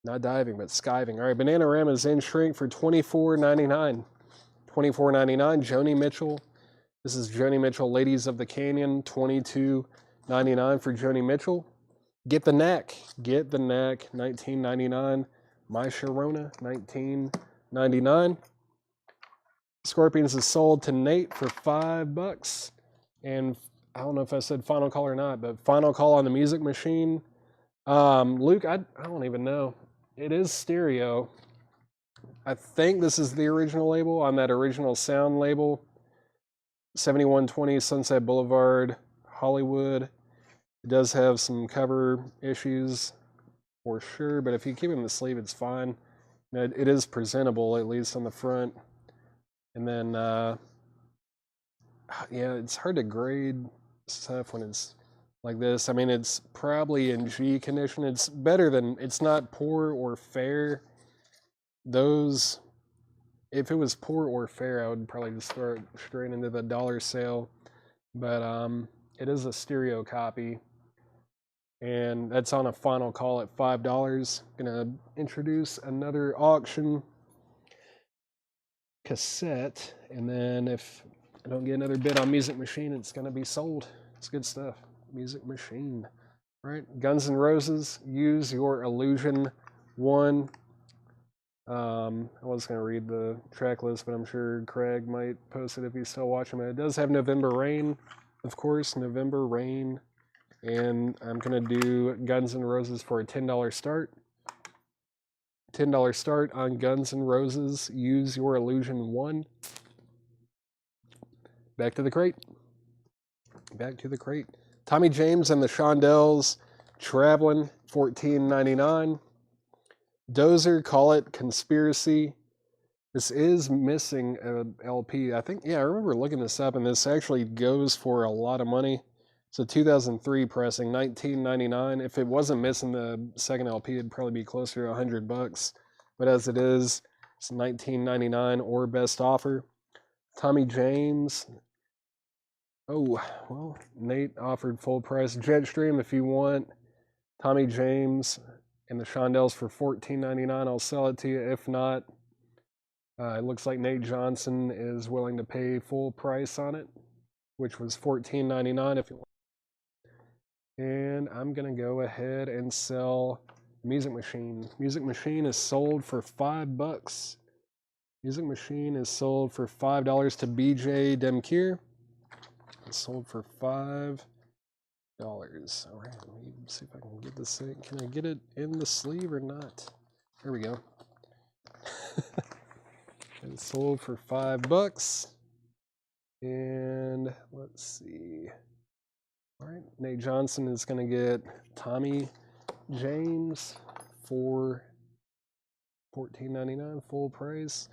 Not diving, but skiving. All right, Bananarama's in shrink for $24.99. $24.99. Joni Mitchell. This is Joni Mitchell, Ladies of the Canyon, $22.99 for Joni Mitchell. Get the Knack. Get the Knack, $19.99. My Sharona, $19.99. Scorpions is sold to Nate for $5. And I don't know if I said final call or not, but final call on The Music Machine. Luke, I don't even know. It is stereo. I think this is the original label on that original sound label. 7120 Sunset Boulevard, Hollywood. It does have some cover issues for sure, but if you keep it in the sleeve, it's fine. It is presentable, at least on the front. And then, yeah, it's hard to grade stuff when it's like this. I mean, it's probably in G condition. It's better than, it's not poor or fair. Those, if it was poor or fair, I would probably just throw it straight into the dollar sale. But It is a stereo copy, and that's on a final call at $5. Gonna introduce another auction cassette, and then if I don't get another bid on Music Machine, it's gonna be sold. It's good stuff. Music Machine. All right, Guns N' Roses, Use Your Illusion 1. I was going to read the track list, but I'm sure Craig might post it if he's still watching. But it does have November Rain, of course, November Rain. And I'm going to do Guns N' Roses for a $10 start. $10 start on Guns N' Roses, Use Your Illusion 1. Back to the crate. Back to the crate. Tommy James and the Shondells, Traveling, $14.99. Dozer, Call It Conspiracy. This is missing an LP. I think, yeah, I remember looking this up, and this actually goes for a lot of money. It's a 2003 pressing, $19.99. If it wasn't missing the second LP, it'd probably be closer to $100. But as it is, it's $19.99 or best offer. Tommy James. Oh, well, Nate offered full price. Jetstream, if you want Tommy James and the Shondells for $14.99, I'll sell it to you. If not, it looks like Nate Johnson is willing to pay full price on it, which was $14.99 if you want. And I'm going to go ahead and sell Music Machine. Music Machine is sold for $5. Music Machine is sold for $5 to BJ Demkier. It's sold for $5. All right, let me see if I can get this thing. Can I get it in the sleeve or not? There we go. It's sold for $5. And let's see. All right, Nate Johnson is going to get Tommy James for $14.99 full price.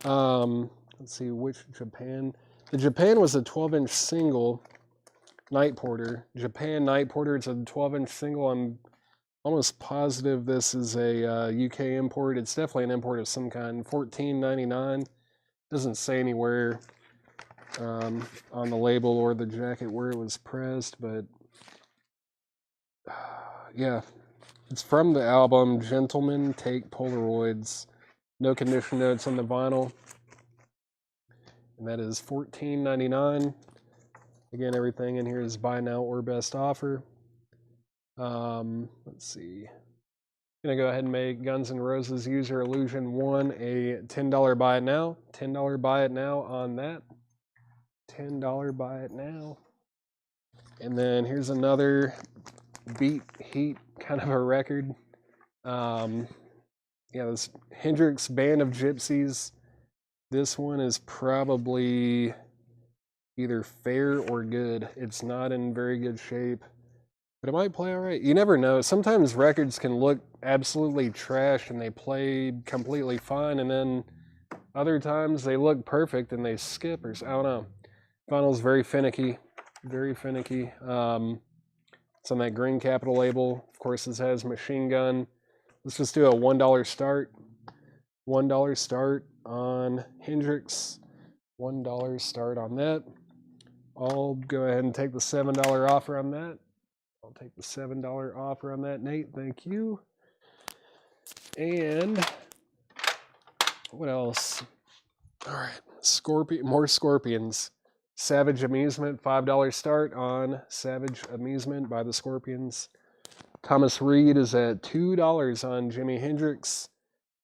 Let's see which Japan. The Japan was a 12-inch single Night Porter. Japan Night Porter. It's a 12-inch single. I'm almost positive this is a UK import. It's definitely an import of some kind. $14.99. Doesn't say anywhere on the label or the jacket where it was pressed, but yeah, it's from the album Gentlemen Take Polaroids. No condition notes on the vinyl, and that is $14.99. Again, everything in here is buy now or best offer. Let's see. I'm gonna go ahead and make Guns N' Roses Use Your Illusion 1 a $10 buy it now. $10 buy it now on that. $10 buy it now. And then here's another Beat Heat kind of a record. Yeah, this Hendrix Band of Gypsies. This one is probably either fair or good. It's not in very good shape, but it might play all right. You never know. Sometimes records can look absolutely trash and they play completely fine, and then other times they look perfect and they skip, or I don't know. Vinyl's very finicky, very finicky. It's on that Green Capital label. Of course, this has Machine Gun. Let's just do a $1 start. $1 start on Hendrix. $1 start on that. I'll go ahead and take the $7 offer on that. I'll take the $7 offer on that, Nate. Thank you. And what else? All right, more Scorpions. Savage Amusement, $5 start on Savage Amusement by the Scorpions. Thomas Reed is at $2 on Jimi Hendrix.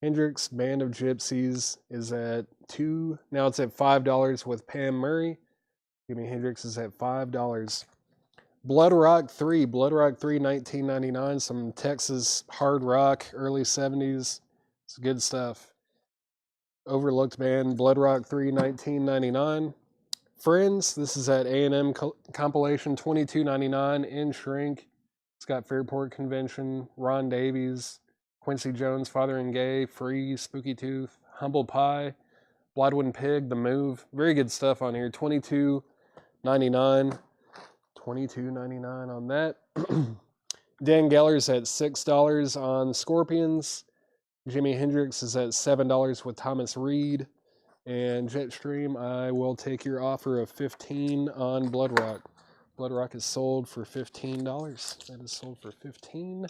Hendrix Band of Gypsies is at $2. Now it's at $5 with Pam Murray. Jimi Hendrix is at $5. Blood Rock 3, Blood Rock 3, $19.99. Some Texas hard rock, early 70s. It's good stuff. Overlooked band, Blood Rock 3, $19.99. Friends, this is at A&M compilation, $22.99 in shrink. It's got Fairport Convention, Ron Davies, Quincy Jones, Father and Gay, Free, Spooky Tooth, Humble Pie, Bloodwind Pig, The Move. Very good stuff on here. $22.99. $22.99 on that. Dan Geller's at $6 on Scorpions. Jimi Hendrix is at $7 with Thomas Reed. And Jetstream, I will take your offer of $15 on Blood Rock. Blood Rock is sold for $15. That is sold for $15.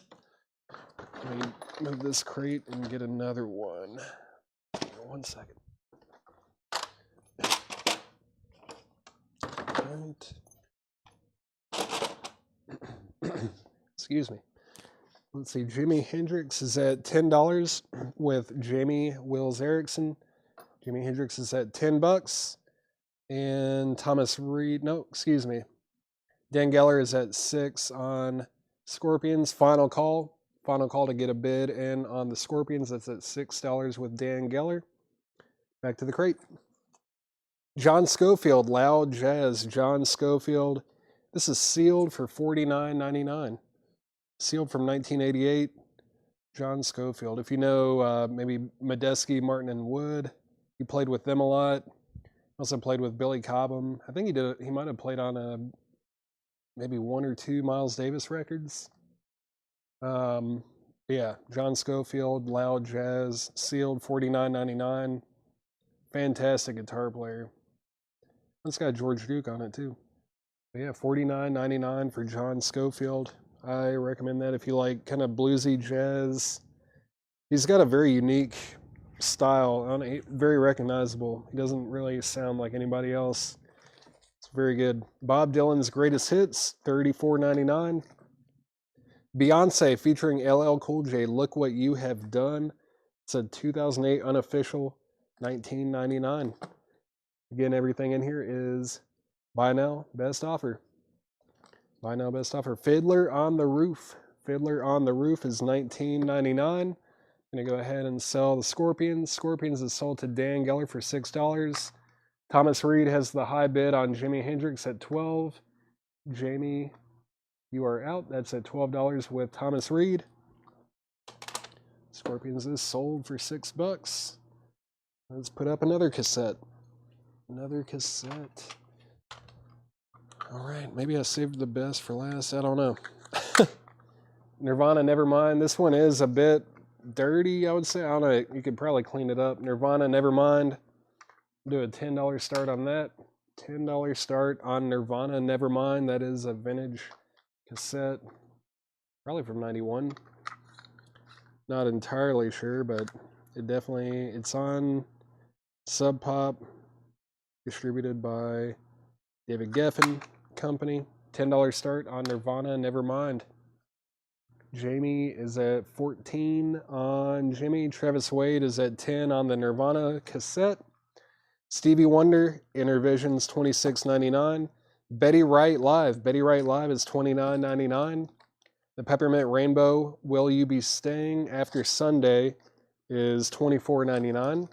Let me move this crate and get another one. 1 second. All right. Excuse me. Let's see. Jimi Hendrix is at $10 with Jamie Wills Erickson. Jimi Hendrix is at $10. And Thomas Reed, no, excuse me. Dan Geller is at $6 on Scorpions. Final call to get a bid in on the Scorpions. That's at $6 with Dan Geller. Back to the crate. John Scofield, Loud Jazz. John Scofield. This is sealed for $49.99. Sealed from 1988. John Scofield. If you know maybe Medeski, Martin, and Wood, he played with them a lot. Also played with Billy Cobham. I think he might have played on maybe 1 or 2 Miles Davis records. Yeah, John Scofield, Loud Jazz, sealed $49.99. Fantastic guitar player. It's got George Duke on it too. But yeah, $49.99 for John Scofield. I recommend that if you like kind of bluesy jazz. He's got a very unique style, very recognizable. He doesn't really sound like anybody else. It's very good. Bob Dylan's Greatest Hits, $34.99. Beyonce featuring LL Cool J, Look What You Have Done. It's a 2008 unofficial, $19.99. Again, everything in here is buy now, best offer. Buy now, best offer. Fiddler on the Roof. Fiddler on the Roof is $19.99. I'm going to go ahead and sell the Scorpions. Scorpions is sold to Dan Geller for $6. Thomas Reed has the high bid on Jimi Hendrix at $12. Jamie, you are out. That's at $12 with Thomas Reed. Scorpions is sold for $6. Let's put up another cassette. Another cassette. All right, maybe I saved the best for last. I don't know. Nirvana, Nevermind. This one is a bit dirty, I would say. I don't know. You could probably clean it up. Nirvana, Nevermind. Do a $10 start on that. $10 start on Nirvana, Nevermind. That is a vintage cassette. Probably from 91. Not entirely sure, but it's on Sub Pop. Distributed by David Geffen Company. $10 start on Nirvana, Nevermind. Jamie is at 14 on Jimmy. Travis Wade is at 10 on the Nirvana cassette. Stevie Wonder, Intervisions, $26.99. Betty Wright Live. Betty Wright Live is $29.99. The Peppermint Rainbow, Will You Be Staying After Sunday is $24.99.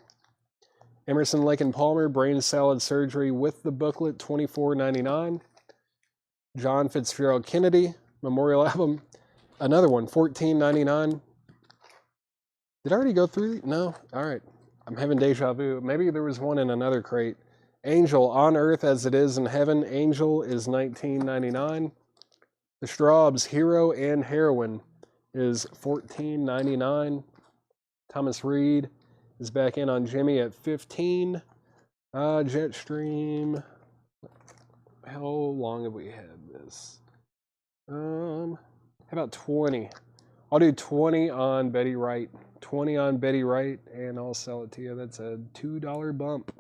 Emerson, Lake and Palmer, Brain Salad Surgery with the booklet, $24.99. John Fitzgerald Kennedy, Memorial Album. Another one, $14.99. Did I already go through? No? All right. I'm having deja vu. Maybe there was one in another crate. Angel, On Earth as It Is in Heaven. Angel is $19.99. The Straubs, Hero and Heroine is $14.99. Thomas Reed is back in on Jimmy at 15. Jetstream. How long have we had this? How about 20? I'll do 20 on Betty Wright. 20 on Betty Wright, and I'll sell it to you. That's a $2 bump.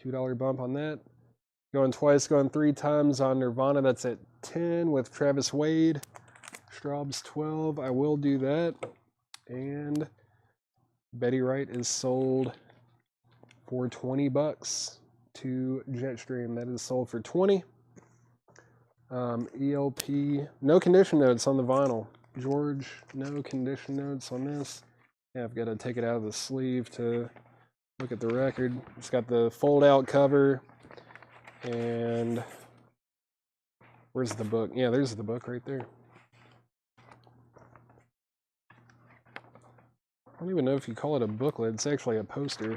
$2 bump on that. Going twice, going 3 times on Nirvana. That's at 10 with Travis Wade. Straub's 12. I will do that. And Betty Wright is sold for $20 to Jetstream. That is sold for 20. ELP, no condition notes on the vinyl. George, no condition notes on this. Yeah, I've got to take it out of the sleeve to look at the record. It's got the fold-out cover, and where's the book? Yeah, there's the book right there. I don't even know if you call it a booklet. It's actually a poster.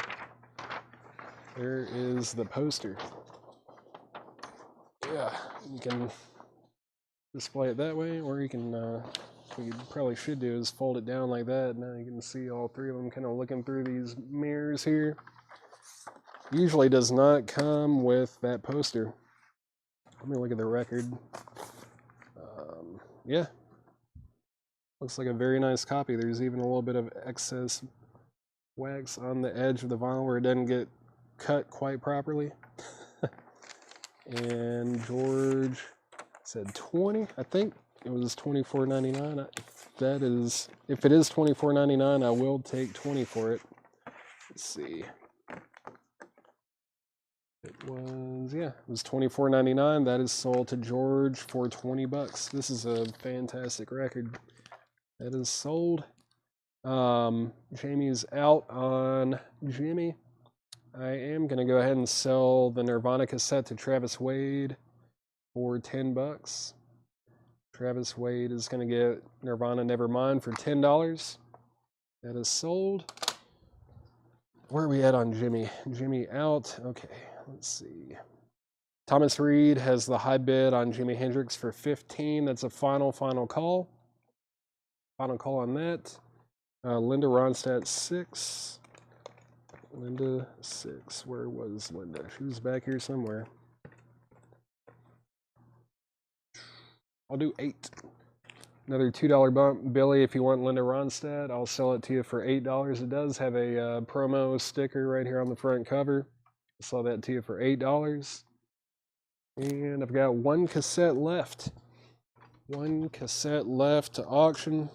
There is the poster. Yeah, you can display it that way, or you can, what you probably should do is fold it down like that. Now you can see all 3 of them kind of looking through these mirrors here. Usually does not come with that poster. Let me look at the record. Yeah. Looks like a very nice copy. There's even a little bit of excess wax on the edge of the vinyl where it doesn't get cut quite properly. And George said 20. I think it was $24.99. That is, if it is $24.99, I will take 20 for it. Let's see. It was $24.99. That is sold to George for 20 bucks. This is a fantastic record. That is sold. Jamie's out on Jimmy. I am going to go ahead and sell the Nirvana cassette to Travis Wade for 10 bucks. Travis Wade is going to get Nirvana Nevermind for $10. That is sold. Where are we at on Jimmy? Jimmy out. Okay, let's see. Thomas Reed has the high bid on Jimi Hendrix for 15. That's a final call. Final call on that. Linda Ronstadt 6. Linda 6. Where was Linda? She was back here somewhere. I'll do 8. Another $2 bump. Billy, if you want Linda Ronstadt, I'll sell it to you for $8. It does have a promo sticker right here on the front cover. I'll sell that to you for $8. And I've got one cassette left. One cassette left to auction.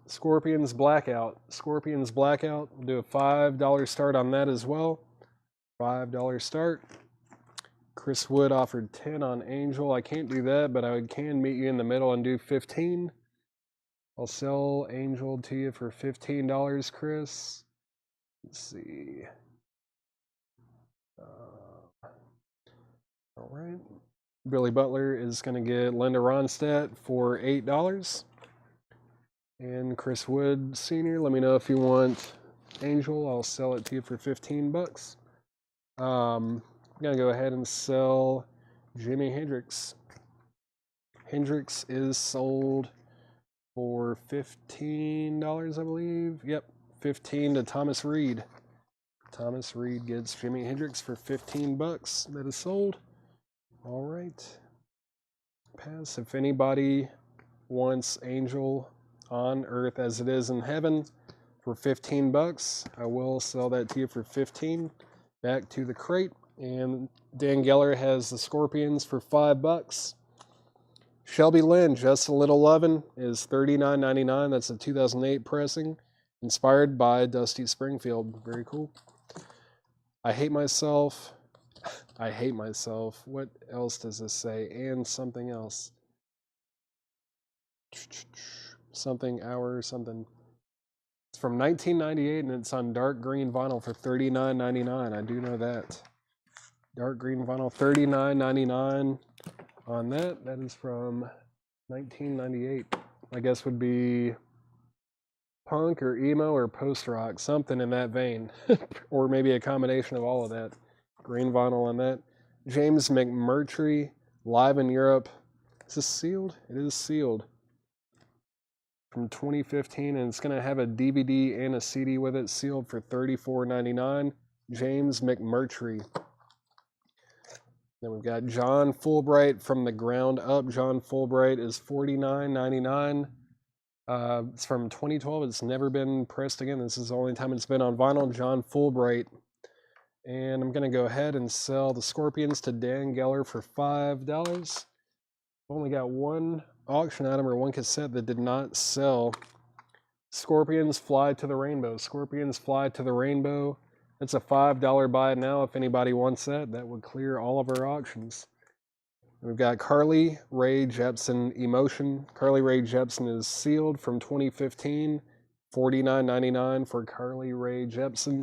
Scorpions Blackout. Scorpions Blackout. We'll do a $5 start on that as well. $5 start. Chris Wood offered 10 on Angel. I can't do that, but I can meet you in the middle and do 15. I'll sell Angel to you for $15, Chris. Let's see. All right. Billy Butler is going to get Linda Ronstadt for $8. And Chris Wood Sr., let me know if you want Angel. I'll sell it to you for 15 bucks. I'm going to go ahead and sell Jimi Hendrix. Hendrix is sold for $15, I believe. Yep, 15 to Thomas Reed. Thomas Reed gets Jimi Hendrix for 15 bucks. That is sold. All right. Pass. If anybody wants Angel on Earth as it is in heaven for 15 bucks, I will sell that to you for 15. Back to the crate. And Dan Geller has the Scorpions for 5 bucks. Shelby Lynn, Just a Little Lovin' is $39.99. That's a 2008 pressing, inspired by Dusty Springfield. Very cool. I Hate Myself. I Hate Myself. What else does this say? And something else. Something hour something. It's from 1998 and it's on dark green vinyl for $39.99. I do know that. Dark green vinyl, $39.99 on that. That is from 1998. I guess would be punk or emo or post-rock, something in that vein. Or maybe a combination of all of that. Green vinyl on that. James McMurtry, Live in Europe. Is this sealed? It is sealed. From 2015, and it's going to have a DVD and a CD with it, sealed for $34.99. James McMurtry. Then we've got John Fulbright from the ground up. John Fulbright is $49.99. It's from 2012. It's never been pressed again. This is the only time it's been on vinyl. John Fulbright. And I'm going to go ahead and sell the Scorpions to Dan Geller for $5. I've only got one auction item or one cassette that did not sell. Scorpions Fly to the Rainbow. Scorpions Fly to the Rainbow. It's a $5 buy now if anybody wants that. That would clear all of our auctions. We've got Carly Rae Jepsen Emotion. Carly Rae Jepsen is sealed from 2015. $49.99 for Carly Rae Jepsen.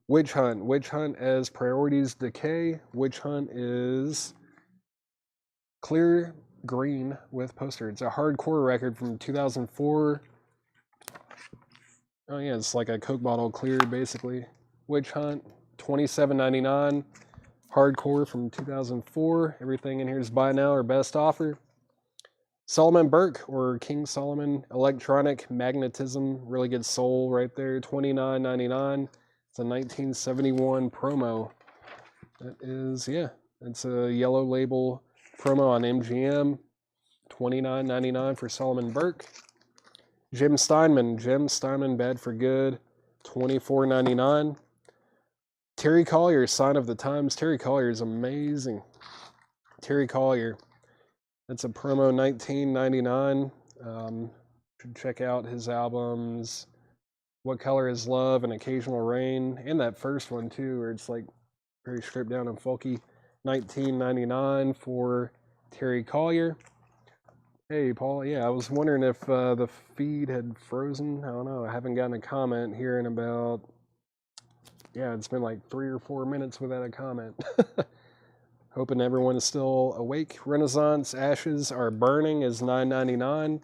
Witch Hunt. Witch Hunt as Priorities Decay. Witch Hunt is clear green with poster. It's a hardcore record from 2004. Oh yeah, it's like a Coke bottle clear, basically. Witch Hunt, $27.99. Hardcore from 2004. Everything in here is buy now or best offer. Solomon Burke, or King Solomon, Electronic Magnetism. Really good soul right there, $29.99. It's a 1971 promo. That is, yeah, it's a yellow label promo on MGM, $29.99 for Solomon Burke. Jim Steinman, Bad for Good, $24.99. Terry Collier, Sign of the Times. Terry Collier is amazing. Terry Collier, that's a promo, $19.99. Should check out his albums, What Color Is Love and Occasional Rain, and that first one too, where it's like very stripped down and folky. $19.99 for Terry Collier. Hey, Paul. Yeah, I was wondering if the feed had frozen. I don't know. I haven't gotten a comment here in about, yeah, it's been like 3 or 4 minutes without a comment. Hoping everyone is still awake. Renaissance Ashes Are Burning is $9.99.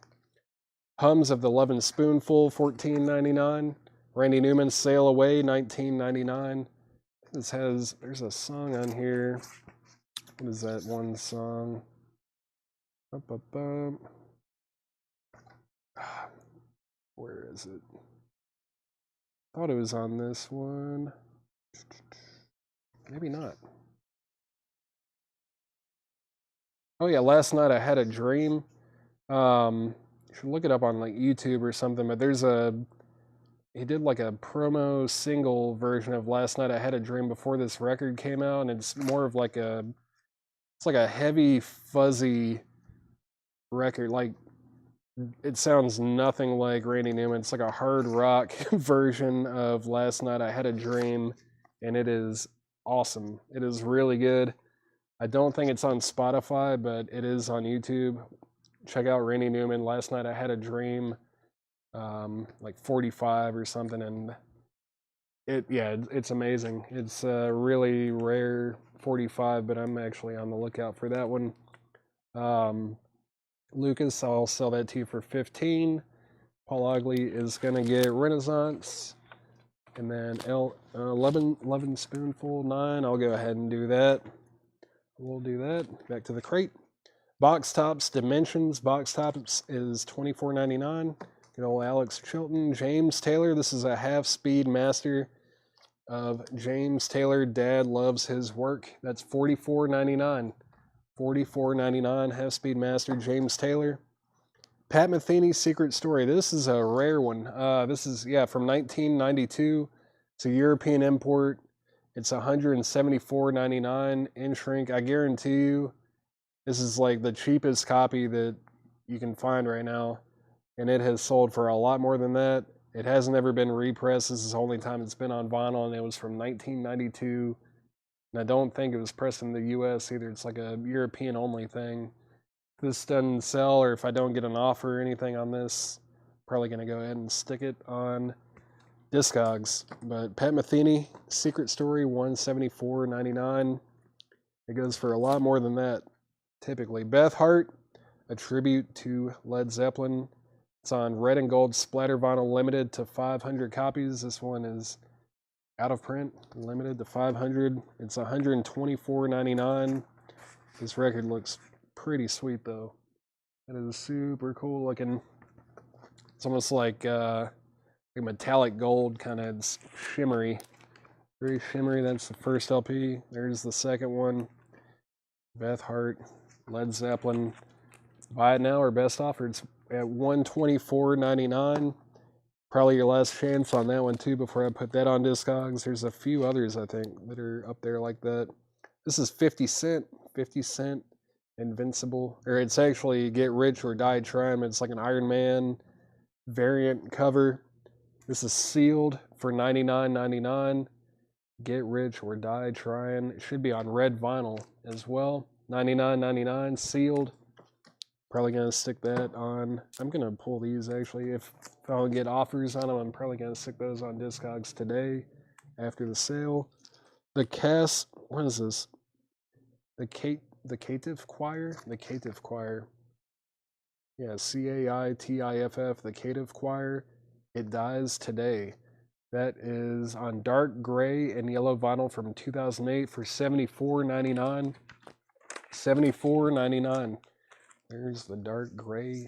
Hums of the Lovin' Spoonful, $14.99. Randy Newman's Sail Away, $19.99. There's a song on here. What is that one song? Where is it? Thought it was on this one. Maybe not. Oh yeah, Last Night I Had a Dream. You should look it up on like YouTube or something, but he did like a promo single version of Last Night I Had a Dream before this record came out, and it's more of like it's like a heavy, fuzzy record. Like, it sounds nothing like Randy Newman. It's like a hard rock version of Last Night I Had a Dream, and it is awesome. It is really good. I don't think it's on Spotify, but it is on YouTube. Check out Randy Newman, Last Night I Had a Dream, like 45 or something, and it's amazing. It's a really rare 45, but I'm actually on the lookout for that one. Lucas, I'll sell that to you for 15. Paul Ogley is gonna get Renaissance, and then 11 Spoonful 9. I'll go ahead and do that. We'll do that. Back to the crate. Box Tops Dimensions. Box Tops is $24.99. Good old Alex Chilton. James Taylor. This is a half-speed master of James Taylor. Dad loves his work. That's $44.99. $44.99. Half-speed master James Taylor. Pat Metheny's Secret Story. This is a rare one. This is, from 1992. It's a European import. It's $174.99 in shrink. I guarantee you this is like the cheapest copy that you can find right now, and it has sold for a lot more than that. It hasn't ever been repressed. This is the only time it's been on vinyl, and it was from 1992. And I don't think it was pressed in the US either. It's like a European only thing. If this doesn't sell, or if I don't get an offer or anything on this, I'm probably going to go ahead and stick it on Discogs. But Pat Metheny, Secret Story, $174.99. It goes for a lot more than that, typically. Beth Hart, a tribute to Led Zeppelin. It's on red and gold splatter vinyl, limited to 500 copies. This one is out of print, limited to 500. It's $124.99. This record looks pretty sweet, though. It is super cool looking. It's almost like a metallic gold, kind of shimmery. Very shimmery. That's the first LP. There's the second one. Beth Hart, Led Zeppelin. Buy it now or best offer. It's at $124.99. Probably your last chance on that one too before I put that on Discogs. There's a few others, I think, that are up there like that. This is 50 Cent. 50 Cent Invincible. Or it's actually Get Rich or Die Trying. It's like an Iron Man variant cover. This is sealed for $99.99. Get Rich or Die Trying. It should be on red vinyl as well. $99.99 sealed. Probably going to stick that on. I'm going to pull these actually. If I don't get offers on them, I'm probably going to stick those on Discogs today after the sale. What is this? The Caitiff Choir? The Caitiff Choir. Yeah, Caitiff, the Caitiff Choir. It Dies Today. That is on dark gray and yellow vinyl from 2008 for $74.99. $74.99. There's the dark gray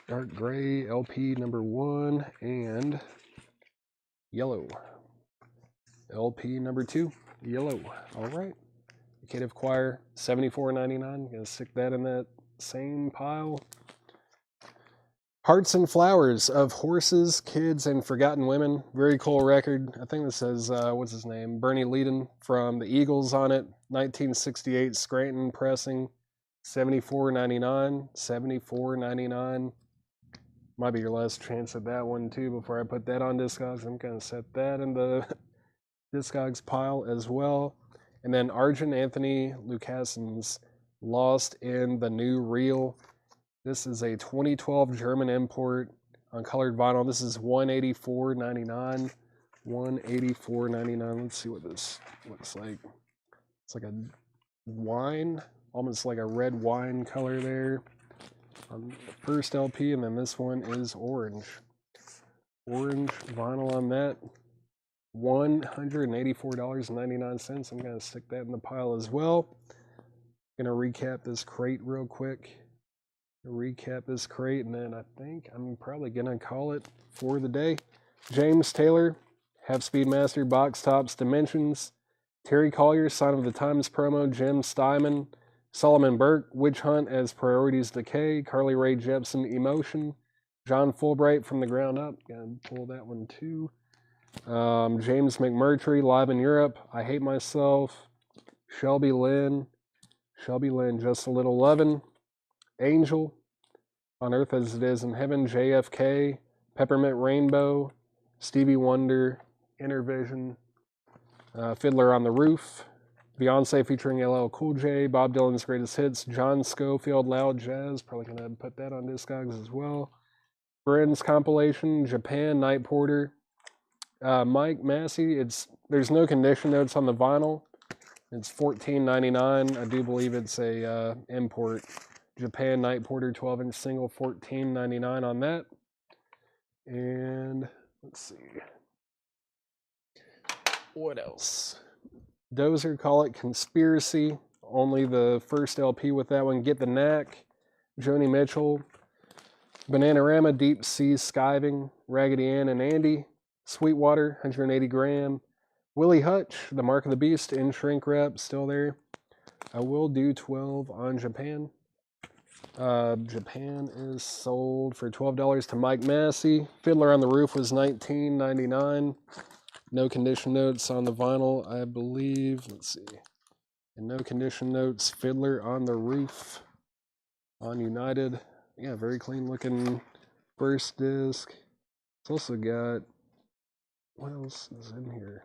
LP number 1 and yellow LP number 2. Yellow. All right. Cave Choir, $74.99. Gonna stick that in that same pile. Hearts and Flowers of Horses, Kids, and Forgotten Women. Very cool record. I think this says, what's his name? Bernie Leadon from the Eagles on it. 1968 Scranton pressing. $74.99. $74.99. Might be your last chance at that one too before I put that on Discogs. I'm going to set that in the Discogs pile as well. And then Arjun Anthony Lucasson's Lost in the New Reel. This is a 2012 German import on colored vinyl. This is $184.99. $184.99. Let's see what this looks like. It's like a wine, almost like a red wine color there on the first LP, and then this one is orange. Orange vinyl on that. $184.99. I'm going to stick that in the pile as well. Going to recap this crate real quick. Recap this crate, and then I think I'm probably going to call it for the day. James Taylor, Half Speed Master, Box Tops, Dimensions. Terry Collier, Sign of the Times promo. Jim Steinman, Solomon Burke, Witch Hunt as Priorities Decay. Carly Rae Jepsen, Emotion. John Fulbright, From the Ground Up. Gonna pull that one too. James McMurtry, Live in Europe. I Hate Myself. Shelby Lynn, Just a Little Lovin'. Angel, On Earth as It Is in Heaven. JFK, Peppermint Rainbow. Stevie Wonder, Intervision. Fiddler on the Roof. Beyonce featuring LL Cool J. Bob Dylan's Greatest Hits. John Scofield, Loud Jazz. Probably going to put that on Discogs as well. Friends compilation. Japan, Night Porter. Mike Massey. There's no condition notes on the vinyl. It's $14.99. I do believe it's a import. Japan Night Porter 12-inch single, $14.99 on that. And let's see. What else? Dozer, Call It Conspiracy. Only the first LP with that one. Get the Knack. Joni Mitchell. Bananarama, Deep Sea Skiving. Raggedy Ann and Andy. Sweetwater, 180 gram. Willie Hutch, The Mark of the Beast in shrink wrap, still there. I will do 12 on Japan. Japan is sold for $12 to Mike Massey. Fiddler on the Roof was $19.99. No condition notes on the vinyl, I believe. Let's see. And no condition notes. Fiddler on the Roof on United. Yeah, very clean looking first disc. It's also got, what else is in here?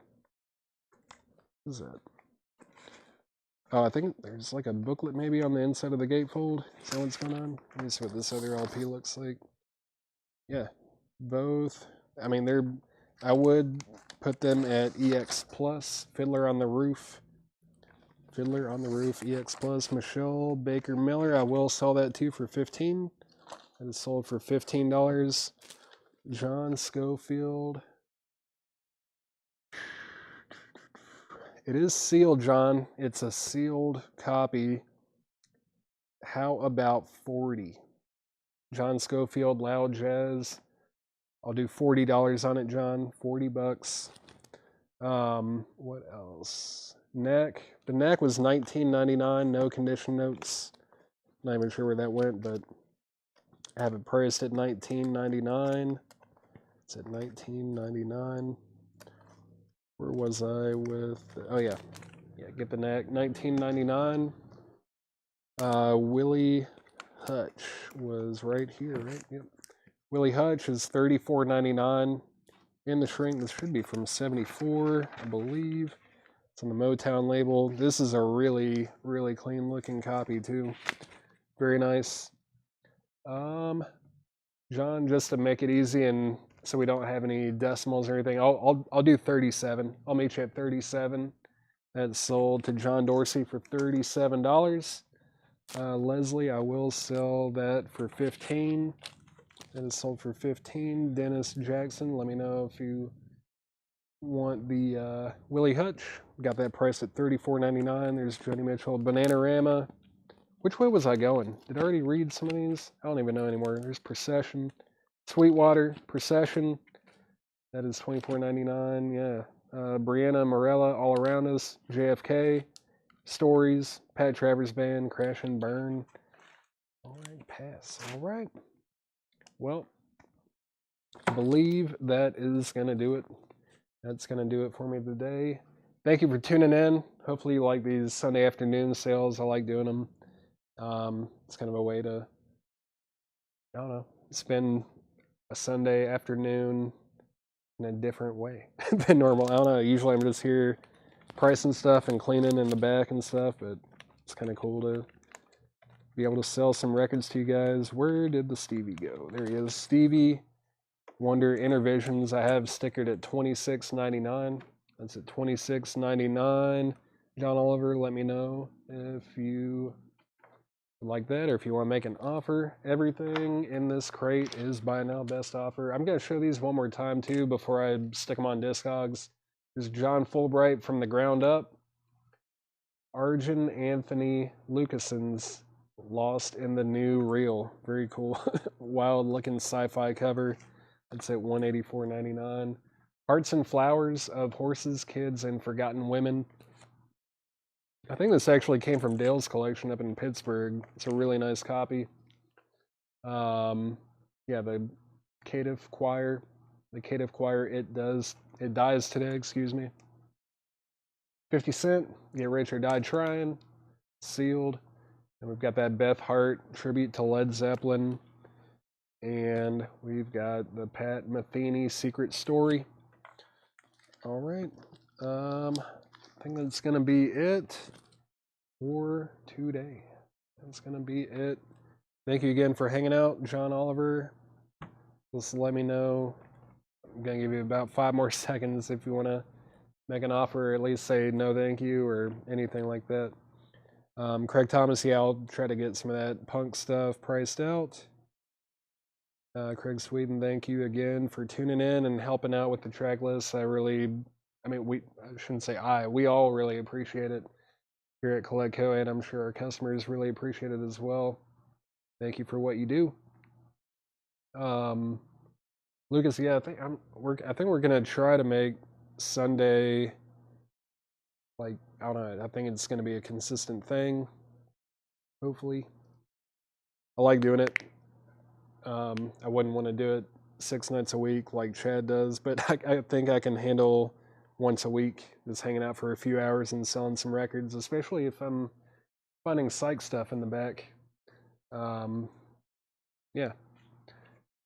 What is that? Oh, I think there's like a booklet maybe on the inside of the gatefold. Is that what's going on? Let me see what this other LP looks like. Yeah, both. I mean, I would put them at EX Plus. Fiddler on the Roof. Fiddler on the Roof, EX Plus. Michelle Baker Miller. I will sell that too for $15. That is sold for $15. John Scofield. It is sealed, John. It's a sealed copy. How about 40? John Scofield, Loud Jazz. I'll do $40 on it, John. $40. What else? Neck. The neck was $19.99. No condition notes. Not even sure where that went, but I have it priced at $19.99. It's at $19.99. Where was I with? Oh yeah, Get the Neck. $19.99. Willie Hutch was right here, right? Yep. Willie Hutch is $34.99 in the shrink. This should be from '74, I believe. It's on the Motown label. This is a really, really clean looking copy too. Very nice. John, just to make it easy and so we don't have any decimals or anything, I'll do 37. I'll meet you at 37. That's sold to John Dorsey for $37. Leslie, I will sell that for $15. That is sold for $15. Dennis Jackson, let me know if you want the Willie Hutch. Got that priced at $34.99. There's Joni Mitchell. Bananarama. Which way was I going? Did I already read some of these? I don't even know anymore. There's Procession. Sweetwater, Procession. That is $24.99. Yeah. Brianna Morella, All Around Us, JFK, Stories, Pat Travers Band, Crash and Burn. All right, pass. All right. Well, I believe that is going to do it. That's going to do it for me today. Thank you for tuning in. Hopefully you like these Sunday afternoon sales. I like doing them. It's kind of a way to, I don't know, spend a Sunday afternoon in a different way than normal. I don't know. Usually I'm just here pricing stuff and cleaning in the back and stuff, but it's kind of cool to be able to sell some records to you guys. Where did the Stevie go? There he is. Stevie Wonder Intervisions. I have stickered at $26.99. That's at $26.99. John Oliver, let me know if you like that or if you want to make an offer. Everything in this crate is buy now best offer. I'm going to show these one more time too before I stick them on Discogs. There's John Fulbright from the Ground Up. Arjun Anthony Lucason's Lost in the New Reel. Very cool. Wild looking sci-fi cover. That's at $184.99. Hearts and Flowers of Horses, Kids, and Forgotten Women. I think this actually came from Dale's collection up in Pittsburgh. It's a really nice copy. Yeah, the Caitiff Choir. The Caitiff Choir, It Dies Today, excuse me. 50 Cent, Get Rich or Die Trying. Sealed. And we've got that Beth Hart tribute to Led Zeppelin. And we've got the Pat Metheny Secret Story. All right. I think that's going to be it for today. That's going to be it. Thank you again for hanging out, John Oliver. Just let me know. I'm going to give you about 5 more seconds if you want to make an offer, or at least say no thank you or anything like that. Craig Thomas, yeah, I'll try to get some of that punk stuff priced out. Craig Sweden, thank you again for tuning in and helping out with the track list. We all really appreciate it here at Collectco, and I'm sure our customers really appreciate it as well. Thank you for what you do. Lucas, yeah, I think we're gonna try to make Sunday, like, I don't know, I think it's gonna be a consistent thing, hopefully. I like doing it. I wouldn't want to do it 6 nights a week like Chad does, but I think I can handle once a week just hanging out for a few hours and selling some records, especially if I'm finding Psych stuff in the back. Yeah.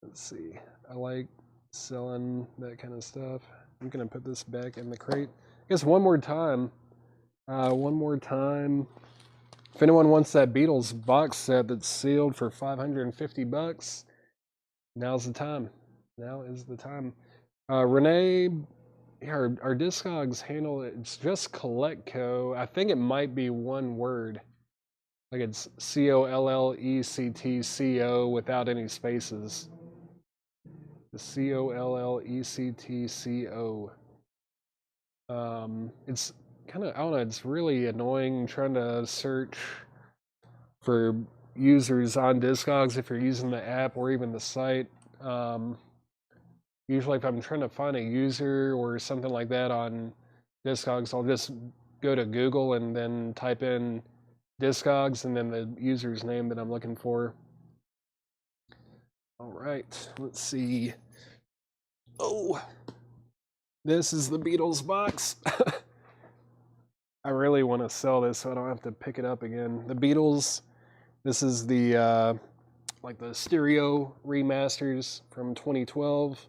Let's see. I like selling that kind of stuff. I'm going to put this back in the crate. I guess one more time. If anyone wants that Beatles box set that's sealed for $550, now's the time. Now is the time. Renee, our Discogs handle it. It's just Collectco. I think it might be one word. Like it's COLLECTCO without any spaces. The COLLECTCO. It's kind of, I don't know, it's really annoying trying to search for users on Discogs if you're using the app or even the site. Usually if I'm trying to find a user or something like that on Discogs, I'll just go to Google and then type in Discogs and then the user's name that I'm looking for. All right, let's see. Oh, this is the Beatles box. I really want to sell this so I don't have to pick it up again. The Beatles, this is the like the stereo remasters from 2012.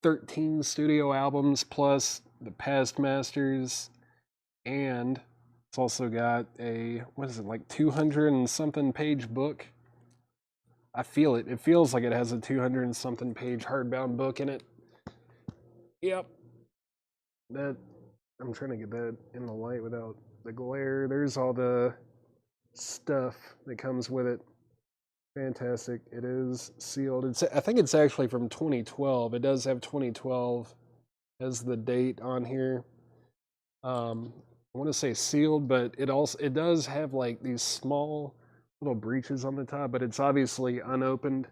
13 studio albums plus the past masters, and it's also got a, what is it, like 200 and something page book. I feel it. It feels like it has a 200 and something page hardbound book in it. Yep. That, I'm trying to get that in the light without the glare. There's all the stuff that comes with it. Fantastic. It is sealed. I think it's actually from 2012. It does have 2012 as the date on here. I want to say sealed, but it does have like these small little breaches on the top, but it's obviously unopened.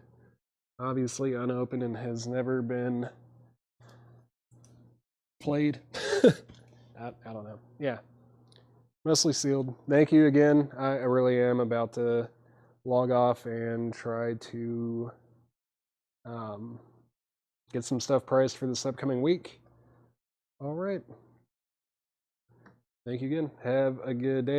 And has never been played. I don't know. Yeah. Mostly sealed. Thank you again. I really am about to log off and try to get some stuff priced for this upcoming week. All right. Thank you again. Have a good day.